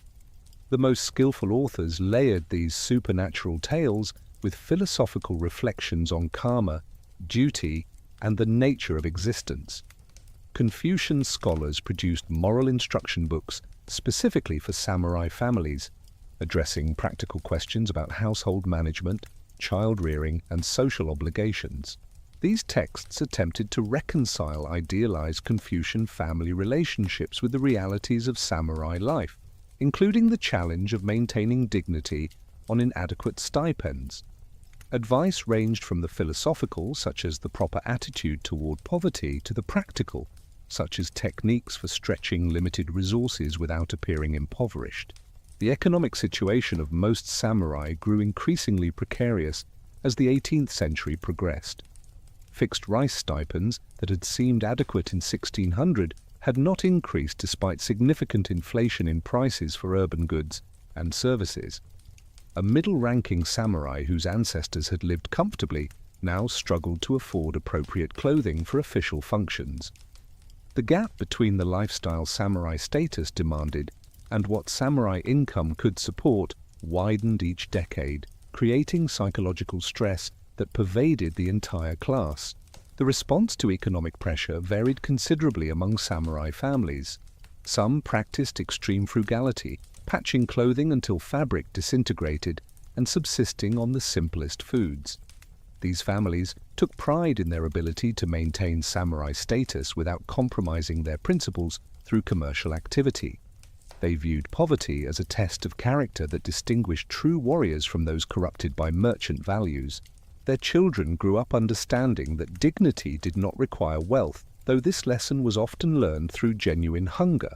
The most skillful authors layered these supernatural tales with philosophical reflections on karma, duty, and the nature of existence. Confucian scholars produced moral instruction books specifically for samurai families, addressing practical questions about household management, child-rearing, and social obligations. These texts attempted to reconcile idealized Confucian family relationships with the realities of samurai life, including the challenge of maintaining dignity on inadequate stipends. Advice ranged from the philosophical, such as the proper attitude toward poverty, to the practical, such as techniques for stretching limited resources without appearing impoverished. The economic situation of most samurai grew increasingly precarious as the 18th century progressed. Fixed rice stipends that had seemed adequate in 1600 had not increased despite significant inflation in prices for urban goods and services. A middle-ranking samurai whose ancestors had lived comfortably now struggled to afford appropriate clothing for official functions. The gap between the lifestyle samurai status demanded and what samurai income could support widened each decade, creating psychological stress that pervaded the entire class. The response to economic pressure varied considerably among samurai families. Some practiced extreme frugality, patching clothing until fabric disintegrated and subsisting on the simplest foods. These families took pride in their ability to maintain samurai status without compromising their principles through commercial activity. They viewed poverty as a test of character that distinguished true warriors from those corrupted by merchant values. Their children grew up understanding that dignity did not require wealth, though this lesson was often learned through genuine hunger.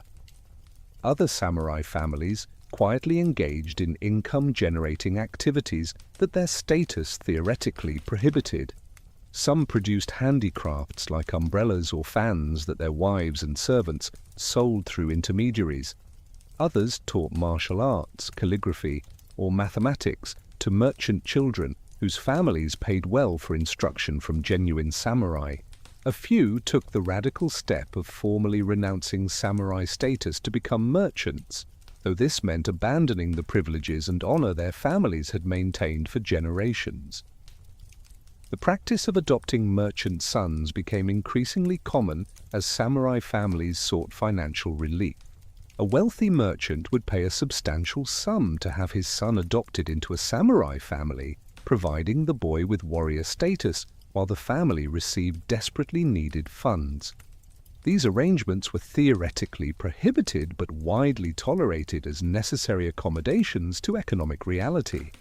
Other samurai families quietly engaged in income-generating activities that their status theoretically prohibited. Some produced handicrafts like umbrellas or fans that their wives and servants sold through intermediaries. Others taught martial arts, calligraphy, or mathematics to merchant children whose families paid well for instruction from genuine samurai. A few took the radical step of formally renouncing samurai status to become merchants, though this meant abandoning the privileges and honor their families had maintained for generations. The practice of adopting merchant sons became increasingly common as samurai families sought financial relief. A wealthy merchant would pay a substantial sum to have his son adopted into a samurai family, providing the boy with warrior status while the family received desperately needed funds. These arrangements were theoretically prohibited but widely tolerated as necessary accommodations to economic reality.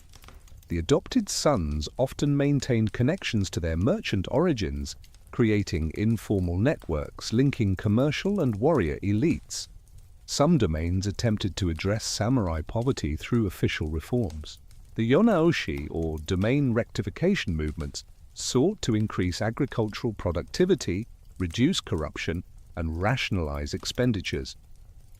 The adopted sons often maintained connections to their merchant origins, creating informal networks linking commercial and warrior elites. Some domains attempted to address samurai poverty through official reforms. The Yonaoshi, or domain rectification movements, sought to increase agricultural productivity, reduce corruption, and rationalize expenditures.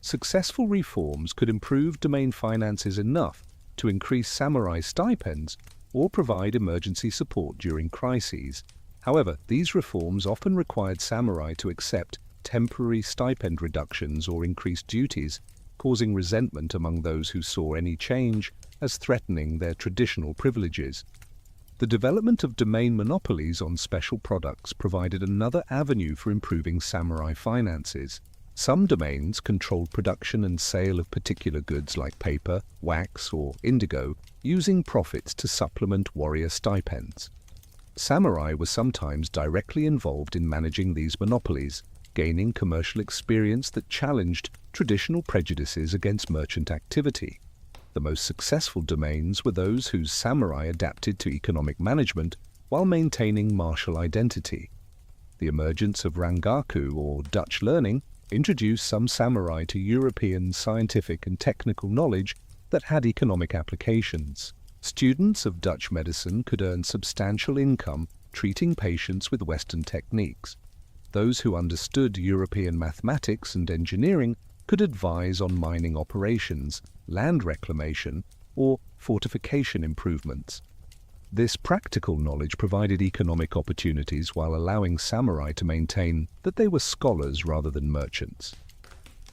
Successful reforms could improve domain finances enough to increase samurai stipends or provide emergency support during crises. However, these reforms often required samurai to accept temporary stipend reductions or increased duties, causing resentment among those who saw any change as threatening their traditional privileges. The development of domain monopolies on special products provided another avenue for improving samurai finances. Some domains controlled production and sale of particular goods like paper, wax, or indigo, using profits to supplement warrior stipends. Samurai were sometimes directly involved in managing these monopolies, gaining commercial experience that challenged traditional prejudices against merchant activity. The most successful domains were those whose samurai adapted to economic management while maintaining martial identity. The emergence of rangaku, or Dutch learning, introduced some samurai to European scientific and technical knowledge that had economic applications. Students of Dutch medicine could earn substantial income treating patients with Western techniques. Those who understood European mathematics and engineering could advise on mining operations, land reclamation, or fortification improvements. This practical knowledge provided economic opportunities while allowing samurai to maintain that they were scholars rather than merchants.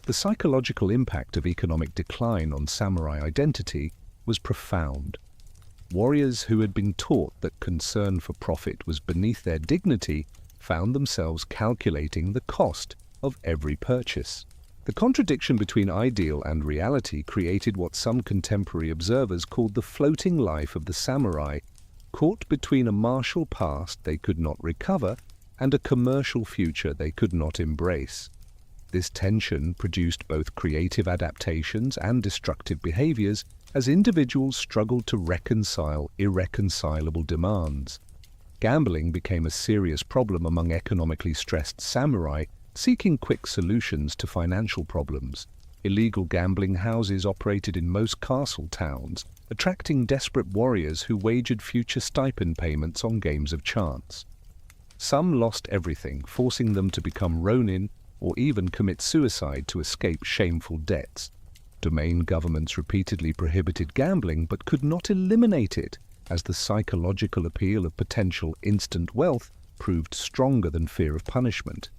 The psychological impact of economic decline on samurai identity was profound. Warriors who had been taught that concern for profit was beneath their dignity found themselves calculating the cost of every purchase. The contradiction between ideal and reality created what some contemporary observers called the floating life of the samurai, caught between a martial past they could not recover and a commercial future they could not embrace. This tension produced both creative adaptations and destructive behaviors as individuals struggled to reconcile irreconcilable demands. Gambling became a serious problem among economically stressed samurai seeking quick solutions to financial problems. Illegal gambling houses operated in most castle towns, attracting desperate warriors who wagered future stipend payments on games of chance. Some lost everything, forcing them to become ronin or even commit suicide to escape shameful debts. Domain governments repeatedly prohibited gambling but could not eliminate it, as the psychological appeal of potential instant wealth proved stronger than fear of punishment.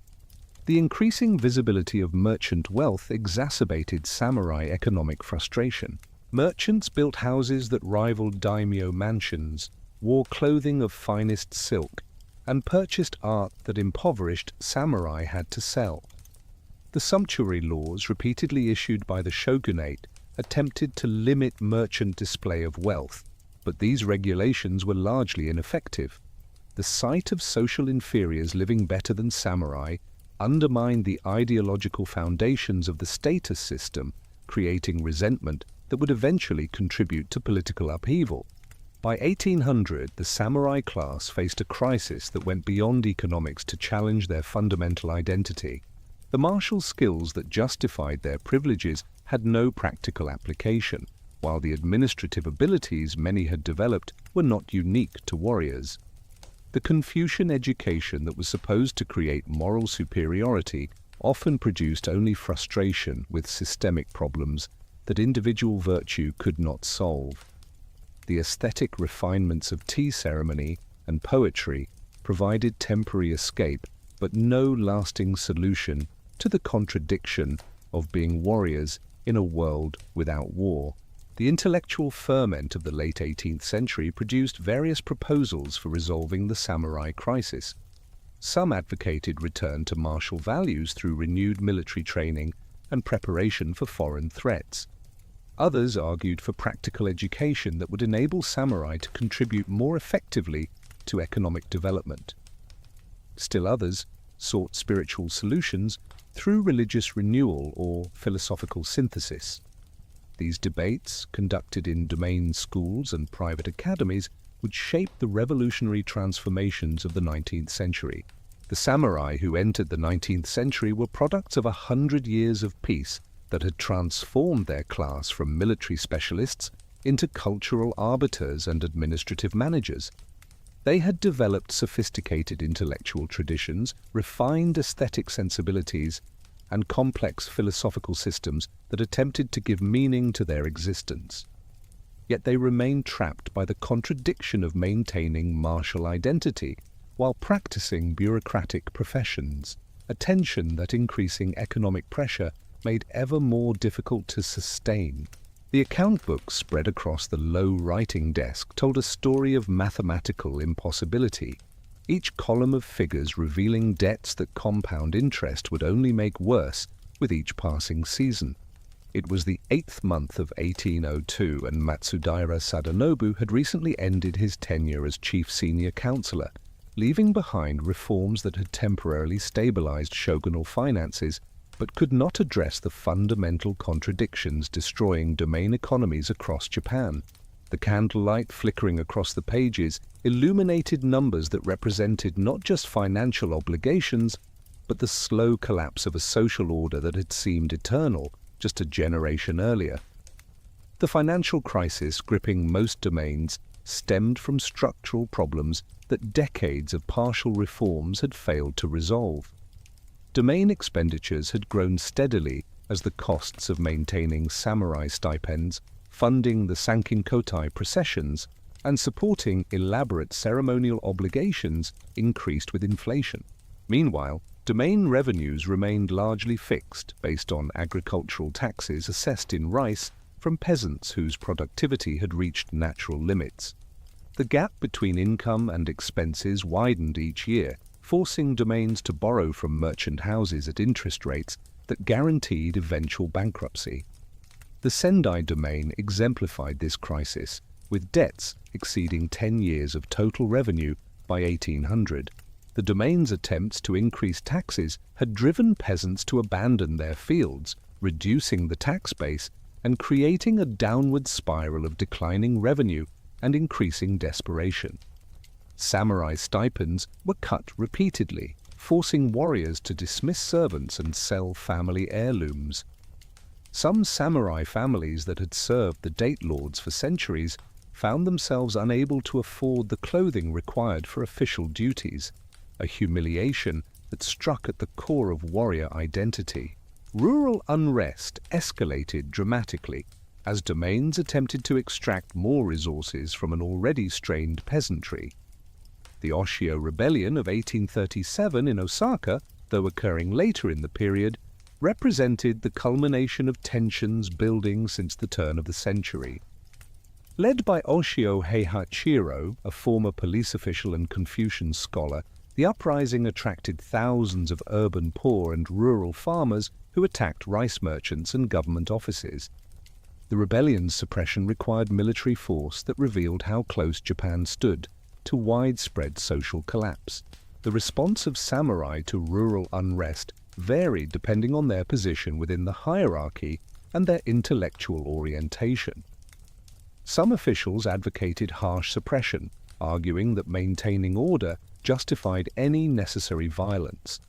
The increasing visibility of merchant wealth exacerbated samurai economic frustration. Merchants built houses that rivaled daimyo mansions, wore clothing of finest silk, and purchased art that impoverished samurai had to sell. The sumptuary laws repeatedly issued by the shogunate attempted to limit merchant display of wealth, but these regulations were largely ineffective. The sight of social inferiors living better than samurai undermined the ideological foundations of the status system, creating resentment that would eventually contribute to political upheaval. By 1800, the samurai class faced a crisis that went beyond economics to challenge their fundamental identity. The martial skills that justified their privileges had no practical application, while the administrative abilities many had developed were not unique to warriors. The Confucian education that was supposed to create moral superiority often produced only frustration with systemic problems that individual virtue could not solve. The aesthetic refinements of tea ceremony and poetry provided temporary escape, but no lasting solution to the contradiction of being warriors in a world without war. The intellectual ferment of the late 18th century produced various proposals for resolving the samurai crisis. Some advocated return to martial values through renewed military training and preparation for foreign threats. Others argued for practical education that would enable samurai to contribute more effectively to economic development. Still others sought spiritual solutions through religious renewal or philosophical synthesis. These debates, conducted in domain schools and private academies, would shape the revolutionary transformations of the 19th century. The samurai who entered the 19th century were products of 100 years of peace that had transformed their class from military specialists into cultural arbiters and administrative managers. They had developed sophisticated intellectual traditions, refined aesthetic sensibilities, and complex philosophical systems that attempted to give meaning to their existence. Yet they remained trapped by the contradiction of maintaining martial identity while practicing bureaucratic professions, a tension that increasing economic pressure made ever more difficult to sustain. The account books spread across the low writing desk told a story of mathematical impossibility, each column of figures revealing debts that compound interest would only make worse with each passing season. It was the 8th month of 1802, and Matsudaira Sadanobu had recently ended his tenure as chief senior counselor, leaving behind reforms that had temporarily stabilized shogunal finances but could not address the fundamental contradictions destroying domain economies across Japan. The candlelight flickering across the pages illuminated numbers that represented not just financial obligations, but the slow collapse of a social order that had seemed eternal just a generation earlier. The financial crisis gripping most domains stemmed from structural problems that decades of partial reforms had failed to resolve. Domain expenditures had grown steadily as the costs of maintaining samurai stipends, funding the Sankinkotai processions, and supporting elaborate ceremonial obligations increased with inflation. Meanwhile, domain revenues remained largely fixed based on agricultural taxes assessed in rice from peasants whose productivity had reached natural limits. The gap between income and expenses widened each year, forcing domains to borrow from merchant houses at interest rates that guaranteed eventual bankruptcy. The Sendai domain exemplified this crisis, with debts exceeding 10 years of total revenue by 1800. The domain's attempts to increase taxes had driven peasants to abandon their fields, reducing the tax base and creating a downward spiral of declining revenue and increasing desperation. Samurai stipends were cut repeatedly, forcing warriors to dismiss servants and sell family heirlooms. Some samurai families that had served the date lords for centuries found themselves unable to afford the clothing required for official duties, a humiliation that struck at the core of warrior identity. Rural unrest escalated dramatically as domains attempted to extract more resources from an already strained peasantry. The Oshio Rebellion of 1837 in Osaka, though occurring later in the period, represented the culmination of tensions building since the turn of the century. Led by Oshio Heihachiro, a former police official and Confucian scholar, the uprising attracted thousands of urban poor and rural farmers who attacked rice merchants and government offices. The rebellion's suppression required military force that revealed how close Japan stood to widespread social collapse. The response of samurai to rural unrest varied depending on their position within the hierarchy and their intellectual orientation. Some officials advocated harsh suppression, arguing that maintaining order justified any necessary violence.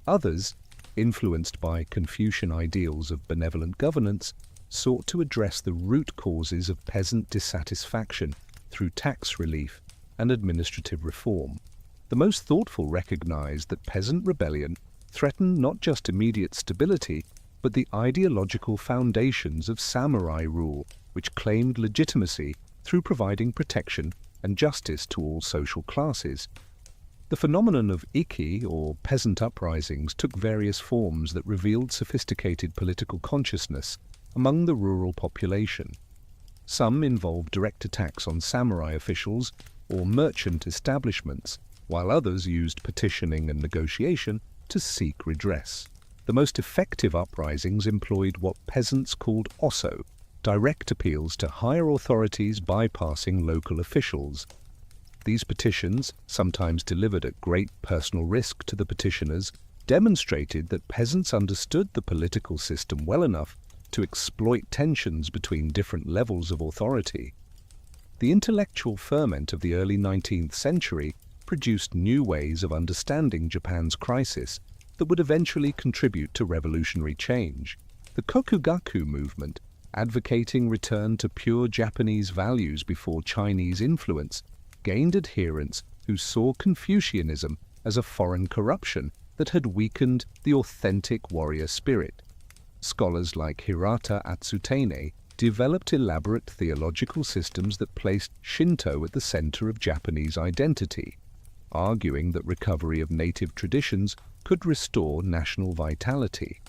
Others, influenced by Confucian ideals of benevolent governance, sought to address the root causes of peasant dissatisfaction through tax relief and administrative reform. The most thoughtful recognized that peasant rebellion threatened not just immediate stability, but the ideological foundations of samurai rule, which claimed legitimacy through providing protection and justice to all social classes. The phenomenon of ikki, or peasant uprisings, took various forms that revealed sophisticated political consciousness among the rural population. Some involved direct attacks on samurai officials or merchant establishments, while others used petitioning and negotiation to seek redress. The most effective uprisings employed what peasants called osso, direct appeals to higher authorities bypassing local officials. These petitions, sometimes delivered at great personal risk to the petitioners, demonstrated that peasants understood the political system well enough to exploit tensions between different levels of authority. The intellectual ferment of the early 19th century produced new ways of understanding Japan's crisis that would eventually contribute to revolutionary change. The Kokugaku movement, advocating return to pure Japanese values before Chinese influence, gained adherents who saw Confucianism as a foreign corruption that had weakened the authentic warrior spirit. Scholars like Hirata Atsutene developed elaborate theological systems that placed Shinto at the center of Japanese identity, arguing that recovery of native traditions could restore national vitality.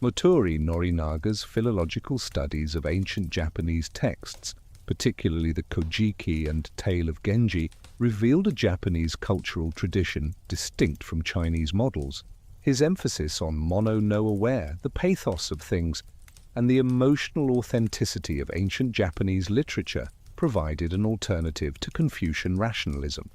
Motori Norinaga's philological studies of ancient Japanese texts, particularly the Kojiki and Tale of Genji, revealed a Japanese cultural tradition distinct from Chinese models. His emphasis on mono-no-aware, the pathos of things, and the emotional authenticity of ancient Japanese literature provided an alternative to Confucian rationalism.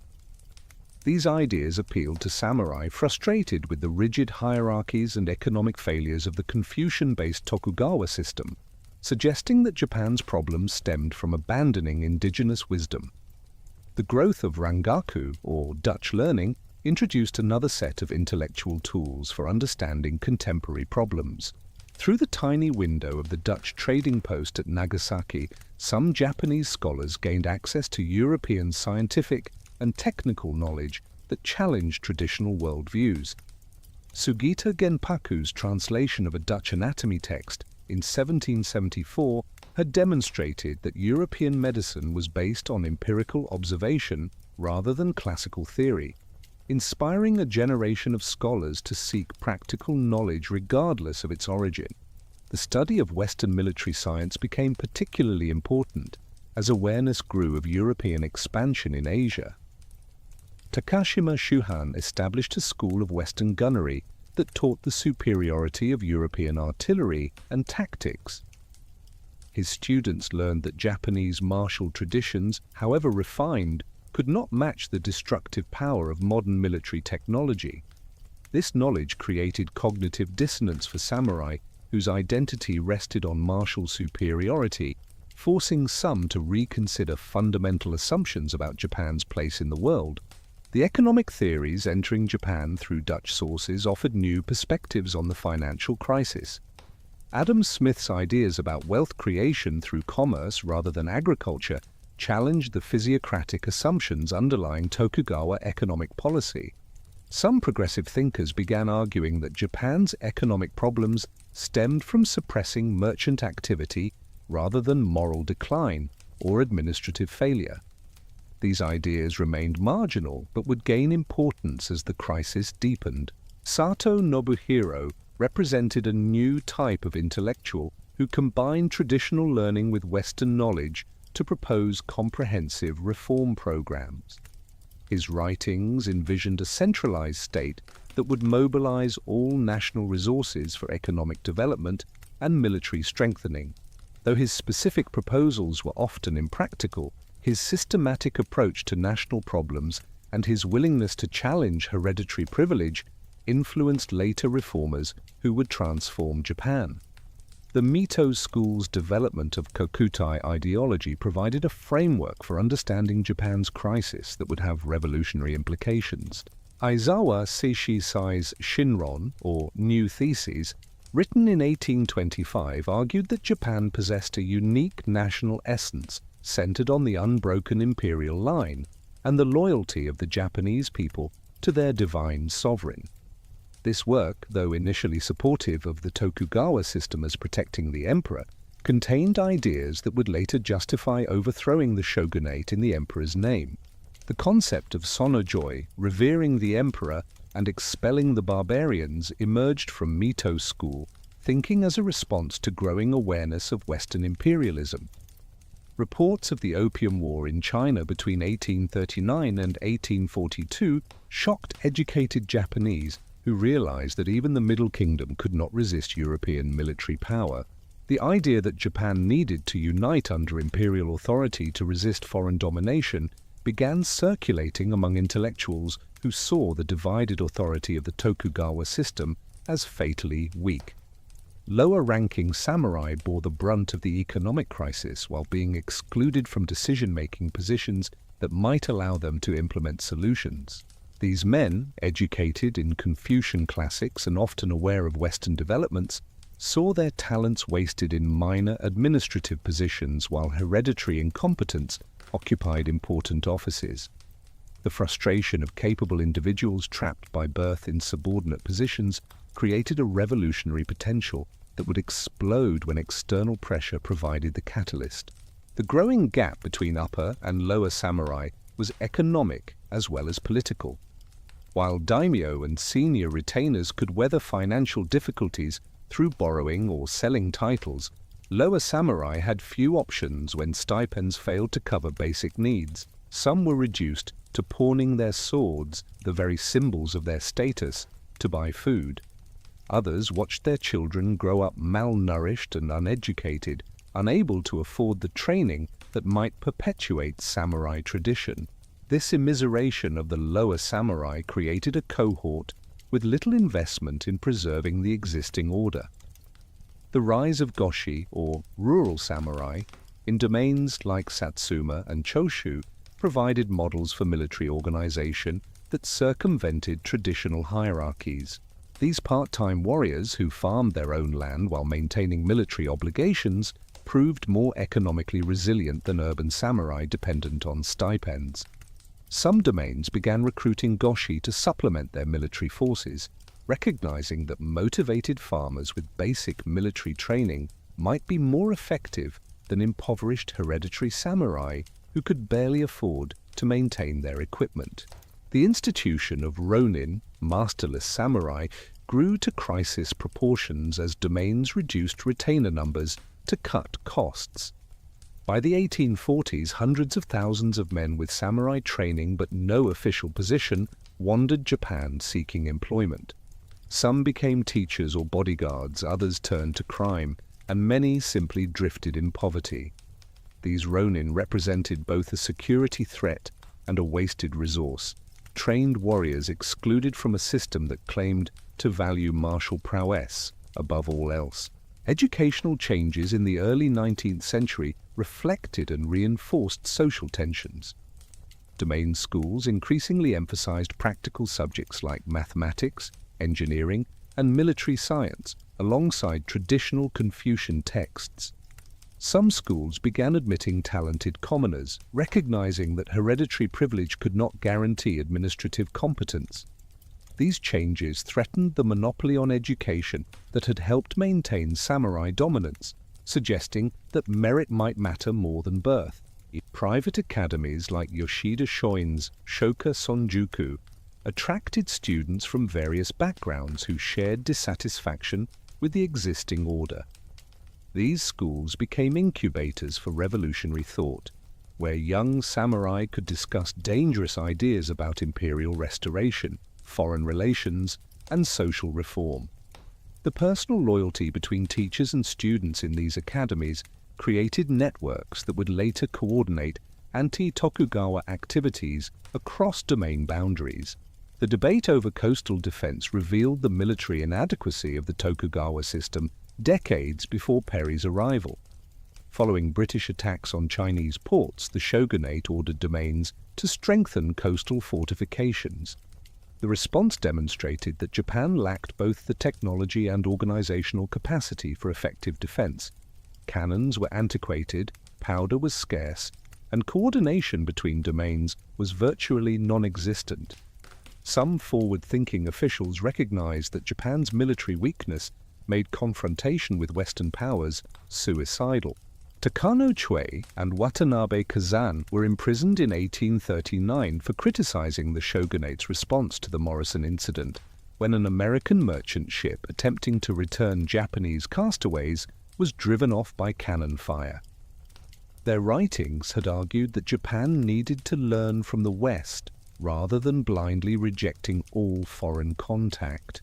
These ideas appealed to samurai frustrated with the rigid hierarchies and economic failures of the Confucian-based Tokugawa system, suggesting that Japan's problems stemmed from abandoning indigenous wisdom. The growth of Rangaku, or Dutch learning, introduced another set of intellectual tools for understanding contemporary problems. Through the tiny window of the Dutch trading post at Nagasaki, some Japanese scholars gained access to European scientific and technical knowledge that challenged traditional worldviews. Sugita Genpaku's translation of a Dutch anatomy text in 1774 had demonstrated that European medicine was based on empirical observation rather than classical theory, inspiring a generation of scholars to seek practical knowledge regardless of its origin. The study of Western military science became particularly important as awareness grew of European expansion in Asia. Takashima Shuhan established a school of Western gunnery that taught the superiority of European artillery and tactics. His students learned that Japanese martial traditions, however refined, could not match the destructive power of modern military technology. This knowledge created cognitive dissonance for samurai whose identity rested on martial superiority, forcing some to reconsider fundamental assumptions about Japan's place in the world. The economic theories entering Japan through Dutch sources offered new perspectives on the financial crisis. Adam Smith's ideas about wealth creation through commerce rather than agriculture challenged the physiocratic assumptions underlying Tokugawa economic policy. Some progressive thinkers began arguing that Japan's economic problems stemmed from suppressing merchant activity rather than moral decline or administrative failure. These ideas remained marginal but would gain importance as the crisis deepened. Sato Nobuhiro represented a new type of intellectual who combined traditional learning with Western knowledge to propose comprehensive reform programs. His writings envisioned a centralized state that would mobilize all national resources for economic development and military strengthening. Though his specific proposals were often impractical, his systematic approach to national problems and his willingness to challenge hereditary privilege influenced later reformers who would transform Japan. The Mito school's development of Kokutai ideology provided a framework for understanding Japan's crisis that would have revolutionary implications. Aizawa Seishisai's Shinron, or New Theses, written in 1825, argued that Japan possessed a unique national essence centered on the unbroken imperial line and the loyalty of the Japanese people to their divine sovereign. This work, though initially supportive of the Tokugawa system as protecting the emperor, contained ideas that would later justify overthrowing the shogunate in the emperor's name. The concept of Sonojoi, revering the emperor and expelling the barbarians, emerged from Mito school thinking as a response to growing awareness of Western imperialism. Reports of the Opium War in China between 1839 and 1842 shocked educated Japanese who realized that even the Middle Kingdom could not resist European military power. The idea that Japan needed to unite under imperial authority to resist foreign domination began circulating among intellectuals who saw the divided authority of the Tokugawa system as fatally weak. Lower-ranking samurai bore the brunt of the economic crisis while being excluded from decision-making positions that might allow them to implement solutions. These men, educated in Confucian classics and often aware of Western developments, saw their talents wasted in minor administrative positions while hereditary incompetence occupied important offices. The frustration of capable individuals trapped by birth in subordinate positions created a revolutionary potential that would explode when external pressure provided the catalyst. The growing gap between upper and lower samurai was economic as well as political. While daimyo and senior retainers could weather financial difficulties Through borrowing or selling titles, lower samurai had few options when stipends failed to cover basic needs. Some were reduced to pawning their swords, the very symbols of their status, to buy food. Others watched their children grow up malnourished and uneducated, unable to afford the training that might perpetuate samurai tradition. This immiseration of the lower samurai created a cohort with little investment in preserving the existing order. The rise of goshi, or rural samurai, in domains like Satsuma and Choshu, provided models for military organization that circumvented traditional hierarchies. These part-time warriors who farmed their own land while maintaining military obligations proved more economically resilient than urban samurai dependent on stipends. Some domains began recruiting goshi to supplement their military forces, recognizing that motivated farmers with basic military training might be more effective than impoverished hereditary samurai who could barely afford to maintain their equipment. The institution of ronin, masterless samurai, grew to crisis proportions as domains reduced retainer numbers to cut costs. By the 1840s, hundreds of thousands of men with samurai training but no official position wandered Japan seeking employment. Some became teachers or bodyguards, others turned to crime, and many simply drifted in poverty. These ronin represented both a security threat and a wasted resource, trained warriors excluded from a system that claimed to value martial prowess above all else. Educational changes in the early 19th century reflected and reinforced social tensions. Domain schools increasingly emphasized practical subjects like mathematics, engineering, and military science, alongside traditional Confucian texts. Some schools began admitting talented commoners, recognizing that hereditary privilege could not guarantee administrative competence. These changes threatened the monopoly on education that had helped maintain samurai dominance, suggesting that merit might matter more than birth. Private academies like Yoshida Shoin's Shoka Sonjuku attracted students from various backgrounds who shared dissatisfaction with the existing order. These schools became incubators for revolutionary thought, where young samurai could discuss dangerous ideas about imperial restoration, foreign relations, and social reform. The personal loyalty between teachers and students in these academies created networks that would later coordinate anti-Tokugawa activities across domain boundaries. The debate over coastal defense revealed the military inadequacy of the Tokugawa system decades before Perry's arrival. Following British attacks on Chinese ports, the shogunate ordered domains to strengthen coastal fortifications. The response demonstrated that Japan lacked both the technology and organizational capacity for effective defense. Cannons were antiquated, powder was scarce, and coordination between domains was virtually non-existent. Some forward-thinking officials recognized that Japan's military weakness made confrontation with Western powers suicidal. Takano Chue and Watanabe Kazan were imprisoned in 1839 for criticizing the shogunate's response to the Morrison incident, when an American merchant ship attempting to return Japanese castaways was driven off by cannon fire. Their writings had argued that Japan needed to learn from the West rather than blindly rejecting all foreign contact.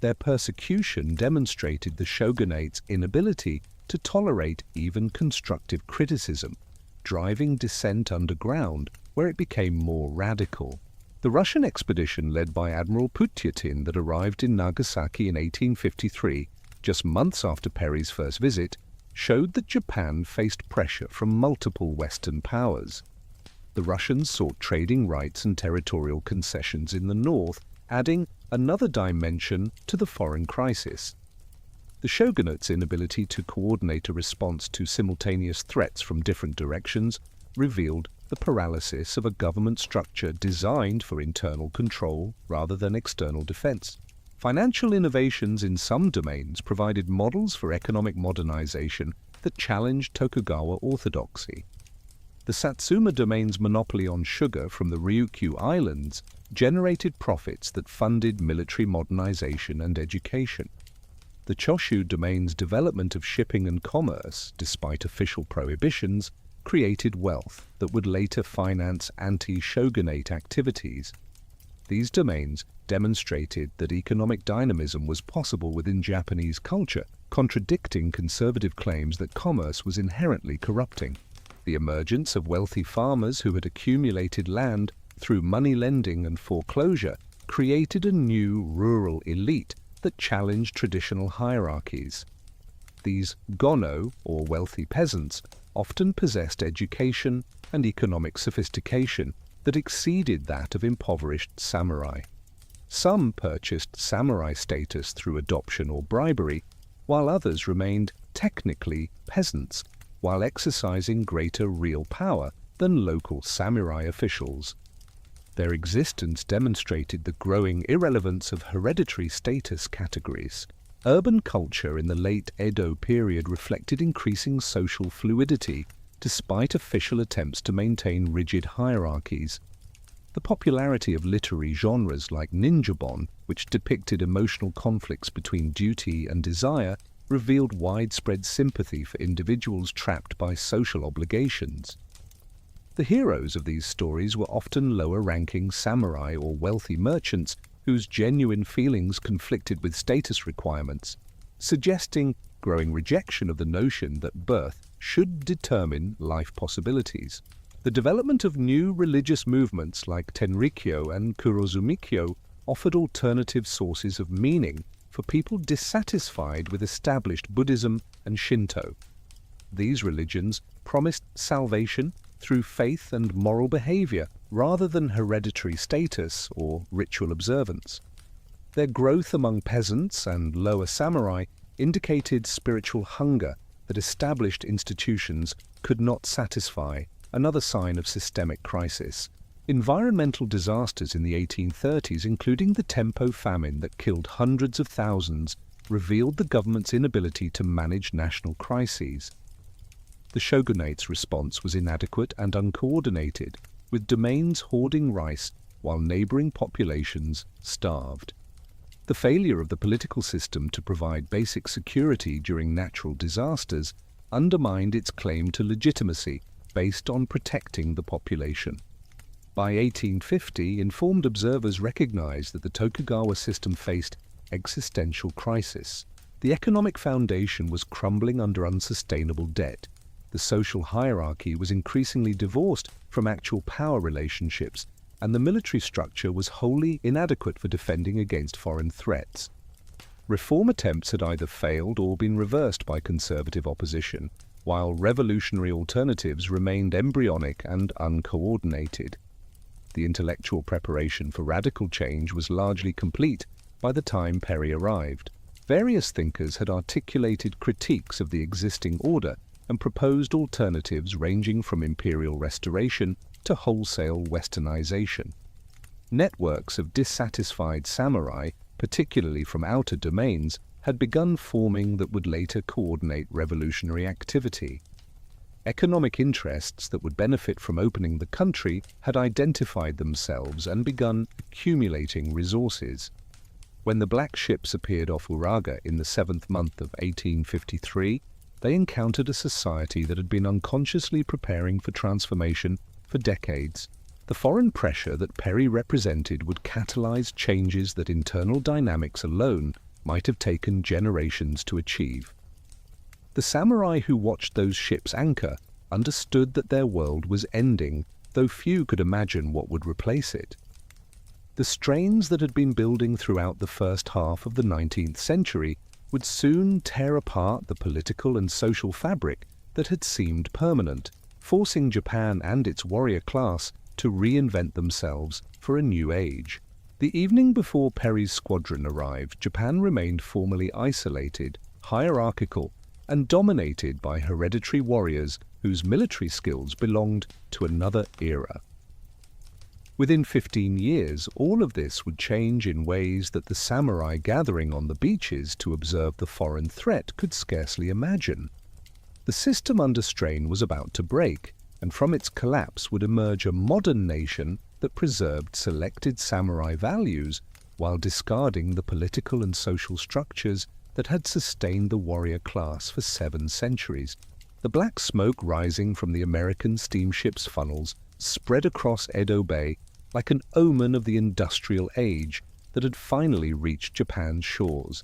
Their persecution demonstrated the shogunate's inability to tolerate even constructive criticism, driving dissent underground where it became more radical. The Russian expedition led by Admiral Putyatyn that arrived in Nagasaki in 1853, just months after Perry's first visit, showed that Japan faced pressure from multiple Western powers. The Russians sought trading rights and territorial concessions in the north, adding another dimension to the foreign crisis. The shogunate's inability to coordinate a response to simultaneous threats from different directions revealed the paralysis of a government structure designed for internal control rather than external defense. Financial innovations in some domains provided models for economic modernization that challenged Tokugawa orthodoxy. The Satsuma domain's monopoly on sugar from the Ryukyu Islands generated profits that funded military modernization and education. The Choshu domain's development of shipping and commerce, despite official prohibitions, created wealth that would later finance anti-shogunate activities. These domains demonstrated that economic dynamism was possible within Japanese culture, contradicting conservative claims that commerce was inherently corrupting. The emergence of wealthy farmers who had accumulated land through money lending and foreclosure created a new rural elite that challenged traditional hierarchies. These gono, or wealthy peasants, often possessed education and economic sophistication that exceeded that of impoverished samurai. Some purchased samurai status through adoption or bribery, while others remained technically peasants, while exercising greater real power than local samurai officials. Their existence demonstrated the growing irrelevance of hereditary status categories. Urban culture in the late Edo period reflected increasing social fluidity, despite official attempts to maintain rigid hierarchies. The popularity of literary genres like ninjabon, which depicted emotional conflicts between duty and desire, revealed widespread sympathy for individuals trapped by social obligations. The heroes of these stories were often lower-ranking samurai or wealthy merchants whose genuine feelings conflicted with status requirements, suggesting growing rejection of the notion that birth should determine life possibilities. The development of new religious movements like Tenrikyo and Kurozumikyo offered alternative sources of meaning for people dissatisfied with established Buddhism and Shinto. These religions promised salvation through faith and moral behavior rather than hereditary status or ritual observance. Their growth among peasants and lower samurai indicated spiritual hunger that established institutions could not satisfy, another sign of systemic crisis. Environmental disasters in the 1830s, including the Tempo famine that killed hundreds of thousands, revealed the government's inability to manage national crises. The shogunate's response was inadequate and uncoordinated, with domains hoarding rice while neighboring populations starved. The failure of the political system to provide basic security during natural disasters undermined its claim to legitimacy based on protecting the population. By 1850, informed observers recognized that the Tokugawa system faced existential crisis. The economic foundation was crumbling under unsustainable debt. The social hierarchy was increasingly divorced from actual power relationships, and the military structure was wholly inadequate for defending against foreign threats. Reform attempts had either failed or been reversed by conservative opposition, while revolutionary alternatives remained embryonic and uncoordinated. The intellectual preparation for radical change was largely complete by the time Perry arrived. Various thinkers had articulated critiques of the existing order and proposed alternatives ranging from imperial restoration to wholesale westernization. Networks of dissatisfied samurai, particularly from outer domains, had begun forming that would later coordinate revolutionary activity. Economic interests that would benefit from opening the country had identified themselves and begun accumulating resources. When the black ships appeared off Uraga in the 7th month of 1853, they encountered a society that had been unconsciously preparing for transformation for decades. The foreign pressure that Perry represented would catalyze changes that internal dynamics alone might have taken generations to achieve. The samurai who watched those ships anchor understood that their world was ending, though few could imagine what would replace it. The strains that had been building throughout the first half of the 19th century would soon tear apart the political and social fabric that had seemed permanent, forcing Japan and its warrior class to reinvent themselves for a new age. The evening before Perry's squadron arrived, Japan remained formally isolated, hierarchical, and dominated by hereditary warriors whose military skills belonged to another era. Within 15 years, all of this would change in ways that the samurai gathering on the beaches to observe the foreign threat could scarcely imagine. The system under strain was about to break, and from its collapse would emerge a modern nation that preserved selected samurai values while discarding the political and social structures that had sustained the warrior class for 7 centuries. The black smoke rising from the American steamships' funnels spread across Edo Bay like an omen of the industrial age that had finally reached Japan's shores.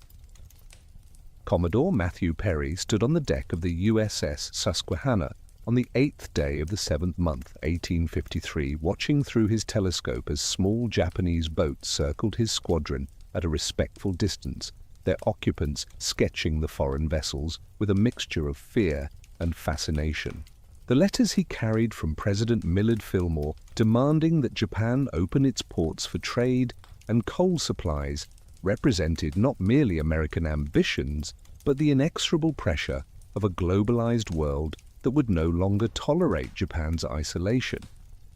Commodore Matthew Perry stood on the deck of the USS Susquehanna on the 8th day of the 7th month, 1853, watching through his telescope as small Japanese boats circled his squadron at a respectful distance, their occupants sketching the foreign vessels with a mixture of fear and fascination. The letters he carried from President Millard Fillmore demanding that Japan open its ports for trade and coal supplies represented not merely American ambitions, but the inexorable pressure of a globalized world that would no longer tolerate Japan's isolation.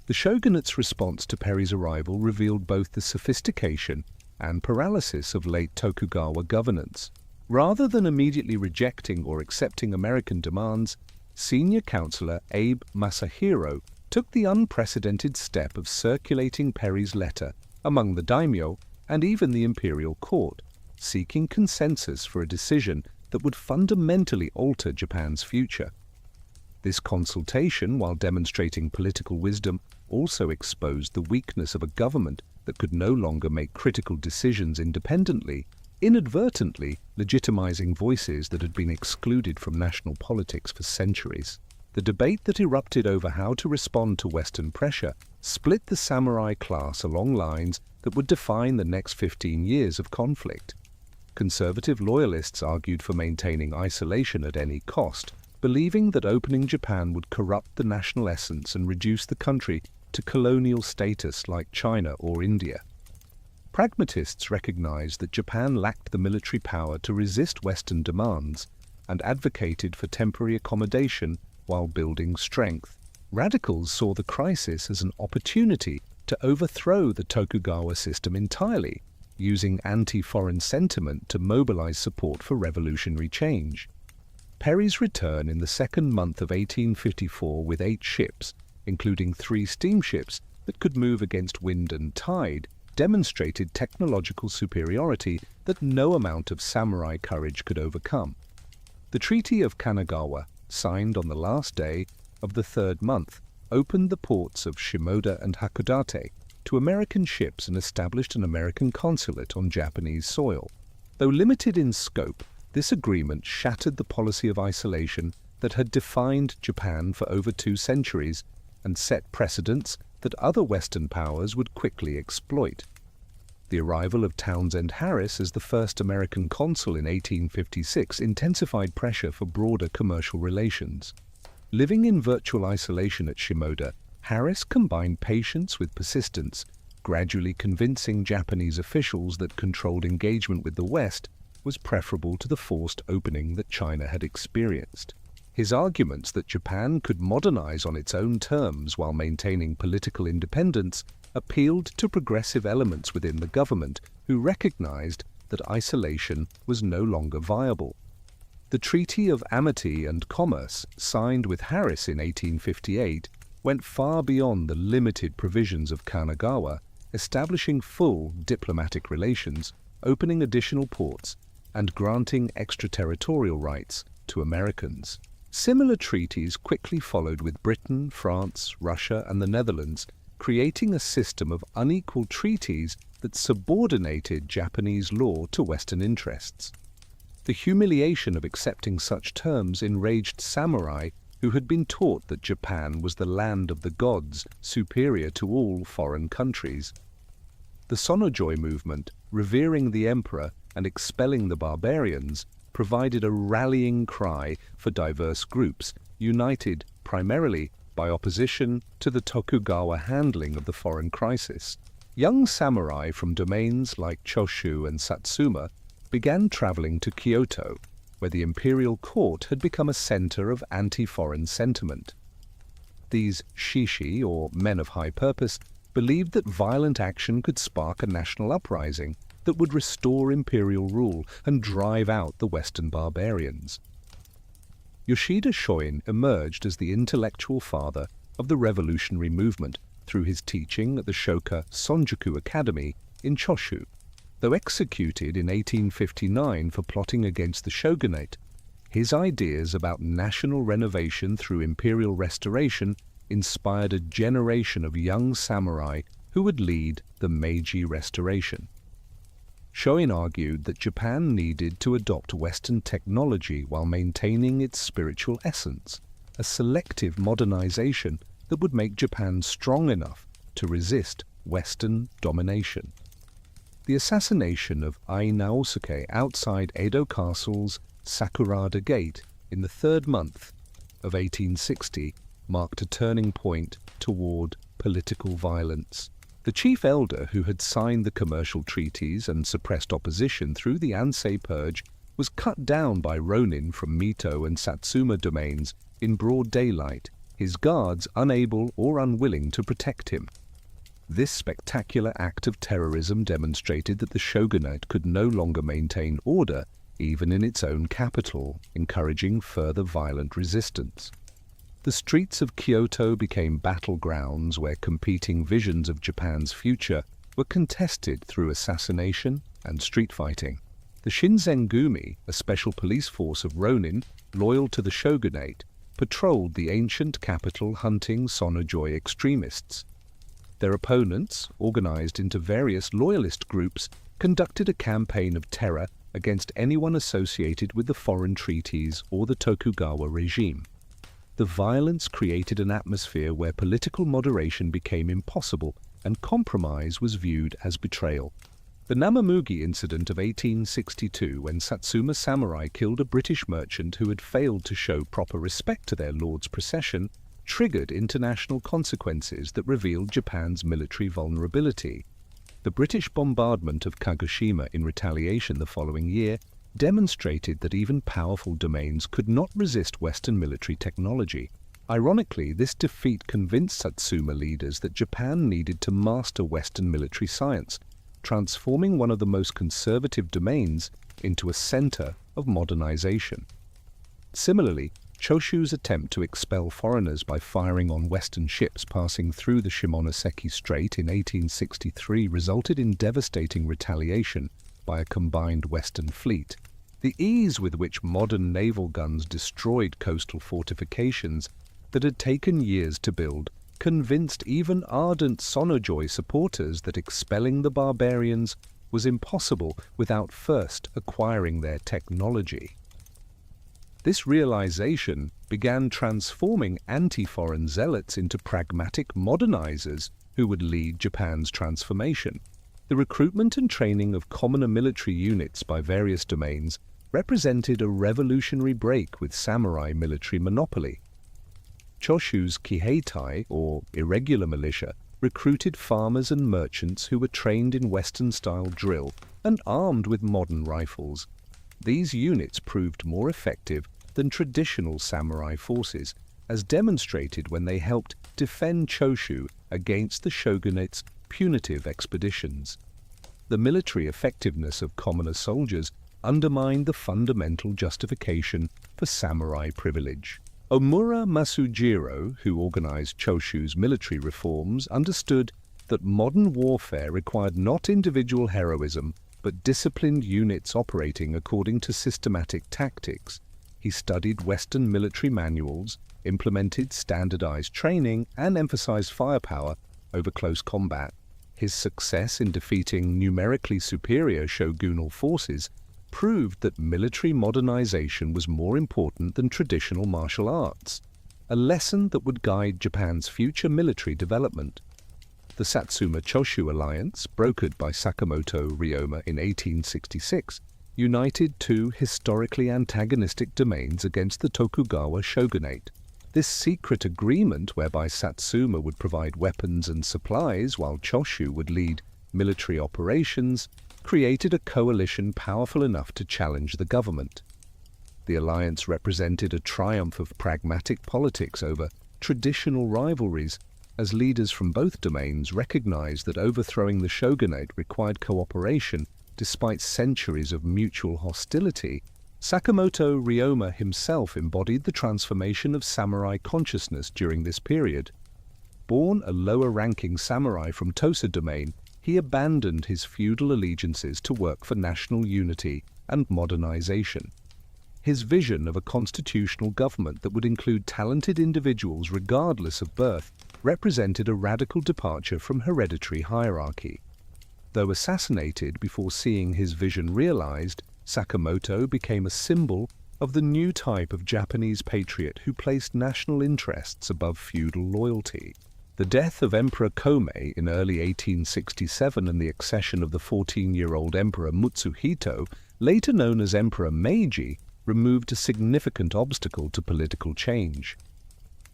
The shogunate's response to Perry's arrival revealed both the sophistication and paralysis of late Tokugawa governance. Rather than immediately rejecting or accepting American demands, senior counselor Abe Masahiro took the unprecedented step of circulating Perry's letter among the daimyo and even the imperial court, seeking consensus for a decision that would fundamentally alter Japan's future. This consultation, while demonstrating political wisdom, also exposed the weakness of a government that could no longer make critical decisions independently, inadvertently legitimizing voices that had been excluded from national politics for centuries. The debate that erupted over how to respond to Western pressure split the samurai class along lines that would define the next 15 years of conflict. Conservative loyalists argued for maintaining isolation at any cost, believing that opening Japan would corrupt the national essence and reduce the country to colonial status like China or India. Pragmatists recognized that Japan lacked the military power to resist Western demands and advocated for temporary accommodation while building strength. Radicals saw the crisis as an opportunity to overthrow the Tokugawa system entirely, using anti-foreign sentiment to mobilize support for revolutionary change. Perry's return in the second month of 1854 with 8 ships, including 3 steamships that could move against wind and tide, demonstrated technological superiority that no amount of samurai courage could overcome. The Treaty of Kanagawa, signed on the last day of the 3rd month, opened the ports of Shimoda and Hakodate to American ships and established an American consulate on Japanese soil. Though limited in scope, this agreement shattered the policy of isolation that had defined Japan for over 2 centuries and set precedents that other Western powers would quickly exploit. The arrival of Townsend Harris as the first American consul in 1856 intensified pressure for broader commercial relations. Living in virtual isolation at Shimoda, Harris combined patience with persistence, gradually convincing Japanese officials that controlled engagement with the West was preferable to the forced opening that China had experienced. His arguments that Japan could modernize on its own terms while maintaining political independence appealed to progressive elements within the government who recognized that isolation was no longer viable. The Treaty of Amity and Commerce, signed with Harris in 1858, went far beyond the limited provisions of Kanagawa, establishing full diplomatic relations, opening additional ports, and granting extraterritorial rights to Americans. Similar treaties quickly followed with Britain, France, Russia, and the Netherlands, creating a system of unequal treaties that subordinated Japanese law to Western interests. The humiliation of accepting such terms enraged samurai who had been taught that Japan was the land of the gods, superior to all foreign countries. The Sonojoi movement, revering the emperor and expelling the barbarians, provided a rallying cry for diverse groups, united primarily by opposition to the Tokugawa handling of the foreign crisis. Young samurai from domains like Choshu and Satsuma began traveling to Kyoto, where the imperial court had become a center of anti-foreign sentiment. These shishi, or men of high purpose, believed that violent action could spark a national uprising that would restore imperial rule and drive out the Western barbarians. Yoshida Shoin emerged as the intellectual father of the revolutionary movement through his teaching at the Shoka Sonjuku Academy in Choshu. Though executed in 1859 for plotting against the shogunate, his ideas about national renovation through imperial restoration inspired a generation of young samurai who would lead the Meiji Restoration. Shoin argued that Japan needed to adopt Western technology while maintaining its spiritual essence, a selective modernization that would make Japan strong enough to resist Western domination. The assassination of Ai Naosuke outside Edo Castle's Sakurada Gate in the third month of 1860 marked a turning point toward political violence. The chief elder who had signed the commercial treaties and suppressed opposition through the Ansei Purge was cut down by ronin from Mito and Satsuma domains in broad daylight, his guards unable or unwilling to protect him. This spectacular act of terrorism demonstrated that the shogunate could no longer maintain order even in its own capital, encouraging further violent resistance. The streets of Kyoto became battlegrounds where competing visions of Japan's future were contested through assassination and street fighting. The Shinzengumi, a special police force of ronin loyal to the shogunate, patrolled the ancient capital hunting Sonojoi extremists. Their opponents, organized into various loyalist groups, conducted a campaign of terror against anyone associated with the foreign treaties or the Tokugawa regime. The violence created an atmosphere where political moderation became impossible and compromise was viewed as betrayal. The Namamugi incident of 1862, when Satsuma samurai killed a British merchant who had failed to show proper respect to their lord's procession, triggered international consequences that revealed Japan's military vulnerability. The British bombardment of Kagoshima in retaliation the following year demonstrated that even powerful domains could not resist Western military technology. Ironically, this defeat convinced Satsuma leaders that Japan needed to master Western military science, transforming one of the most conservative domains into a center of modernization. Similarly, Choshu's attempt to expel foreigners by firing on Western ships passing through the Shimonoseki Strait in 1863 resulted in devastating retaliation by a combined Western fleet. The ease with which modern naval guns destroyed coastal fortifications that had taken years to build convinced even ardent Sonojoi supporters that expelling the barbarians was impossible without first acquiring their technology. This realization began transforming anti-foreign zealots into pragmatic modernizers who would lead Japan's transformation. The recruitment and training of commoner military units by various domains represented a revolutionary break with samurai military monopoly. Choshu's Kiheitai, or irregular militia, recruited farmers and merchants who were trained in Western-style drill and armed with modern rifles. These units proved more effective than traditional samurai forces, as demonstrated when they helped defend Choshu against the shogunate's punitive expeditions. The military effectiveness of commoner soldiers undermined the fundamental justification for samurai privilege. Omura Masujiro, who organized Choshu's military reforms, understood that modern warfare required not individual heroism, but disciplined units operating according to systematic tactics. He studied Western military manuals, implemented standardized training, and emphasized firepower over close combat. His success in defeating numerically superior shogunal forces proved that military modernization was more important than traditional martial arts, a lesson that would guide Japan's future military development. The Satsuma-Choshu alliance, brokered by Sakamoto Ryoma in 1866, united two historically antagonistic domains against the Tokugawa shogunate. This secret agreement, whereby Satsuma would provide weapons and supplies while Choshu would lead military operations, created a coalition powerful enough to challenge the government. The alliance represented a triumph of pragmatic politics over traditional rivalries, as leaders from both domains recognized that overthrowing the shogunate required cooperation despite centuries of mutual hostility. Sakamoto Ryoma himself embodied the transformation of samurai consciousness during this period. Born a lower-ranking samurai from Tosa domain, he abandoned his feudal allegiances to work for national unity and modernization. His vision of a constitutional government that would include talented individuals regardless of birth represented a radical departure from hereditary hierarchy. Though assassinated before seeing his vision realized, Sakamoto became a symbol of the new type of Japanese patriot who placed national interests above feudal loyalty. The death of Emperor Komei in early 1867 and the accession of the 14-year-old Emperor Mutsuhito, later known as Emperor Meiji, removed a significant obstacle to political change.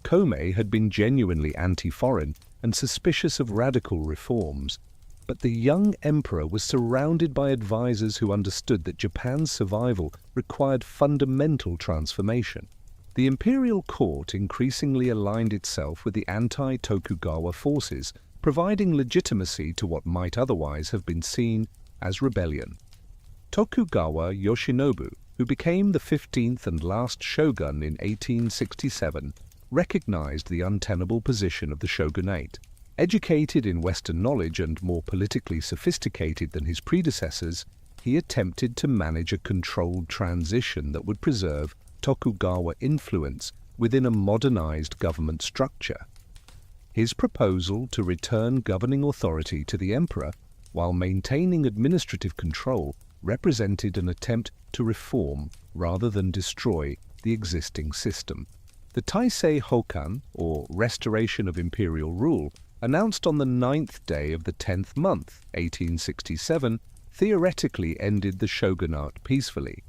Komei had been genuinely anti-foreign and suspicious of radical reforms, but the young emperor was surrounded by advisors who understood that Japan's survival required fundamental transformation. The imperial court increasingly aligned itself with the anti-Tokugawa forces, providing legitimacy to what might otherwise have been seen as rebellion. Tokugawa Yoshinobu, who became the 15th and last shogun in 1867, recognized the untenable position of the shogunate. Educated in Western knowledge and more politically sophisticated than his predecessors, he attempted to manage a controlled transition that would preserve Tokugawa influence within a modernized government structure. His proposal to return governing authority to the emperor while maintaining administrative control represented an attempt to reform rather than destroy the existing system. The Taisei Hokan, or Restoration of Imperial Rule, announced on the 9th day of the 10th month, 1867, theoretically ended the shogunate peacefully.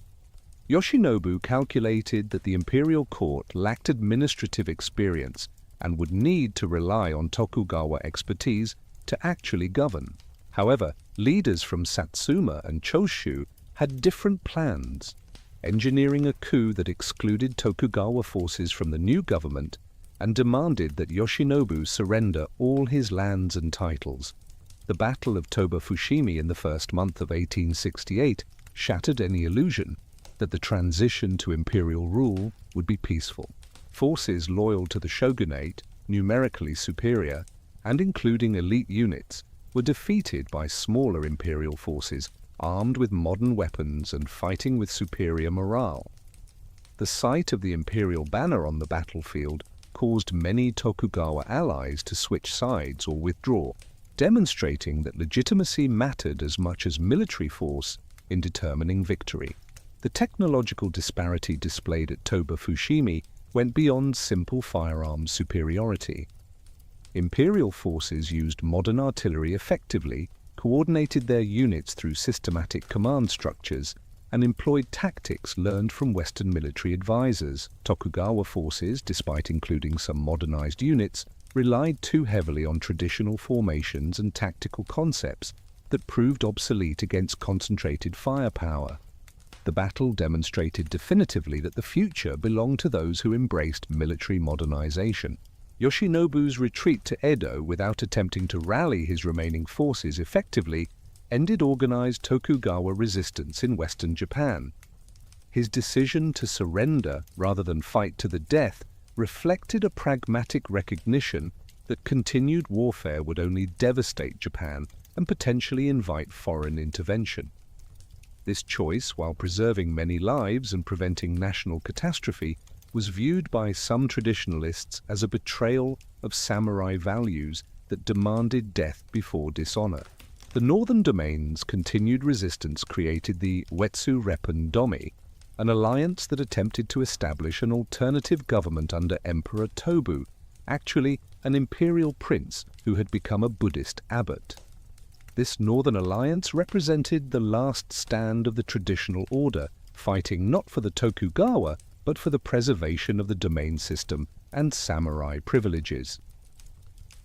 Yoshinobu calculated that the imperial court lacked administrative experience and would need to rely on Tokugawa expertise to actually govern. However, leaders from Satsuma and Choshu had different plans, engineering a coup that excluded Tokugawa forces from the new government and demanded that Yoshinobu surrender all his lands and titles. The Battle of Toba Fushimi in the first month of 1868 shattered any illusion that the transition to imperial rule would be peaceful. Forces loyal to the shogunate, numerically superior, and including elite units, were defeated by smaller imperial forces armed with modern weapons and fighting with superior morale. The sight of the imperial banner on the battlefield caused many Tokugawa allies to switch sides or withdraw, demonstrating that legitimacy mattered as much as military force in determining victory. The technological disparity displayed at Toba Fushimi went beyond simple firearms superiority. Imperial forces used modern artillery effectively, coordinated their units through systematic command structures, and employed tactics learned from Western military advisors. Tokugawa forces, despite including some modernized units, relied too heavily on traditional formations and tactical concepts that proved obsolete against concentrated firepower. The battle demonstrated definitively that the future belonged to those who embraced military modernization. Yoshinobu's retreat to Edo without attempting to rally his remaining forces effectively ended organized Tokugawa resistance in Western Japan. His decision to surrender rather than fight to the death reflected a pragmatic recognition that continued warfare would only devastate Japan and potentially invite foreign intervention. This choice, while preserving many lives and preventing national catastrophe, was viewed by some traditionalists as a betrayal of samurai values that demanded death before dishonor. The northern domain's continued resistance created the Uetsu Reppen Domi, an alliance that attempted to establish an alternative government under Emperor Tobu, actually an imperial prince who had become a Buddhist abbot. This northern alliance represented the last stand of the traditional order, fighting not for the Tokugawa, but for the preservation of the domain system and samurai privileges.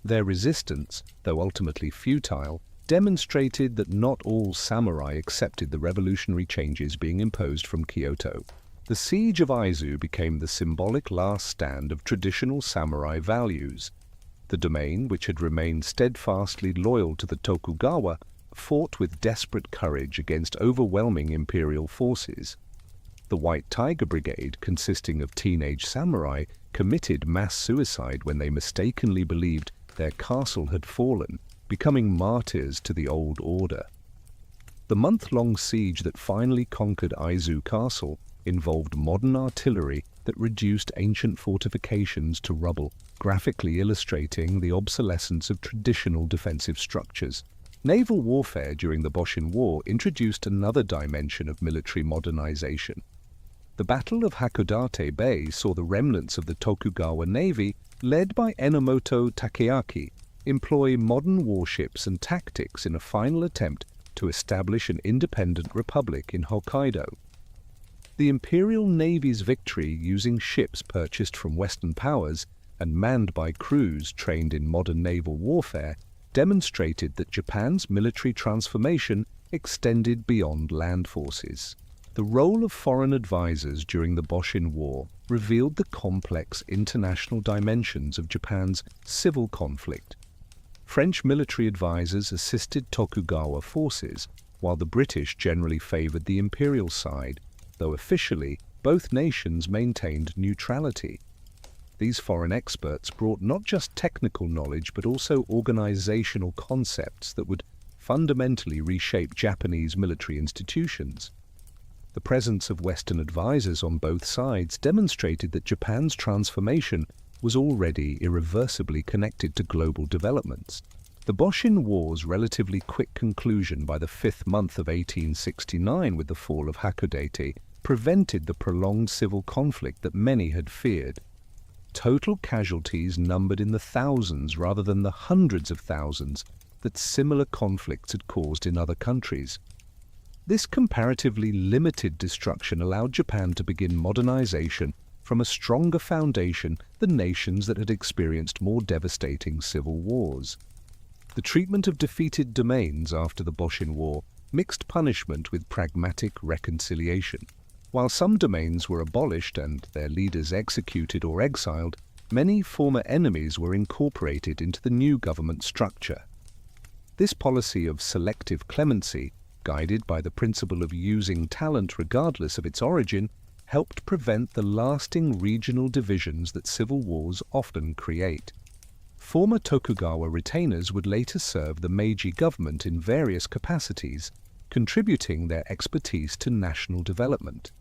Their resistance, though ultimately futile, demonstrated that not all samurai accepted the revolutionary changes being imposed from Kyoto. The siege of Aizu became the symbolic last stand of traditional samurai values. The domain, which had remained steadfastly loyal to the Tokugawa, fought with desperate courage against overwhelming imperial forces. The White Tiger Brigade, consisting of teenage samurai, committed mass suicide when they mistakenly believed their castle had fallen, becoming martyrs to the old order. The month-long siege that finally conquered Aizu Castle involved modern artillery that reduced ancient fortifications to rubble, graphically illustrating the obsolescence of traditional defensive structures. Naval warfare during the Boshin War introduced another dimension of military modernization. The Battle of Hakodate Bay saw the remnants of the Tokugawa Navy, led by Minamoto Takeaki, employ modern warships and tactics in a final attempt to establish an independent republic in Hokkaido. The Imperial Navy's victory using ships purchased from Western powers and manned by crews trained in modern naval warfare demonstrated that Japan's military transformation extended beyond land forces. The role of foreign advisors during the Boshin War revealed the complex international dimensions of Japan's civil conflict. French military advisors assisted Tokugawa forces, while the British generally favored the imperial side, though officially both nations maintained neutrality. These foreign experts brought not just technical knowledge but also organizational concepts that would fundamentally reshape Japanese military institutions. The presence of Western advisors on both sides demonstrated that Japan's transformation was already irreversibly connected to global developments. The Boshin War's relatively quick conclusion by the fifth month of 1869 with the fall of Hakodate prevented the prolonged civil conflict that many had feared. Total casualties numbered in the thousands rather than the hundreds of thousands that similar conflicts had caused in other countries. This comparatively limited destruction allowed Japan to begin modernization from a stronger foundation than nations that had experienced more devastating civil wars. The treatment of defeated domains after the Boshin War mixed punishment with pragmatic reconciliation. While some domains were abolished and their leaders executed or exiled, many former enemies were incorporated into the new government structure. This policy of selective clemency, guided by the principle of using talent regardless of its origin, helped prevent the lasting regional divisions that civil wars often create. Former Tokugawa retainers would later serve the Meiji government in various capacities, contributing their expertise to national development.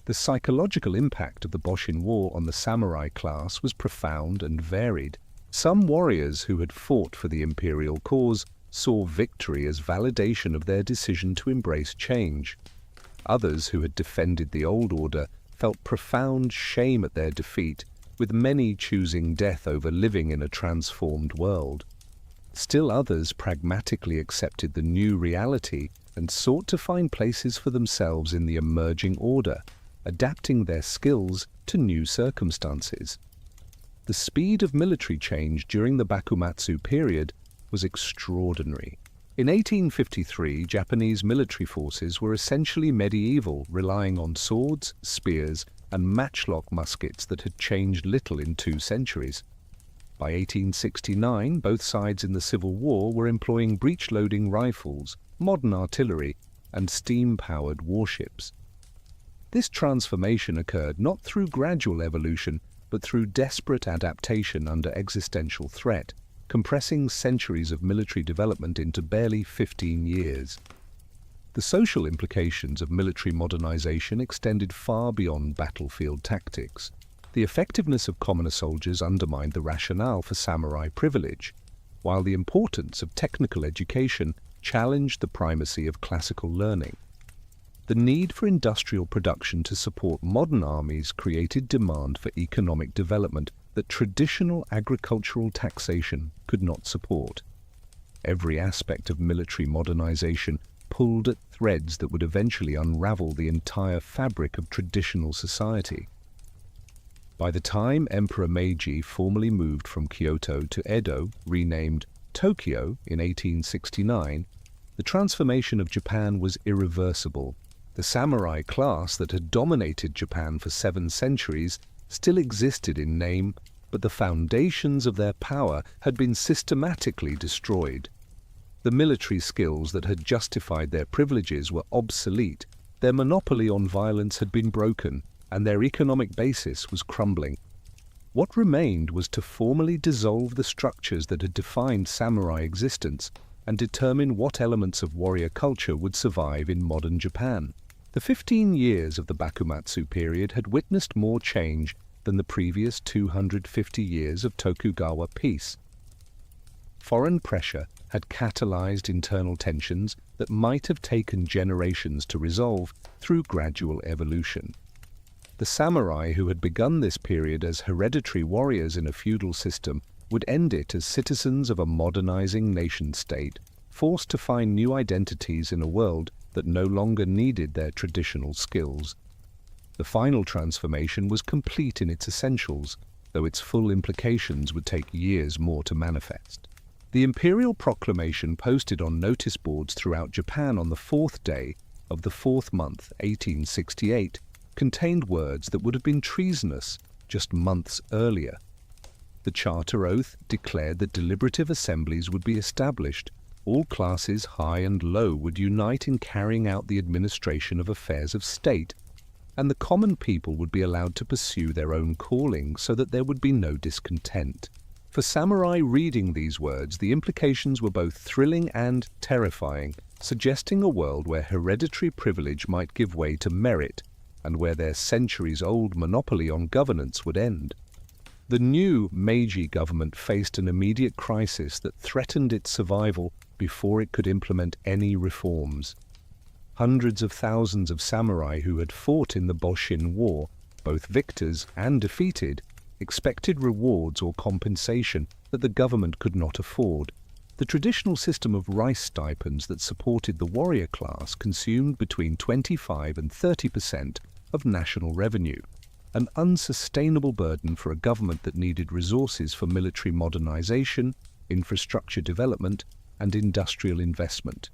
The psychological impact of the Boshin War on the samurai class was profound and varied. Some warriors who had fought for the imperial cause saw victory as validation of their decision to embrace change. Others who had defended the old order felt profound shame at their defeat, with many choosing death over living in a transformed world. Still others pragmatically accepted the new reality and sought to find places for themselves in the emerging order, adapting their skills to new circumstances. The speed of military change during the Bakumatsu period was extraordinary. In 1853, Japanese military forces were essentially medieval, relying on swords, spears, and matchlock muskets that had changed little in 2 centuries. By 1869, both sides in the Civil War were employing breech-loading rifles, modern artillery, and steam-powered warships. This transformation occurred not through gradual evolution, but through desperate adaptation under existential threat, compressing centuries of military development into barely 15 years. The social implications of military modernization extended far beyond battlefield tactics. The effectiveness of commoner soldiers undermined the rationale for samurai privilege, while the importance of technical education challenged the primacy of classical learning. The need for industrial production to support modern armies created demand for economic development that traditional agricultural taxation could not support. Every aspect of military modernization pulled at threads that would eventually unravel the entire fabric of traditional society. By the time Emperor Meiji formally moved from Kyoto to Edo, renamed Tokyo in 1869, the transformation of Japan was irreversible. The samurai class that had dominated Japan for 7 centuries still existed in name, but the foundations of their power had been systematically destroyed. The military skills that had justified their privileges were obsolete, their monopoly on violence had been broken, and their economic basis was crumbling. What remained was to formally dissolve the structures that had defined samurai existence and determine what elements of warrior culture would survive in modern Japan. The 15 years of the Bakumatsu period had witnessed more change than the previous 250 years of Tokugawa peace. Foreign pressure had catalyzed internal tensions that might have taken generations to resolve through gradual evolution. The samurai who had begun this period as hereditary warriors in a feudal system would end it as citizens of a modernizing nation-state, forced to find new identities in a world that no longer needed their traditional skills. The final transformation was complete in its essentials, though its full implications would take years more to manifest. The imperial proclamation posted on notice boards throughout Japan on the 4th day of the 4th month, 1868, contained words that would have been treasonous just months earlier. The Charter Oath declared that deliberative assemblies would be established. All classes, high and low, would unite in carrying out the administration of affairs of state, and the common people would be allowed to pursue their own calling so that there would be no discontent. For samurai reading these words, the implications were both thrilling and terrifying, suggesting a world where hereditary privilege might give way to merit, and where their centuries-old monopoly on governance would end. The new Meiji government faced an immediate crisis that threatened its survival before it could implement any reforms. Hundreds of thousands of samurai who had fought in the Boshin War, both victors and defeated, expected rewards or compensation that the government could not afford. The traditional system of rice stipends that supported the warrior class consumed between 25% and 30% of national revenue, an unsustainable burden for a government that needed resources for military modernization, infrastructure development, and industrial investment.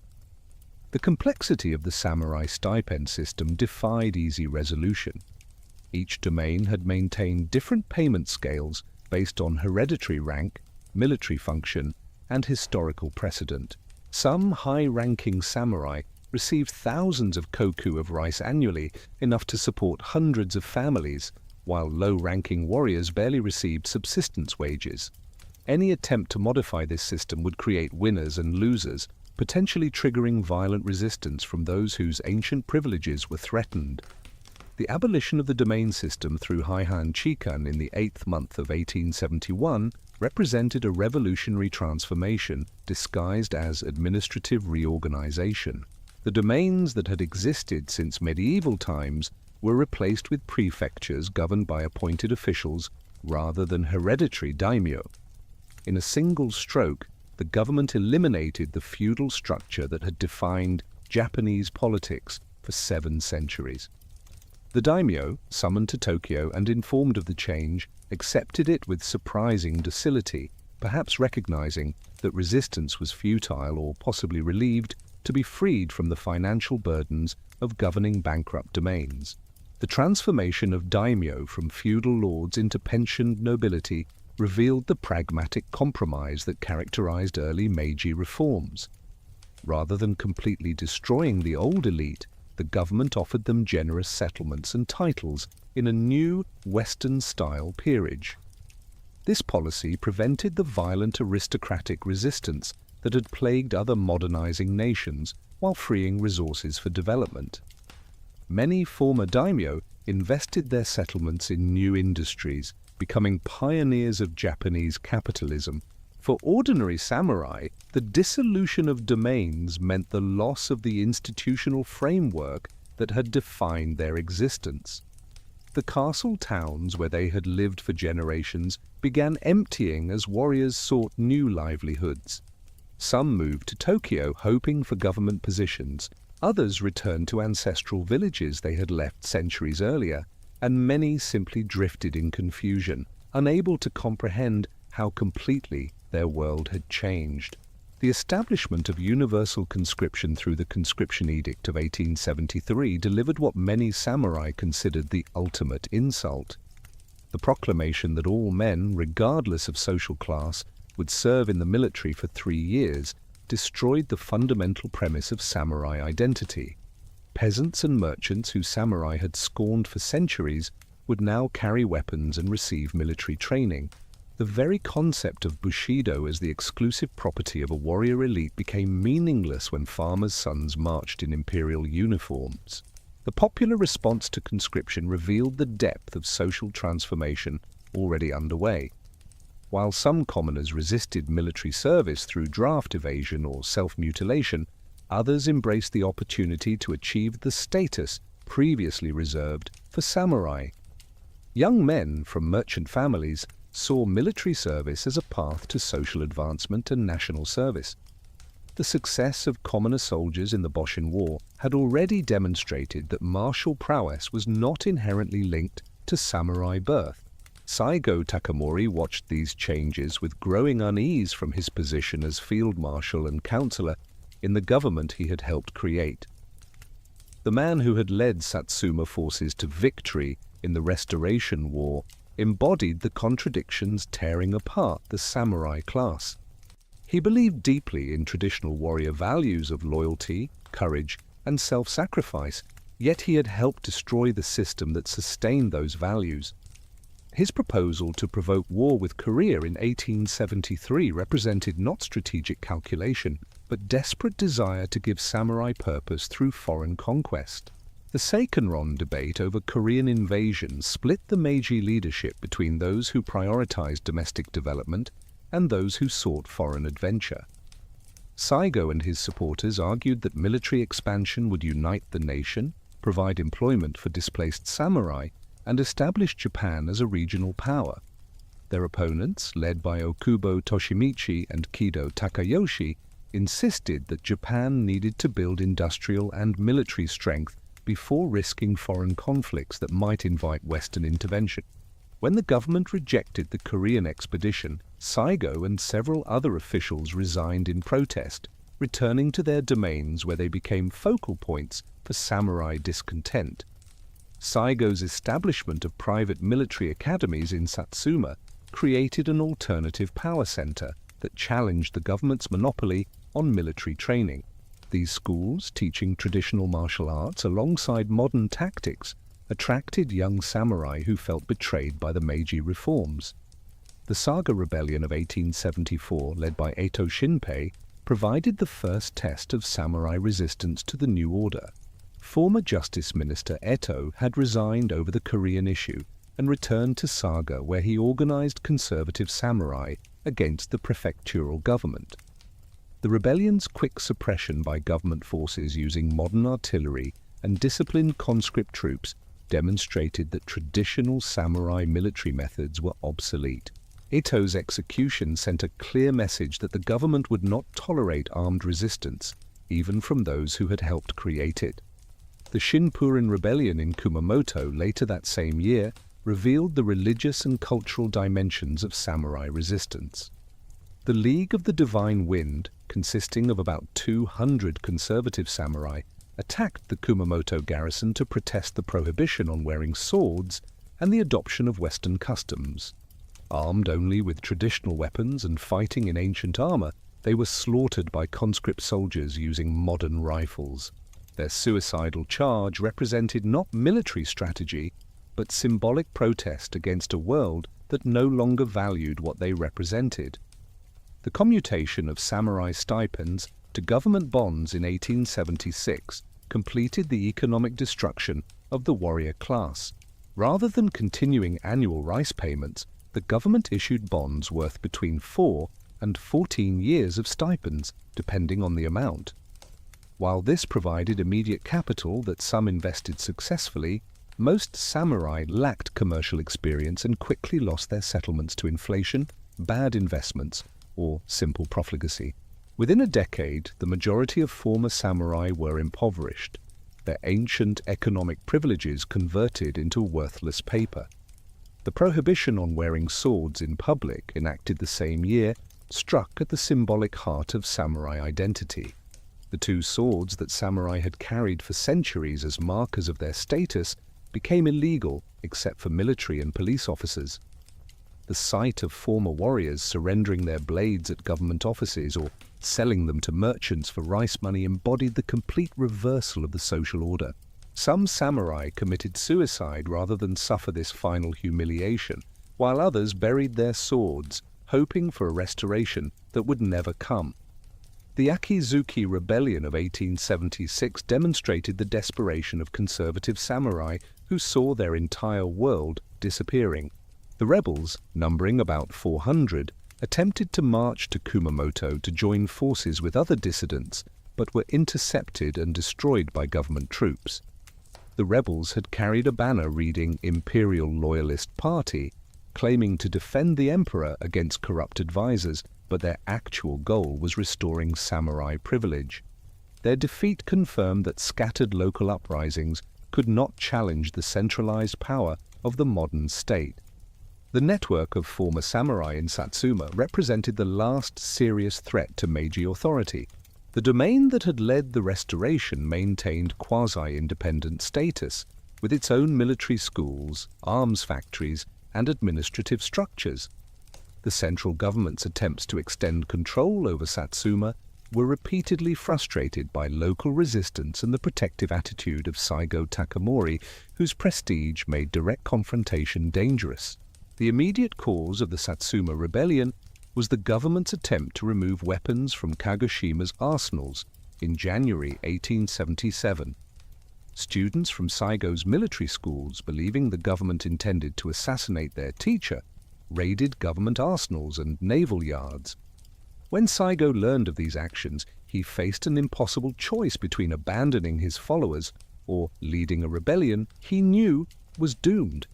The complexity of the samurai stipend system defied easy resolution. Each domain had maintained different payment scales based on hereditary rank, military function, and historical precedent. Some high-ranking samurai received thousands of koku of rice annually, enough to support hundreds of families, while low-ranking warriors barely received subsistence wages. Any attempt to modify this system would create winners and losers, potentially triggering violent resistance from those whose ancient privileges were threatened. The abolition of the domain system through Heian Chikan in the 8th month of 1871 represented a revolutionary transformation disguised as administrative reorganization. The domains that had existed since medieval times were replaced with prefectures governed by appointed officials rather than hereditary daimyo. In a single stroke, the government eliminated the feudal structure that had defined Japanese politics for 7 centuries. The daimyo, summoned to Tokyo and informed of the change, accepted it with surprising docility, perhaps recognizing that resistance was futile or possibly relieved to be freed from the financial burdens of governing bankrupt domains. The transformation of daimyo from feudal lords into pensioned nobility revealed the pragmatic compromise that characterized early Meiji reforms. Rather than completely destroying the old elite, the government offered them generous settlements and titles in a new Western-style peerage. This policy prevented the violent aristocratic resistance that had plagued other modernizing nations while freeing resources for development. Many former daimyo invested their settlements in new industries, becoming pioneers of Japanese capitalism. For ordinary samurai, the dissolution of domains meant the loss of the institutional framework that had defined their existence. The castle towns where they had lived for generations began emptying as warriors sought new livelihoods. Some moved to Tokyo hoping for government positions, others returned to ancestral villages they had left centuries earlier, and many simply drifted in confusion, unable to comprehend how completely their world had changed. The establishment of universal conscription through the Conscription Edict of 1873 delivered what many samurai considered the ultimate insult. The proclamation that all men, regardless of social class, would serve in the military for 3 years destroyed the fundamental premise of samurai identity. Peasants and merchants who samurai had scorned for centuries would now carry weapons and receive military training. The very concept of bushido as the exclusive property of a warrior elite became meaningless when farmers' sons marched in imperial uniforms. The popular response to conscription revealed the depth of social transformation already underway. While some commoners resisted military service through draft evasion or self-mutilation, others embraced the opportunity to achieve the status previously reserved for samurai. Young men from merchant families saw military service as a path to social advancement and national service. The success of commoner soldiers in the Boshin War had already demonstrated that martial prowess was not inherently linked to samurai birth. Saigo Takamori watched these changes with growing unease from his position as field marshal and counselor in the government he had helped create. The man who had led Satsuma forces to victory in the Restoration War embodied the contradictions tearing apart the samurai class. He believed deeply in traditional warrior values of loyalty, courage, and self-sacrifice, yet he had helped destroy the system that sustained those values. His proposal to provoke war with Korea in 1873 represented not strategic calculation, but desperate desire to give samurai purpose through foreign conquest. The Seikenron debate over Korean invasion split the Meiji leadership between those who prioritized domestic development and those who sought foreign adventure. Saigo and his supporters argued that military expansion would unite the nation, provide employment for displaced samurai, and establish Japan as a regional power. Their opponents, led by Okubo Toshimichi and Kido Takayoshi, insisted that Japan needed to build industrial and military strength before risking foreign conflicts that might invite Western intervention. When the government rejected the Korean expedition, Saigo and several other officials resigned in protest, returning to their domains where they became focal points for samurai discontent. Saigo's establishment of private military academies in Satsuma created an alternative power center that challenged the government's monopoly on military training. These schools, teaching traditional martial arts alongside modern tactics, attracted young samurai who felt betrayed by the Meiji reforms. The Saga Rebellion of 1874, led by Eto Shinpei, provided the first test of samurai resistance to the new order. Former Justice Minister Eto had resigned over the Korean issue and returned to Saga, where he organized conservative samurai against the prefectural government. The rebellion's quick suppression by government forces using modern artillery and disciplined conscript troops demonstrated that traditional samurai military methods were obsolete. Eto's execution sent a clear message that the government would not tolerate armed resistance, even from those who had helped create it. The Shinpurin Rebellion in Kumamoto later that same year revealed the religious and cultural dimensions of samurai resistance. The League of the Divine Wind, consisting of about 200 conservative samurai, attacked the Kumamoto garrison to protest the prohibition on wearing swords and the adoption of Western customs. Armed only with traditional weapons and fighting in ancient armor, they were slaughtered by conscript soldiers using modern rifles. Their suicidal charge represented not military strategy, but symbolic protest against a world that no longer valued what they represented. The commutation of samurai stipends to government bonds in 1876 completed the economic destruction of the warrior class. Rather than continuing annual rice payments, the government issued bonds worth between 4 and 14 years of stipends, depending on the amount. While this provided immediate capital that some invested successfully, most samurai lacked commercial experience and quickly lost their settlements to inflation, bad investments, or simple profligacy. Within a decade, the majority of former samurai were impoverished, their ancient economic privileges converted into worthless paper. The prohibition on wearing swords in public, enacted the same year, struck at the symbolic heart of samurai identity. The two swords that samurai had carried for centuries as markers of their status became illegal except for military and police officers. The sight of former warriors surrendering their blades at government offices or selling them to merchants for rice money embodied the complete reversal of the social order. Some samurai committed suicide rather than suffer this final humiliation, while others buried their swords, hoping for a restoration that would never come. The Akizuki Rebellion of 1876 demonstrated the desperation of conservative samurai who saw their entire world disappearing. The rebels, numbering about 400, attempted to march to Kumamoto to join forces with other dissidents, but were intercepted and destroyed by government troops. The rebels had carried a banner reading Imperial Loyalist Party, claiming to defend the emperor against corrupt advisors, but their actual goal was restoring samurai privilege. Their defeat confirmed that scattered local uprisings could not challenge the centralized power of the modern state. The network of former samurai in Satsuma represented the last serious threat to Meiji authority. The domain that had led the restoration maintained quasi-independent status, with its own military schools, arms factories, and administrative structures. The central government's attempts to extend control over Satsuma were repeatedly frustrated by local resistance and the protective attitude of Saigo Takamori, whose prestige made direct confrontation dangerous. The immediate cause of the Satsuma Rebellion was the government's attempt to remove weapons from Kagoshima's arsenals in January 1877. Students from Saigo's military schools, believing the government intended to assassinate their teacher, raided government arsenals and naval yards. When Saigo learned of these actions, he faced an impossible choice between abandoning his followers or leading a rebellion he knew was doomed.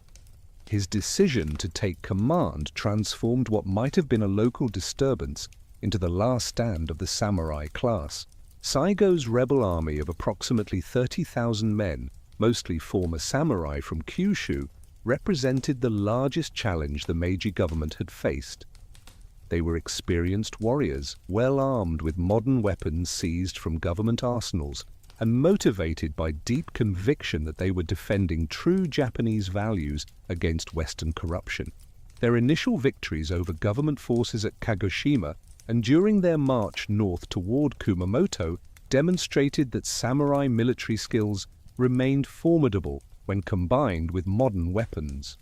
His decision to take command transformed what might have been a local disturbance into the last stand of the samurai class. Saigo's rebel army of approximately 30,000 men, mostly former samurai from Kyushu, represented the largest challenge the Meiji government had faced. They were experienced warriors, well armed with modern weapons seized from government arsenals, and motivated by deep conviction that they were defending true Japanese values against Western corruption. Their initial victories over government forces at Kagoshima and during their march north toward Kumamoto demonstrated that samurai military skills remained formidable when combined with modern weapons.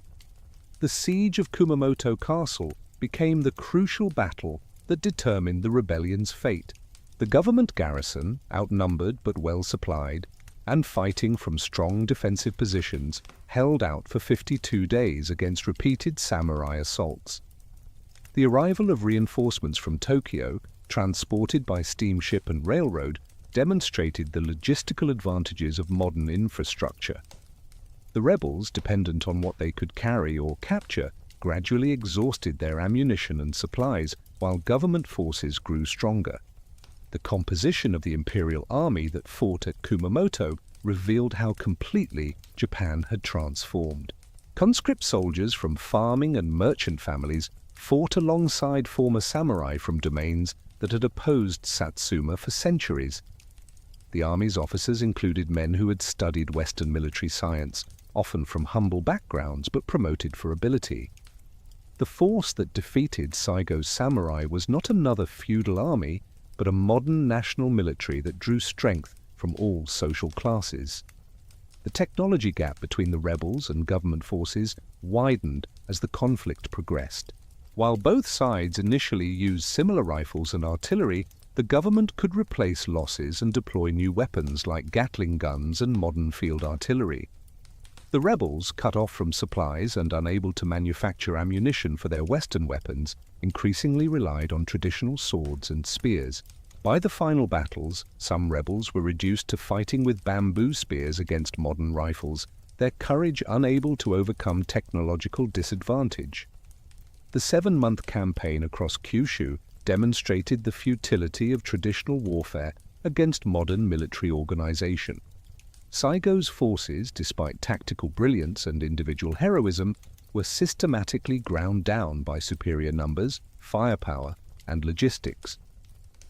The siege of Kumamoto Castle became the crucial battle that determined the rebellion's fate. The government garrison, outnumbered but well supplied, and fighting from strong defensive positions, held out for 52 days against repeated samurai assaults. The arrival of reinforcements from Tokyo, transported by steamship and railroad, demonstrated the logistical advantages of modern infrastructure. The rebels, dependent on what they could carry or capture, gradually exhausted their ammunition and supplies, while government forces grew stronger. The composition of the imperial army that fought at Kumamoto revealed how completely Japan had transformed. Conscript soldiers from farming and merchant families fought alongside former samurai from domains that had opposed Satsuma for centuries. The army's officers included men who had studied Western military science, often from humble backgrounds but promoted for ability. The force that defeated Saigo's samurai was not another feudal army, but a modern national military that drew strength from all social classes. The technology gap between the rebels and government forces widened as the conflict progressed. While both sides initially used similar rifles and artillery, the government could replace losses and deploy new weapons like Gatling guns and modern field artillery. The rebels, cut off from supplies and unable to manufacture ammunition for their Western weapons, increasingly relied on traditional swords and spears. By the final battles, some rebels were reduced to fighting with bamboo spears against modern rifles, their courage unable to overcome technological disadvantage. The 7-month campaign across Kyushu demonstrated the futility of traditional warfare against modern military organization. Saigo's forces, despite tactical brilliance and individual heroism, were systematically ground down by superior numbers, firepower, and logistics.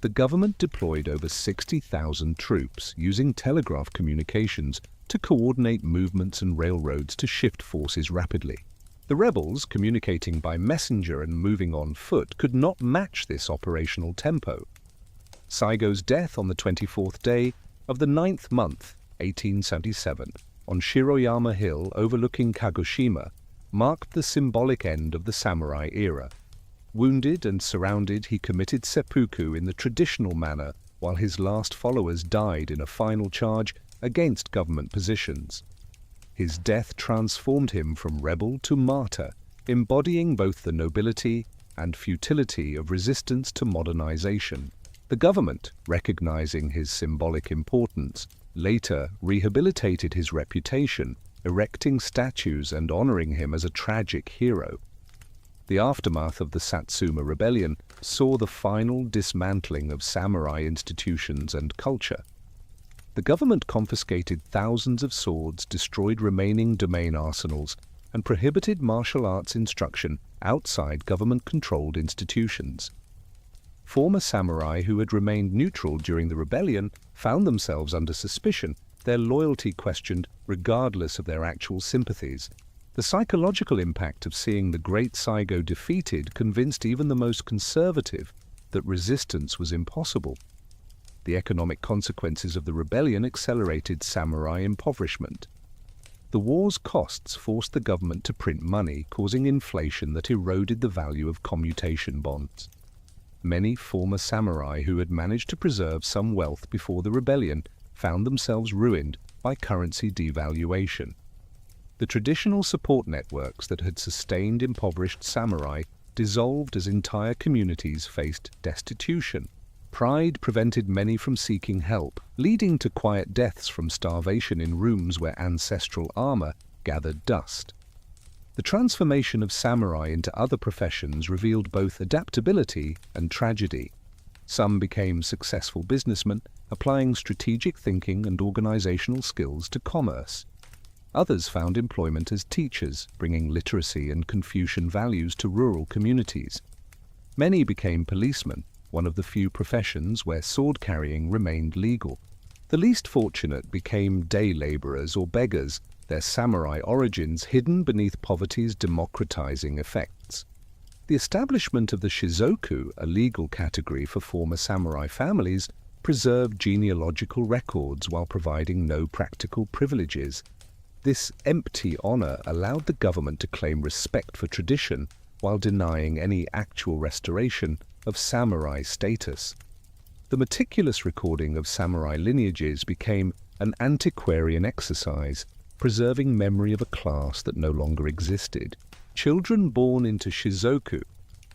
The government deployed over 60,000 troops using telegraph communications to coordinate movements and railroads to shift forces rapidly. The rebels, communicating by messenger and moving on foot, could not match this operational tempo. Saigo's death on the 24th day of the 9th month 1877, on Shiroyama Hill overlooking Kagoshima, marked the symbolic end of the samurai era. Wounded and surrounded, he committed seppuku in the traditional manner while his last followers died in a final charge against government positions. His death transformed him from rebel to martyr, embodying both the nobility and futility of resistance to modernization. The government, recognizing his symbolic importance, later rehabilitated his reputation, erecting statues and honoring him as a tragic hero. The aftermath of the Satsuma Rebellion saw the final dismantling of samurai institutions and culture. The government confiscated thousands of swords, destroyed remaining domain arsenals, and prohibited martial arts instruction outside government-controlled institutions. Former samurai who had remained neutral during the rebellion found themselves under suspicion, their loyalty questioned regardless of their actual sympathies. The psychological impact of seeing the great Saigo defeated convinced even the most conservative that resistance was impossible. The economic consequences of the rebellion accelerated samurai impoverishment. The war's costs forced the government to print money, causing inflation that eroded the value of commutation bonds. Many former samurai who had managed to preserve some wealth before the rebellion found themselves ruined by currency devaluation. The traditional support networks that had sustained impoverished samurai dissolved as entire communities faced destitution. Pride prevented many from seeking help, leading to quiet deaths from starvation in rooms where ancestral armor gathered dust. The transformation of samurai into other professions revealed both adaptability and tragedy. Some became successful businessmen, applying strategic thinking and organizational skills to commerce. Others found employment as teachers, bringing literacy and Confucian values to rural communities. Many became policemen, one of the few professions where sword-carrying remained legal. The least fortunate became day laborers or beggars, their samurai origins hidden beneath poverty's democratizing effects. The establishment of the shizoku, a legal category for former samurai families, preserved genealogical records while providing no practical privileges. This empty honor allowed the government to claim respect for tradition while denying any actual restoration of samurai status. The meticulous recording of samurai lineages became an antiquarian exercise, preserving memory of a class that no longer existed. Children born into shizoku,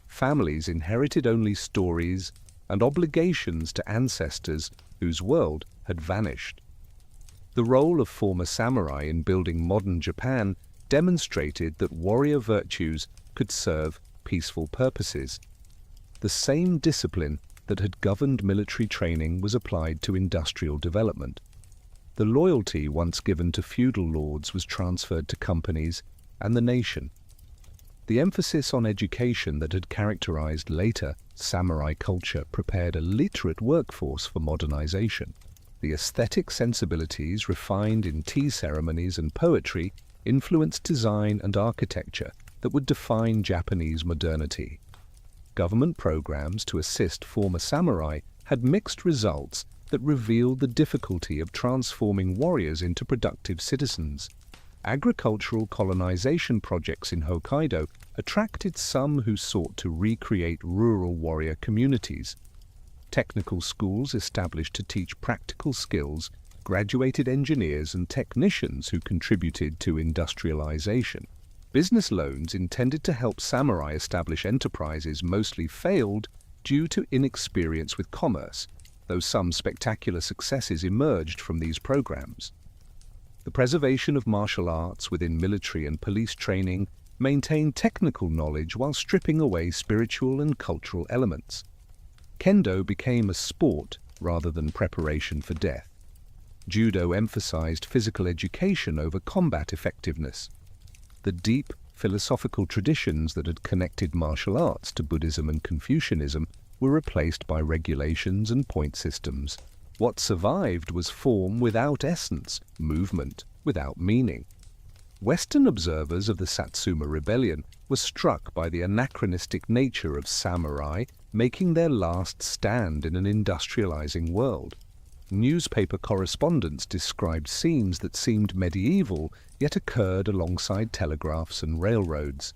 families inherited only stories and obligations to ancestors whose world had vanished. The role of former samurai in building modern Japan demonstrated that warrior virtues could serve peaceful purposes. The same discipline that had governed military training was applied to industrial development. The loyalty once given to feudal lords was transferred to companies and the nation. The emphasis on education that had characterized later samurai culture prepared a literate workforce for modernization. The aesthetic sensibilities refined in tea ceremonies and poetry influenced design and architecture that would define Japanese modernity. Government programs to assist former samurai had mixed results that revealed the difficulty of transforming warriors into productive citizens. Agricultural colonization projects in Hokkaido attracted some who sought to recreate rural warrior communities. Technical schools established to teach practical skills graduated engineers and technicians who contributed to industrialization. Business loans intended to help samurai establish enterprises mostly failed due to inexperience with commerce, though some spectacular successes emerged from these programs. The preservation of martial arts within military and police training maintained technical knowledge while stripping away spiritual and cultural elements. Kendo became a sport rather than preparation for death. Judo emphasized physical education over combat effectiveness. The deep philosophical traditions that had connected martial arts to Buddhism and Confucianism were replaced by regulations and point systems. What survived was form without essence, movement without meaning. Western observers of the Satsuma Rebellion were struck by the anachronistic nature of samurai making their last stand in an industrializing world. Newspaper correspondents described scenes that seemed medieval yet occurred alongside telegraphs and railroads.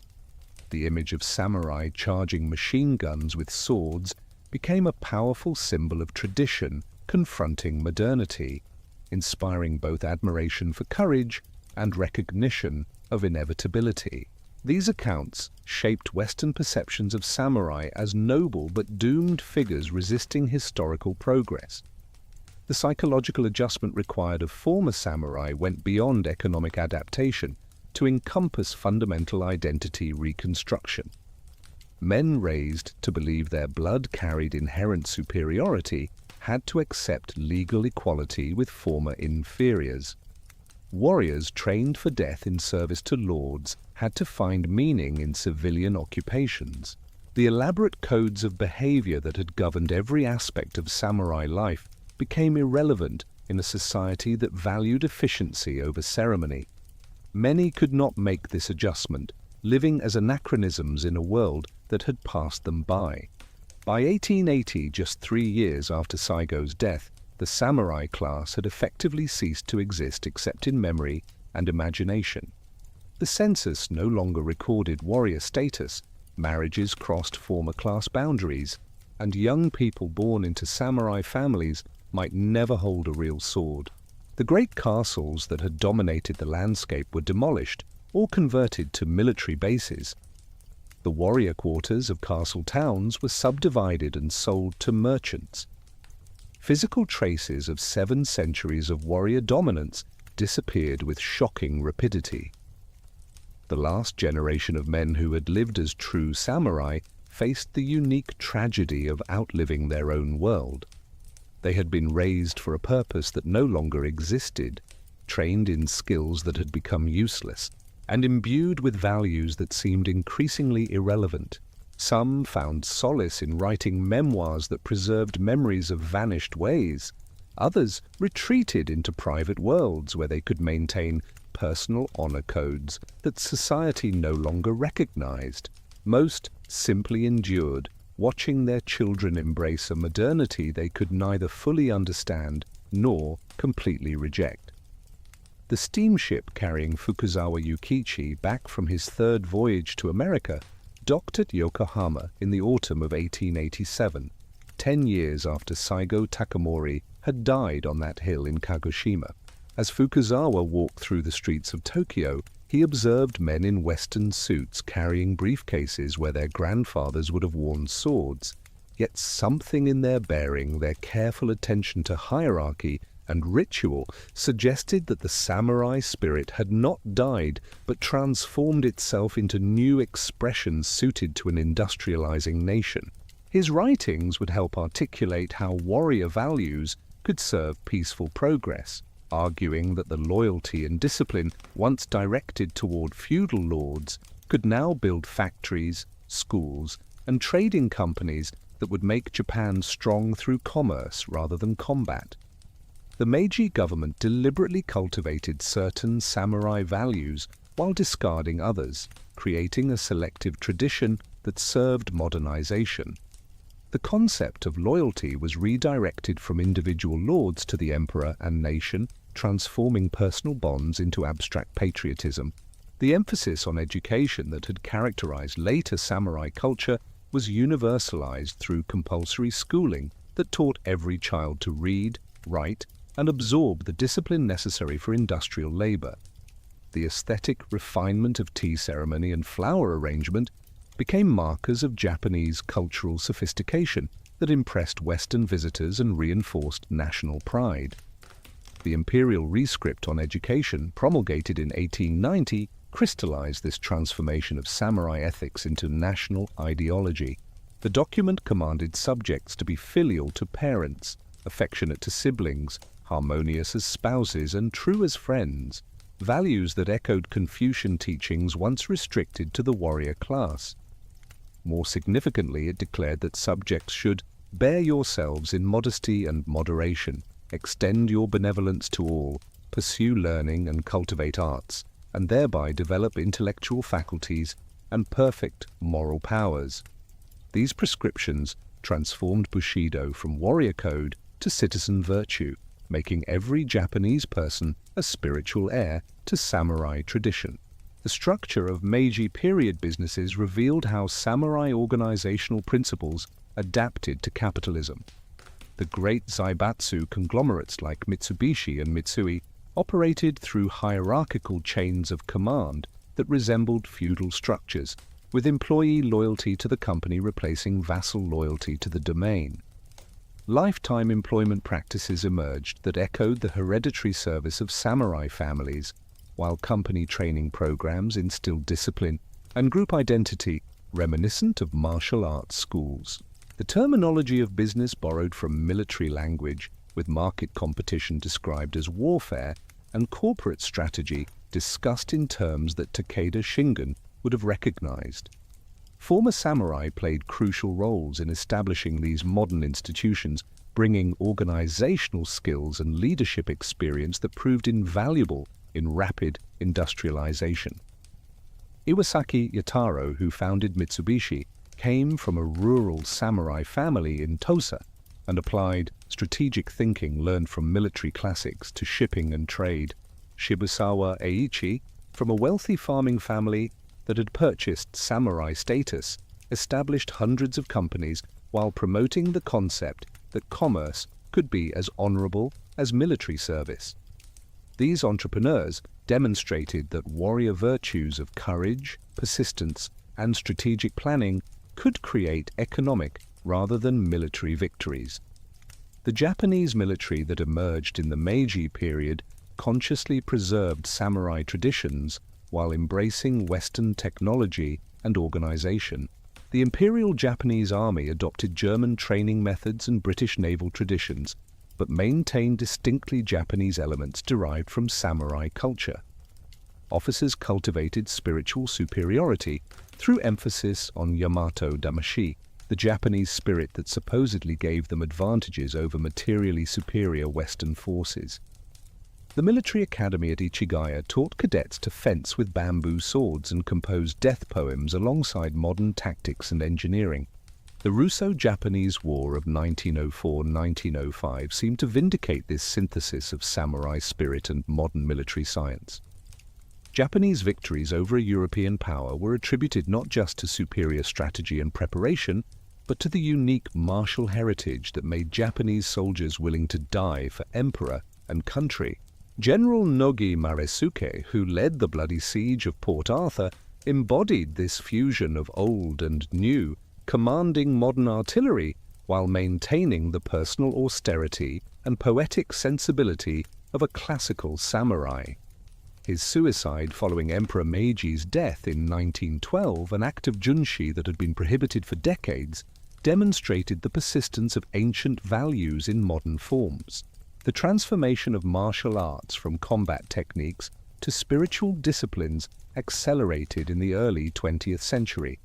The image of samurai charging machine guns with swords became a powerful symbol of tradition confronting modernity, inspiring both admiration for courage and recognition of inevitability. These accounts shaped Western perceptions of samurai as noble but doomed figures resisting historical progress. The psychological adjustment required of former samurai went beyond economic adaptation to encompass fundamental identity reconstruction. Men raised to believe their blood carried inherent superiority had to accept legal equality with former inferiors. Warriors trained for death in service to lords had to find meaning in civilian occupations. The elaborate codes of behavior that had governed every aspect of samurai life became irrelevant in a society that valued efficiency over ceremony. Many could not make this adjustment, living as anachronisms in a world that had passed them by. By 1880, just 3 years after Saigo's death, the samurai class had effectively ceased to exist except in memory and imagination. The census no longer recorded warrior status, marriages crossed former class boundaries, and young people born into samurai families might never hold a real sword. The great castles that had dominated the landscape were demolished or converted to military bases. The warrior quarters of castle towns were subdivided and sold to merchants. Physical traces of 7 centuries of warrior dominance disappeared with shocking rapidity. The last generation of men who had lived as true samurai faced the unique tragedy of outliving their own world. They had been raised for a purpose that no longer existed, trained in skills that had become useless, and imbued with values that seemed increasingly irrelevant. Some found solace in writing memoirs that preserved memories of vanished ways. Others retreated into private worlds where they could maintain personal honor codes that society no longer recognized. Most simply endured, watching their children embrace a modernity they could neither fully understand nor completely reject. The steamship carrying Fukuzawa Yukichi back from his 3rd voyage to America docked at Yokohama in the autumn of 1887, 10 years after Saigo Takamori had died on that hill in Kagoshima. As Fukuzawa walked through the streets of Tokyo, he observed men in Western suits carrying briefcases where their grandfathers would have worn swords, yet something in their bearing, their careful attention to hierarchy and ritual, suggested that the samurai spirit had not died but transformed itself into new expressions suited to an industrializing nation. His writings would help articulate how warrior values could serve peaceful progress, arguing that the loyalty and discipline once directed toward feudal lords could now build factories, schools, and trading companies that would make Japan strong through commerce rather than combat. The Meiji government deliberately cultivated certain samurai values while discarding others, creating a selective tradition that served modernization. The concept of loyalty was redirected from individual lords to the emperor and nation, transforming personal bonds into abstract patriotism. The emphasis on education that had characterized later samurai culture was universalized through compulsory schooling that taught every child to read, write, and absorb the discipline necessary for industrial labor. The aesthetic refinement of tea ceremony and flower arrangement became markers of Japanese cultural sophistication that impressed Western visitors and reinforced national pride. The imperial rescript on education, promulgated in 1890, crystallized this transformation of samurai ethics into national ideology. The document commanded subjects to be filial to parents, affectionate to siblings, harmonious as spouses, and true as friends, values that echoed Confucian teachings once restricted to the warrior class. More significantly, it declared that subjects should bear yourselves in modesty and moderation, extend your benevolence to all, pursue learning and cultivate arts, and thereby develop intellectual faculties and perfect moral powers. These prescriptions transformed Bushido from warrior code to citizen virtue, making every Japanese person a spiritual heir to samurai tradition. The structure of Meiji period businesses revealed how samurai organizational principles adapted to capitalism. The great zaibatsu conglomerates like Mitsubishi and Mitsui operated through hierarchical chains of command that resembled feudal structures, with employee loyalty to the company replacing vassal loyalty to the domain. Lifetime employment practices emerged that echoed the hereditary service of samurai families, while company training programs instilled discipline and group identity reminiscent of martial arts schools. The terminology of business borrowed from military language, with market competition described as warfare and corporate strategy discussed in terms that Takeda Shingen would have recognized. Former samurai played crucial roles in establishing these modern institutions, bringing organizational skills and leadership experience that proved invaluable in rapid industrialization. Iwasaki Yataro, who founded Mitsubishi, came from a rural samurai family in Tosa and applied strategic thinking learned from military classics to shipping and trade. Shibusawa Eiichi, from a wealthy farming family that had purchased samurai status, established hundreds of companies while promoting the concept that commerce could be as honorable as military service. These entrepreneurs demonstrated that warrior virtues of courage, persistence, and strategic planning could create economic rather than military victories. The Japanese military that emerged in the Meiji period consciously preserved samurai traditions while embracing Western technology and organization. The Imperial Japanese Army adopted German training methods and British naval traditions, but maintained distinctly Japanese elements derived from samurai culture. Officers cultivated spiritual superiority through emphasis on Yamato Damashi, the Japanese spirit that supposedly gave them advantages over materially superior Western forces. The military academy at Ichigaya taught cadets to fence with bamboo swords and compose death poems alongside modern tactics and engineering. The Russo-Japanese War of 1904-1905 seemed to vindicate this synthesis of samurai spirit and modern military science. Japanese victories over a European power were attributed not just to superior strategy and preparation, but to the unique martial heritage that made Japanese soldiers willing to die for emperor and country. General Nogi Maresuke, who led the bloody siege of Port Arthur, embodied this fusion of old and new, commanding modern artillery while maintaining the personal austerity and poetic sensibility of a classical samurai. His suicide following Emperor Meiji's death in 1912, an act of junshi that had been prohibited for decades, demonstrated the persistence of ancient values in modern forms. The transformation of martial arts from combat techniques to spiritual disciplines accelerated in the early 20th century.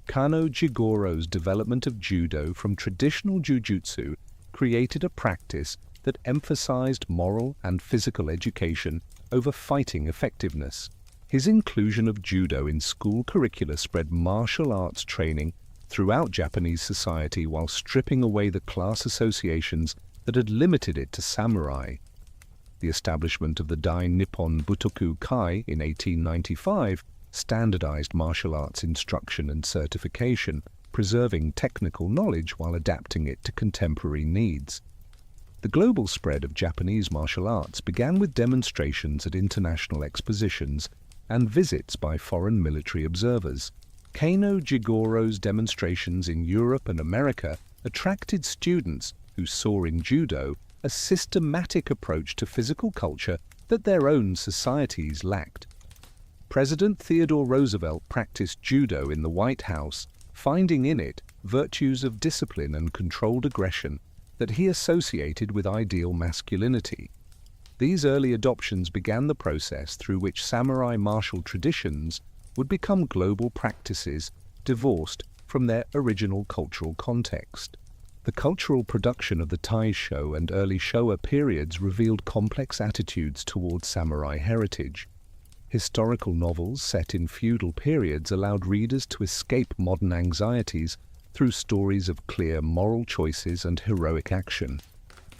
Kano Jigoro's development of judo from traditional jujutsu created a practice that emphasized moral and physical education over fighting effectiveness. His inclusion of judo in school curricula spread martial arts training throughout Japanese society while stripping away the class associations that had limited it to samurai. The establishment of the Dai Nippon Butoku Kai in 1895 standardized martial arts instruction and certification, preserving technical knowledge while adapting it to contemporary needs. The global spread of Japanese martial arts began with demonstrations at international expositions and visits by foreign military observers. Kano Jigoro's demonstrations in Europe and America attracted students who saw in judo a systematic approach to physical culture that their own societies lacked. President Theodore Roosevelt practiced judo in the White House, finding in it virtues of discipline and controlled aggression that he associated with ideal masculinity. These early adoptions began the process through which samurai martial traditions would become global practices divorced from their original cultural context. The cultural production of the Taisho and early Showa periods revealed complex attitudes towards samurai heritage. Historical novels set in feudal periods allowed readers to escape modern anxieties through stories of clear moral choices and heroic action.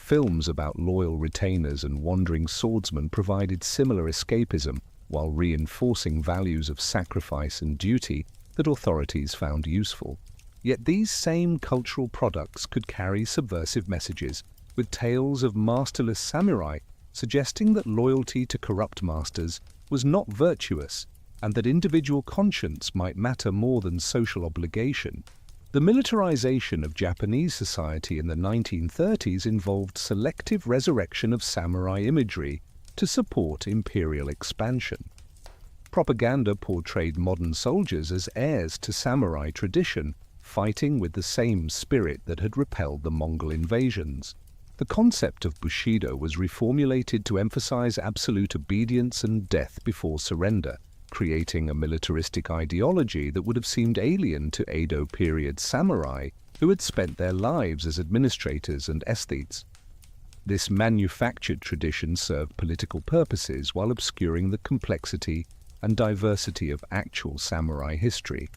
Films about loyal retainers and wandering swordsmen provided similar escapism while reinforcing values of sacrifice and duty that authorities found useful. Yet these same cultural products could carry subversive messages, with tales of masterless samurai suggesting that loyalty to corrupt masters was not virtuous and that individual conscience might matter more than social obligation. The militarization of Japanese society in the 1930s involved selective resurrection of samurai imagery to support imperial expansion. Propaganda portrayed modern soldiers as heirs to samurai tradition, fighting with the same spirit that had repelled the Mongol invasions. The concept of bushido was reformulated to emphasize absolute obedience and death before surrender, creating a militaristic ideology that would have seemed alien to Edo period samurai who had spent their lives as administrators and aesthetes. This manufactured tradition served political purposes while obscuring the complexity and diversity of actual samurai history.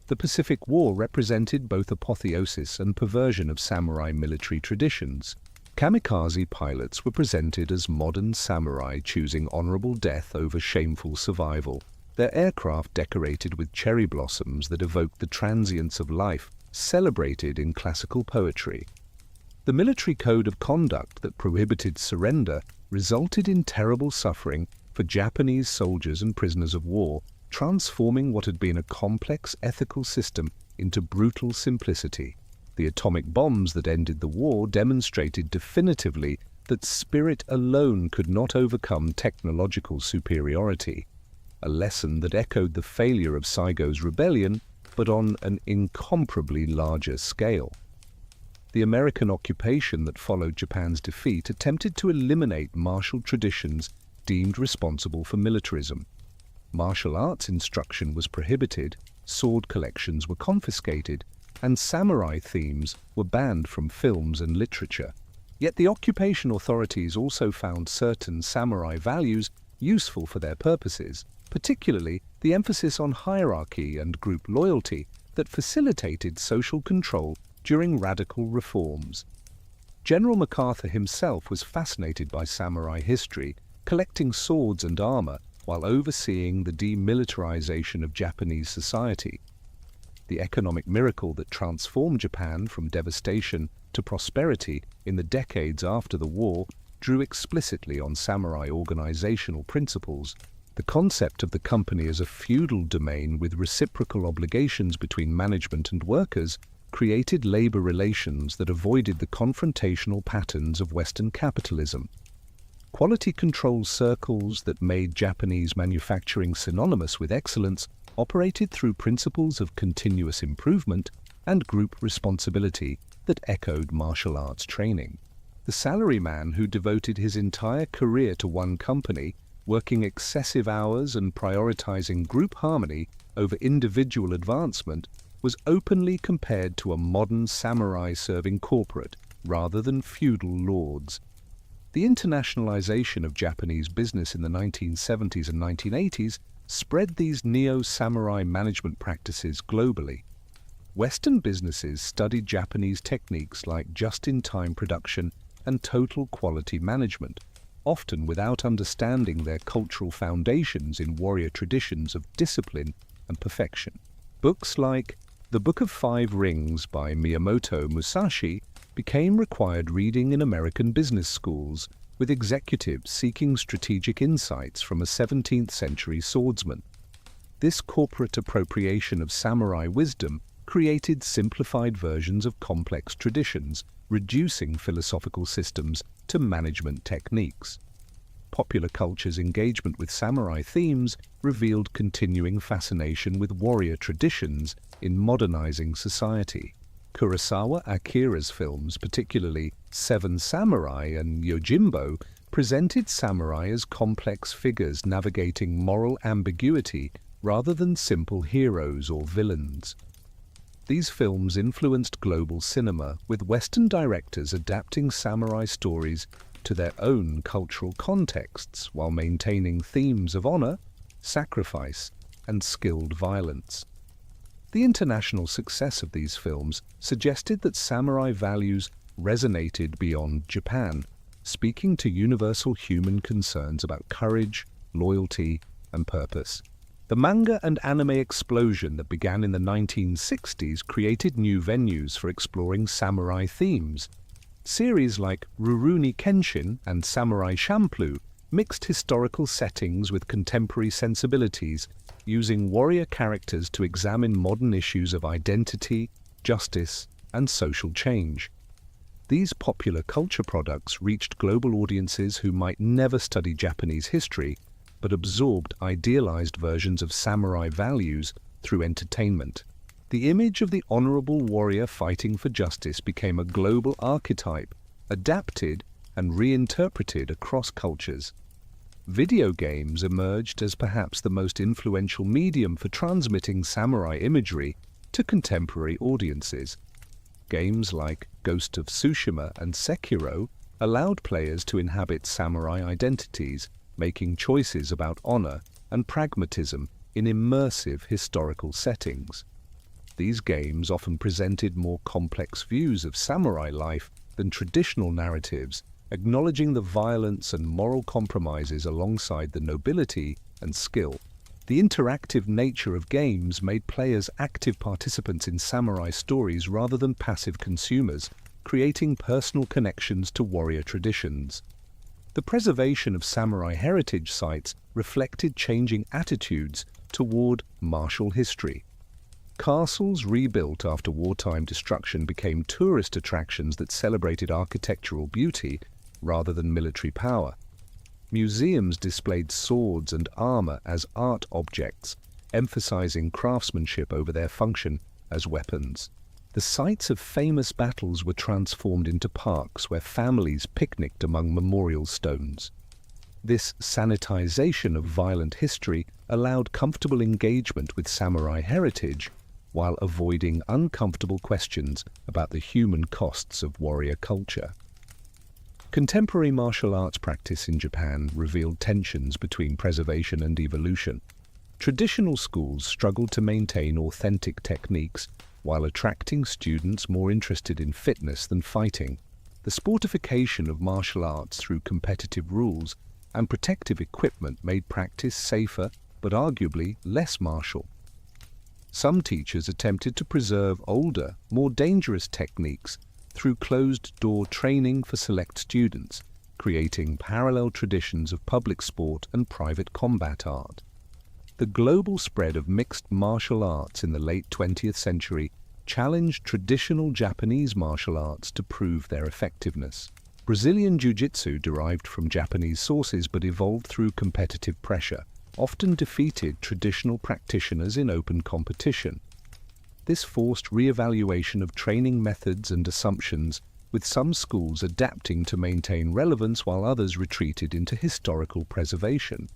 The Pacific War represented both apotheosis and perversion of samurai military traditions. Kamikaze pilots were presented as modern samurai choosing honorable death over shameful survival, their aircraft decorated with cherry blossoms that evoked the transience of life celebrated in classical poetry. The military code of conduct that prohibited surrender resulted in terrible suffering for Japanese soldiers and prisoners of war, transforming what had been a complex ethical system into brutal simplicity. The atomic bombs that ended the war demonstrated definitively that spirit alone could not overcome technological superiority, a lesson that echoed the failure of Saigo's rebellion, but on an incomparably larger scale. The American occupation that followed Japan's defeat attempted to eliminate martial traditions deemed responsible for militarism. Martial arts instruction was prohibited, sword collections were confiscated, and samurai themes were banned from films and literature. Yet the occupation authorities also found certain samurai values useful for their purposes, particularly the emphasis on hierarchy and group loyalty that facilitated social control during radical reforms. General MacArthur himself was fascinated by samurai history, collecting swords and armor while overseeing the demilitarization of Japanese society. The economic miracle that transformed Japan from devastation to prosperity in the decades after the war drew explicitly on samurai organizational principles. The concept of the company as a feudal domain with reciprocal obligations between management and workers created labor relations that avoided the confrontational patterns of Western capitalism. Quality control circles that made Japanese manufacturing synonymous with excellence operated through principles of continuous improvement and group responsibility that echoed martial arts training. The salaryman who devoted his entire career to one company, working excessive hours and prioritizing group harmony over individual advancement, was openly compared to a modern samurai serving corporate rather than feudal lords. The internationalization of Japanese business in the 1970s and 1980s spread these neo-samurai management practices globally. Western businesses studied Japanese techniques like just-in-time production and total quality management, often without understanding their cultural foundations in warrior traditions of discipline and perfection. Books like The Book of Five Rings by Miyamoto Musashi became required reading in American business schools, with executives seeking strategic insights from a 17th century swordsman. This corporate appropriation of samurai wisdom created simplified versions of complex traditions, reducing philosophical systems to management techniques. Popular culture's engagement with samurai themes revealed continuing fascination with warrior traditions in modernizing society. Kurosawa Akira's films, particularly Seven Samurai and Yojimbo, presented samurai as complex figures navigating moral ambiguity rather than simple heroes or villains. These films influenced global cinema, with Western directors adapting samurai stories to their own cultural contexts while maintaining themes of honor, sacrifice, and skilled violence. The international success of these films suggested that samurai values resonated beyond Japan, speaking to universal human concerns about courage, loyalty, and purpose. The manga and anime explosion that began in the 1960s created new venues for exploring samurai themes. Series like Rurouni Kenshin and Samurai Champloo mixed historical settings with contemporary sensibilities, using warrior characters to examine modern issues of identity, justice, and social change. These popular culture products reached global audiences who might never study Japanese history, but absorbed idealized versions of samurai values through entertainment. The image of the honorable warrior fighting for justice became a global archetype, adapted and reinterpreted across cultures. Video games emerged as perhaps the most influential medium for transmitting samurai imagery to contemporary audiences. Games like Ghost of Tsushima and Sekiro allowed players to inhabit samurai identities, making choices about honor and pragmatism in immersive historical settings. These games often presented more complex views of samurai life than traditional narratives, acknowledging the violence and moral compromises alongside the nobility and skill. The interactive nature of games made players active participants in samurai stories rather than passive consumers, creating personal connections to warrior traditions. The preservation of samurai heritage sites reflected changing attitudes toward martial history. Castles rebuilt after wartime destruction became tourist attractions that celebrated architectural beauty rather than military power. Museums displayed swords and armor as art objects, emphasizing craftsmanship over their function as weapons. The sites of famous battles were transformed into parks where families picnicked among memorial stones. This sanitization of violent history allowed comfortable engagement with samurai heritage while avoiding uncomfortable questions about the human costs of warrior culture. Contemporary martial arts practice in Japan revealed tensions between preservation and evolution. Traditional schools struggled to maintain authentic techniques while attracting students more interested in fitness than fighting. The sportification of martial arts through competitive rules and protective equipment made practice safer but arguably less martial. Some teachers attempted to preserve older, more dangerous techniques through closed-door training for select students, creating parallel traditions of public sport and private combat art. The global spread of mixed martial arts in the late 20th century challenged traditional Japanese martial arts to prove their effectiveness. Brazilian jiu-jitsu derived from Japanese sources but evolved through competitive pressure, often defeated traditional practitioners in open competition. This forced re-evaluation of training methods and assumptions, with some schools adapting to maintain relevance while others retreated into historical preservation.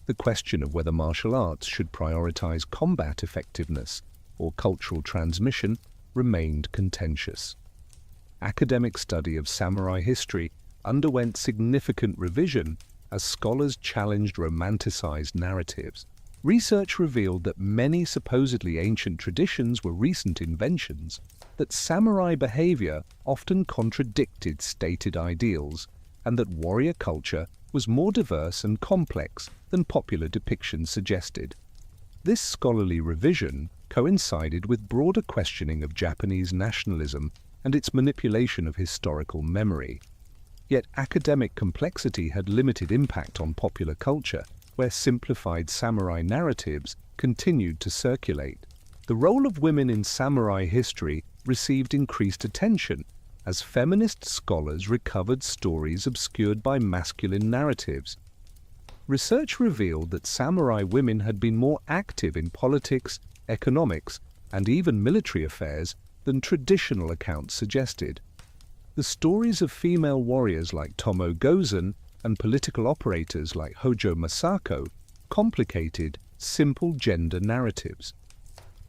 The question of whether martial arts should prioritize combat effectiveness or cultural transmission remained contentious. Academic study of samurai history underwent significant revision as scholars challenged romanticized narratives. Research revealed that many supposedly ancient traditions were recent inventions, that samurai behavior often contradicted stated ideals, and that warrior culture was more diverse and complex than popular depictions suggested. This scholarly revision coincided with broader questioning of Japanese nationalism and its manipulation of historical memory. Yet academic complexity had limited impact on popular culture, where simplified samurai narratives continued to circulate. The role of women in samurai history received increased attention as feminist scholars recovered stories obscured by masculine narratives. Research revealed that samurai women had been more active in politics, economics, and even military affairs than traditional accounts suggested. The stories of female warriors like Tomo Gozen and political operators like Hojo Masako complicated simple gender narratives.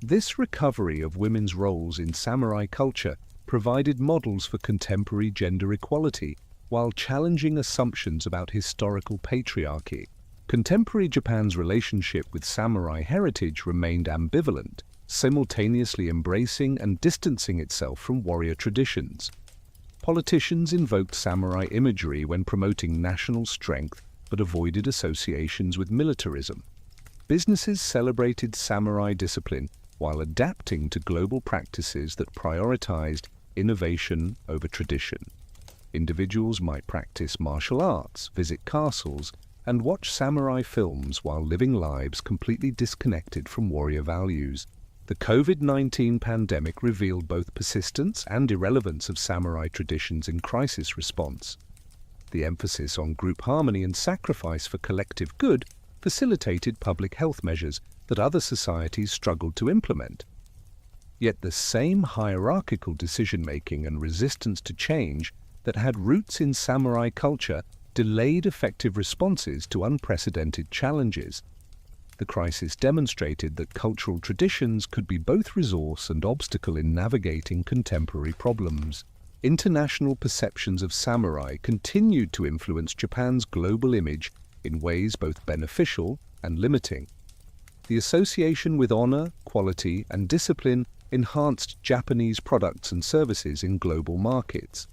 This recovery of women's roles in samurai culture provided models for contemporary gender equality while challenging assumptions about historical patriarchy. Contemporary Japan's relationship with samurai heritage remained ambivalent, simultaneously embracing and distancing itself from warrior traditions. Politicians invoked samurai imagery when promoting national strength but avoided associations with militarism. Businesses celebrated samurai discipline while adapting to global practices that prioritized innovation over tradition. Individuals might practice martial arts, visit castles, and watch samurai films while living lives completely disconnected from warrior values. The COVID-19 pandemic revealed both persistence and irrelevance of samurai traditions in crisis response. The emphasis on group harmony and sacrifice for collective good facilitated public health measures that other societies struggled to implement. Yet the same hierarchical decision-making and resistance to change that had roots in samurai culture delayed effective responses to unprecedented challenges. The crisis demonstrated that cultural traditions could be both resource and obstacle in navigating contemporary problems. International perceptions of samurai continued to influence Japan's global image in ways both beneficial and limiting. The association with honor, quality, and discipline enhanced Japanese products and services in global markets.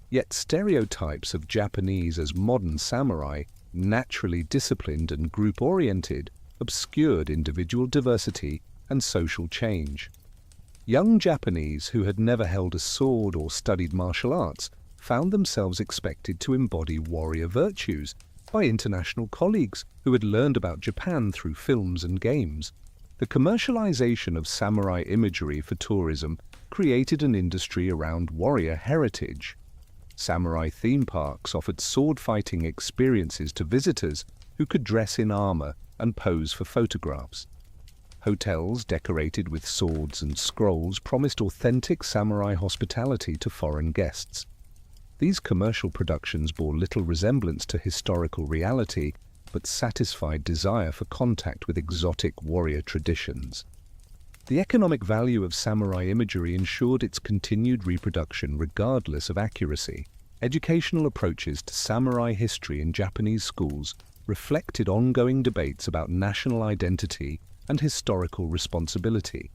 Yet stereotypes of Japanese as modern samurai, naturally disciplined and group-oriented, obscured individual diversity and social change. Young Japanese who had never held a sword or studied martial arts found themselves expected to embody warrior virtues by international colleagues who had learned about Japan through films and games. The commercialization of samurai imagery for tourism created an industry around warrior heritage. Samurai theme parks offered sword-fighting experiences to visitors who could dress in armor and pose for photographs. Hotels decorated with swords and scrolls promised authentic samurai hospitality to foreign guests. These commercial productions bore little resemblance to historical reality, but satisfied desire for contact with exotic warrior traditions. The economic value of samurai imagery ensured its continued reproduction regardless of accuracy. Educational approaches to samurai history in Japanese schools reflected ongoing debates about national identity and historical responsibility.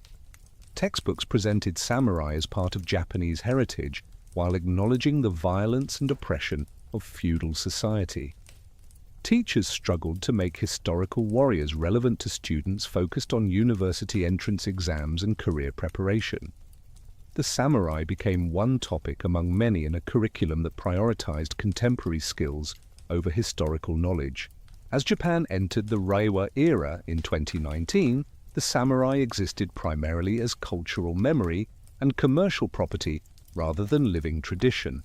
Textbooks presented samurai as part of Japanese heritage while acknowledging the violence and oppression of feudal society. Teachers struggled to make historical warriors relevant to students focused on university entrance exams and career preparation. The samurai became one topic among many in a curriculum that prioritized contemporary skills over historical knowledge. As Japan entered the Reiwa era in 2019, the samurai existed primarily as cultural memory and commercial property rather than living tradition.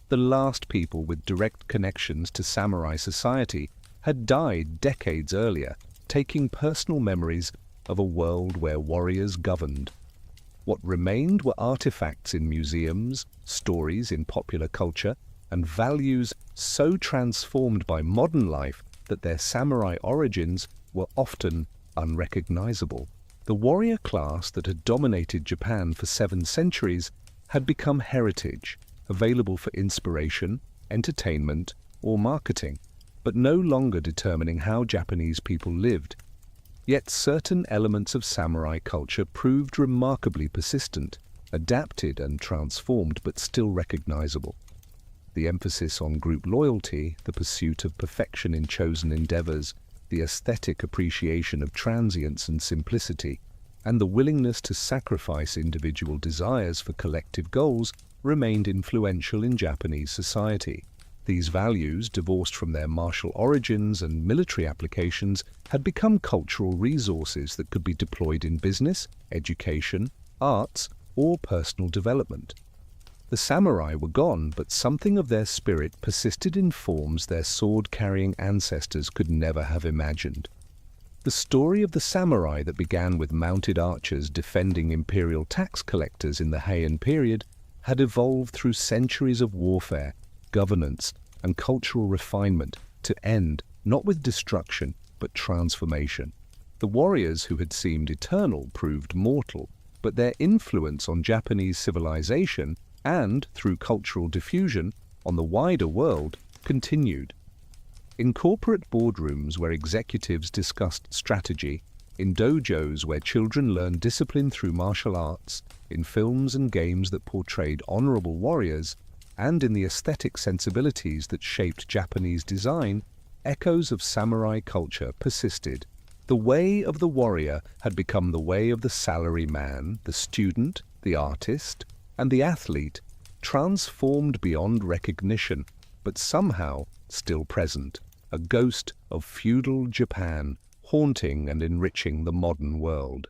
The last people with direct connections to samurai society had died decades earlier, taking personal memories of a world where warriors governed. What remained were artifacts in museums, stories in popular culture, and values so transformed by modern life that their samurai origins were often unrecognizable. The warrior class that had dominated Japan for 7 centuries had become heritage, available for inspiration, entertainment, or marketing, but no longer determining how Japanese people lived. Yet certain elements of samurai culture proved remarkably persistent, adapted and transformed, but still recognizable. The emphasis on group loyalty, the pursuit of perfection in chosen endeavors, the aesthetic appreciation of transience and simplicity, and the willingness to sacrifice individual desires for collective goals remained influential in Japanese society. These values, divorced from their martial origins and military applications, had become cultural resources that could be deployed in business, education, arts, or personal development. The samurai were gone, but something of their spirit persisted in forms their sword-carrying ancestors could never have imagined. The story of the samurai that began with mounted archers defending imperial tax collectors in the Heian period had evolved through centuries of warfare, governance, and cultural refinement to end not with destruction but transformation. The warriors who had seemed eternal proved mortal, but their influence on Japanese civilization and, through cultural diffusion, on the wider world continued. In corporate boardrooms where executives discussed strategy, in dojos where children learned discipline through martial arts, in films and games that portrayed honorable warriors, And in the aesthetic sensibilities that shaped Japanese design, echoes of samurai culture persisted. The way of the warrior had become the way of the salaryman, the student, the artist, and the athlete, transformed beyond recognition, but somehow still present, a ghost of feudal Japan, haunting and enriching the modern world.